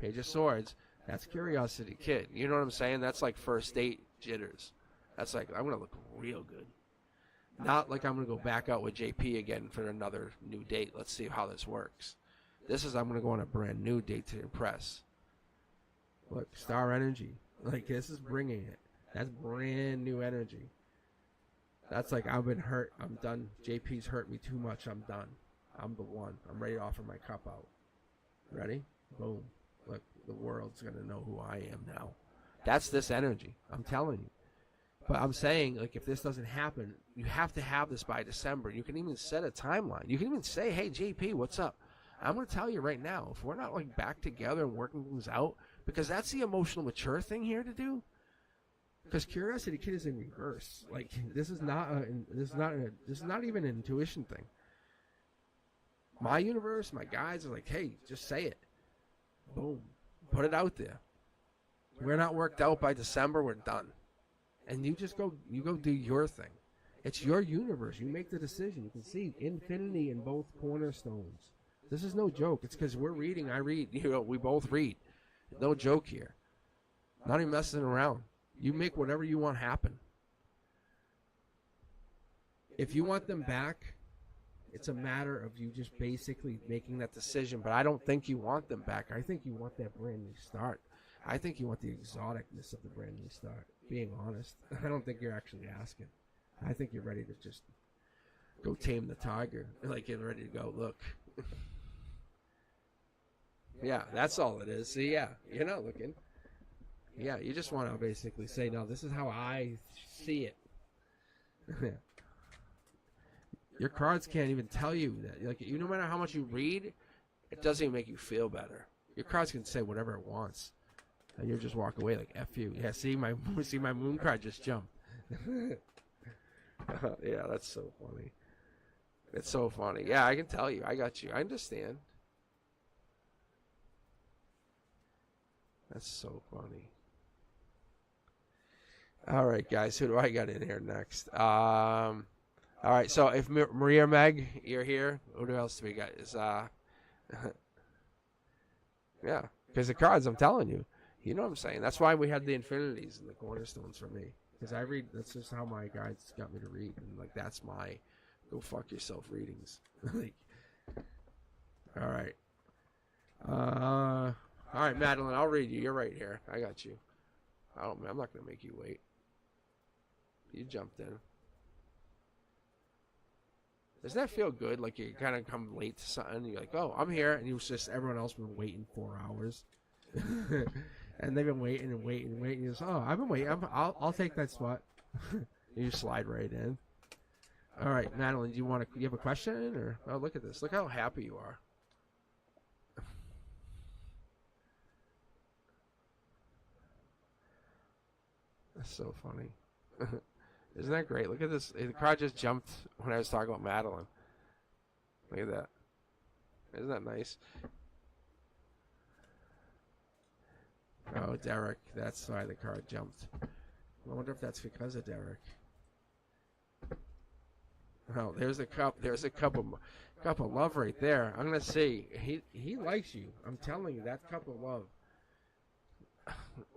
Page of Swords. That's Curiosity Kid. You know what I'm saying? That's like first date jitters. That's like I'm gonna look real good. Not like I'm gonna go back out with JP again for another new date. Let's see how this works. This is I'm gonna go on a brand new date to impress. Look, star energy. Like, this is bringing it. That's brand new energy. That's like, I've been hurt. I'm done. JP's hurt me too much. I'm done. I'm the one. I'm ready to offer my cup out. Ready? Boom. Look, the world's going to know who I am now. That's this energy. I'm telling you. But I'm saying, like, if this doesn't happen, you have to have this by December. You can even set a timeline. You can even say, hey, JP, what's up? I'm going to tell you right now, if we're not, like, back together and working things out, because that's the emotional mature thing here to do. Because Curiosity Kid is in reverse. Like this is not even an intuition thing. My universe, my guides are like, hey, just say it. Boom, put it out there. We're not worked out by December. We're done. And you just go do your thing. It's your universe. You make the decision. You can see infinity in both cornerstones. This is no joke. It's because we're reading. I read. You know, we both read. No joke here. Not even messing around. You make whatever you want happen. If you want them back, it's a matter of you just basically making that decision. But I don't think you want them back. I think you want that brand new start. I think you want the exoticness of the brand new start. Being honest, I don't think you're actually asking. I think you're ready to just go tame the tiger. Like you're ready to go. Look. Yeah, that's all it is. See, yeah, you're not looking. Yeah, you just want to basically say, no, this is how I see it. Your cards can't even tell you that. Like, no matter how much you read, it doesn't even make you feel better. Your cards can say whatever it wants, and you just walk away like F you. Yeah, see my moon card just jumped. Yeah, that's so funny. It's so funny. Yeah, I can tell you. I got you. I understand. That's so funny. All right, guys. Who do I got in here next? All right. So if Maria Meg, you're here. Who else do we got? Is yeah, because the cards. I'm telling you. You know what I'm saying. That's why we had the infinities and the cornerstones for me. Because I read. That's just how my guides got me to read, and like that's my go fuck yourself readings. Like, all right. All right, Madeline, I'll read you. You're right here. I got you. I'm not going to make you wait. You jumped in. Doesn't that feel good? Like you kind of come late to something. You're like, oh, I'm here. And you was just, everyone else been waiting 4 hours. And they've been waiting and waiting and waiting. You just, oh, I've been waiting. I'll take that spot. You slide right in. All right, Madeline, do you have a question? Or oh, look at this. Look how happy you are. That's so funny. Isn't that great? Look at this. The card just jumped when I was talking about Madeline. Look at that. Isn't that nice? Oh, Derek. That's why the card jumped. I wonder if that's because of Derek. Oh, there's a cup. There's a cup of love right there. I'm gonna see. He likes you. I'm telling you, that cup of love.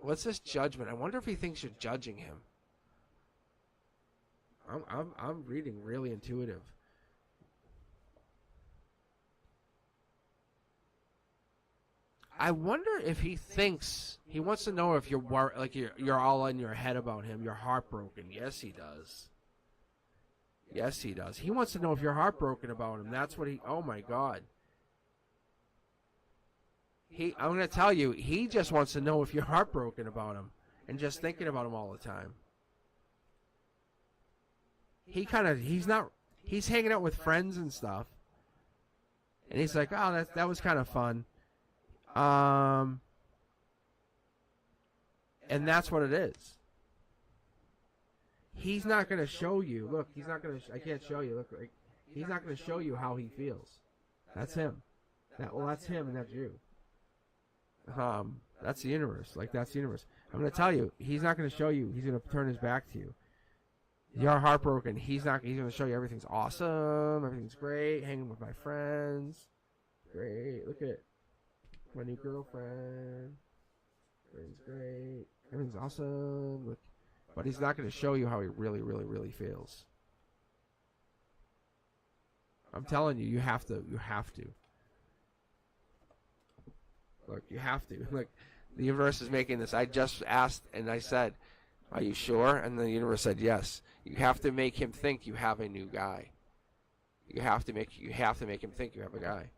What's this judgment? I wonder if he thinks you're judging him. I'm reading really intuitive. I wonder if he thinks he wants to know if you're all in your head about him. You're heartbroken. Yes, he does. Yes, he does. He wants to know if you're heartbroken about him. That's what he. Oh my God. I'm going to tell you, he just wants to know if you're heartbroken about him and just thinking about him all the time. He's hanging out with friends and stuff. And he's like, oh, that was kind of fun. And that's what it is. He's not going to show you. Look, he's not going to. I can't show you. Look, he's not going to show you how he feels. That's him. That's him, and that's you. That's the universe. That's the universe. I'm going to tell you, he's not going to show you. He's going to turn his back to you. You're heartbroken. He's going to show you everything's awesome. Everything's great. Hanging with my friends. Great. Look at it. My new girlfriend. Everything's great. Everything's awesome. Look. But he's not going to show you how he really, really, really feels. I'm telling you, you have to. You have to. Look, you have to. Look, the universe is making this. I just asked and I said, are you sure? And the universe said yes. You have to make him think you have a new guy. You have to make him think you have a guy.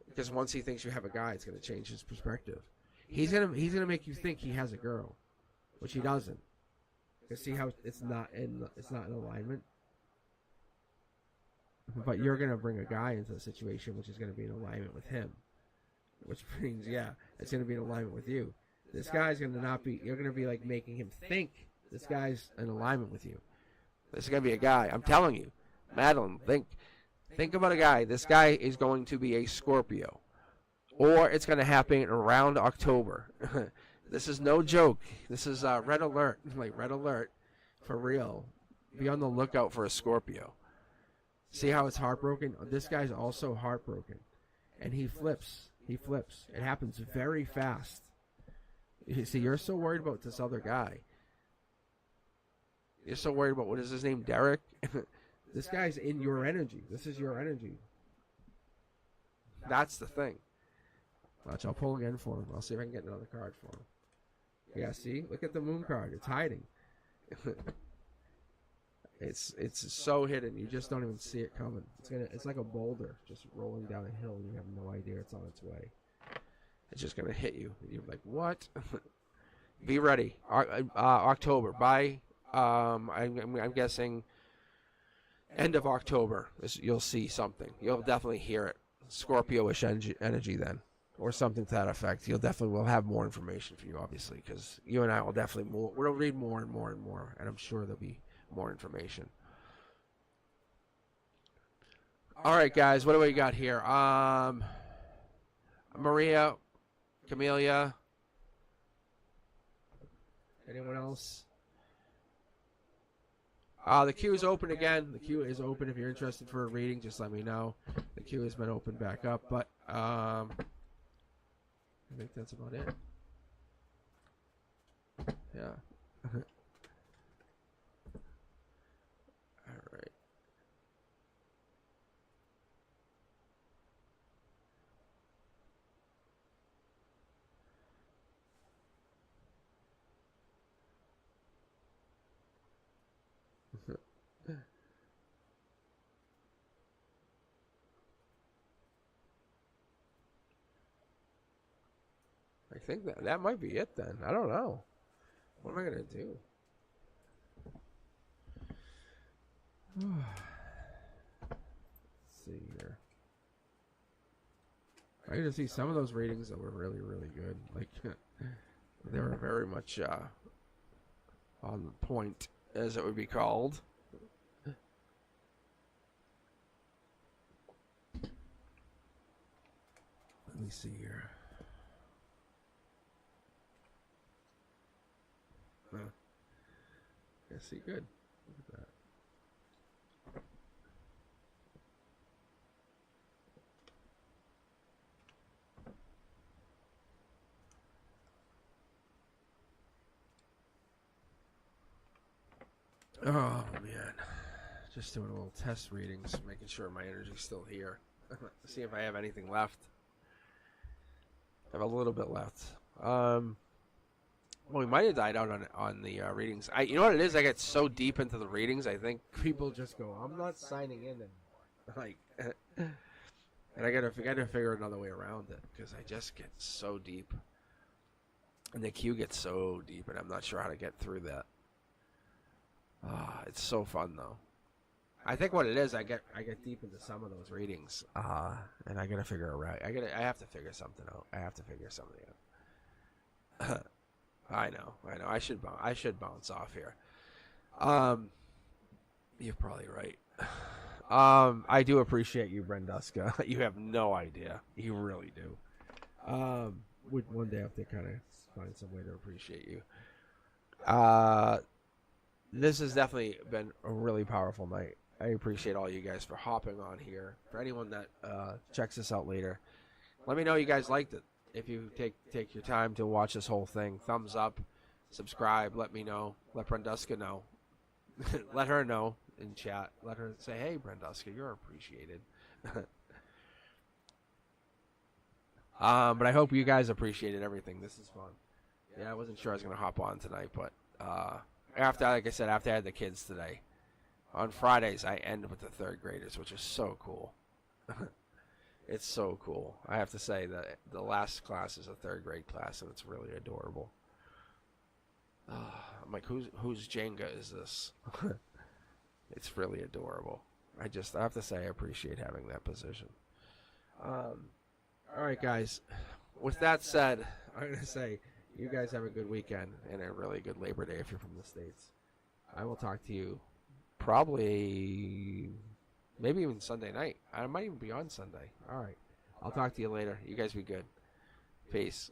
Because once he thinks you have a guy, it's going to change his perspective. He's gonna make you think he has a girl. Which he doesn't. You see how it's not in alignment? But you're going to bring a guy into the situation which is going to be in alignment with him. Which means, yeah, it's going to be in alignment with you. This guy's going to not be, you're going to be like making him think this guy's in alignment with you. This is going to be a guy. I'm telling you. Madeline, think about a guy. This guy is going to be a Scorpio. Or it's going to happen around October. This is no joke. This is red alert. Red alert. For real. Be on the lookout for a Scorpio. See how it's heartbroken? This guy's also heartbroken. And he flips. He flips. It happens very fast. You see, you're so worried about this other guy. You're so worried about, what is his name, Derek? This guy's in your energy. This is your energy. That's the thing. Watch, I'll pull again for him. I'll see if I can get another card for him. Yeah, see? Look at the moon card. It's hiding. It's so hidden. You just don't even see it coming. It's like a boulder just rolling down a hill and you have no idea it's on its way. It's just gonna hit you. You're like, what? Be ready. October. By I'm guessing end of October. You'll see something. You'll definitely hear it. Scorpio-ish energy then. Or something to that effect. We'll have more information for you, obviously, because you and I will definitely we'll read more and more and more, and I'm sure there'll be more information. All right, guys, what do we got here? Maria, Camellia, anyone else? The queue is open again. The queue is open. If you're interested for a reading, just let me know. The queue has been opened back up, but I think that's about it. Yeah. All right. I think that might be it then. I don't know. What am I going to do? Let's see here. I get to see some of those ratings that were really, really good. Like, they were very much on point, as it would be called. Let me see here. I see, good. Look at that. Oh man, just doing a little test readings, making sure my energy's still here. See if I have anything left. I have a little bit left. Well, we might have died out on the readings. You know what it is? I get so deep into the readings, I think people just go, "I'm not signing in," and like, and I gotta figure another way around it because I just get so deep, and the queue gets so deep, and I'm not sure how to get through that. It's so fun though. I think what it is, I get deep into some of those readings, and I gotta figure it out. I have to figure something out. I know. I should bounce off here. You're probably right. I do appreciate you, Brenduska. You have no idea. You really do. One day I have to kind of find some way to appreciate you. This has definitely been a really powerful night. I appreciate all you guys for hopping on here. For anyone that checks this out later, let me know you guys liked it. If you take your time to watch this whole thing, thumbs up, subscribe, let me know. Let Brenduska know. Let her know in chat. Let her say, hey, Brenduska, you're appreciated. But I hope you guys appreciated everything. This is fun. Yeah, I wasn't sure I was going to hop on tonight, but like I said, after I had the kids today, on Fridays I end with the third graders, which is so cool. It's so cool. I have to say that the last class is a third grade class, and it's really adorable. I'm like, whose Jenga is this? It's really adorable. I have to say I appreciate having that position. All right, guys. With that said, I'm going to say you guys have a good weekend and a really good Labor Day if you're from the States. I will talk to you probably, maybe even Sunday night. I might even be on Sunday. All right. I'll talk to you later. You guys be good. Peace.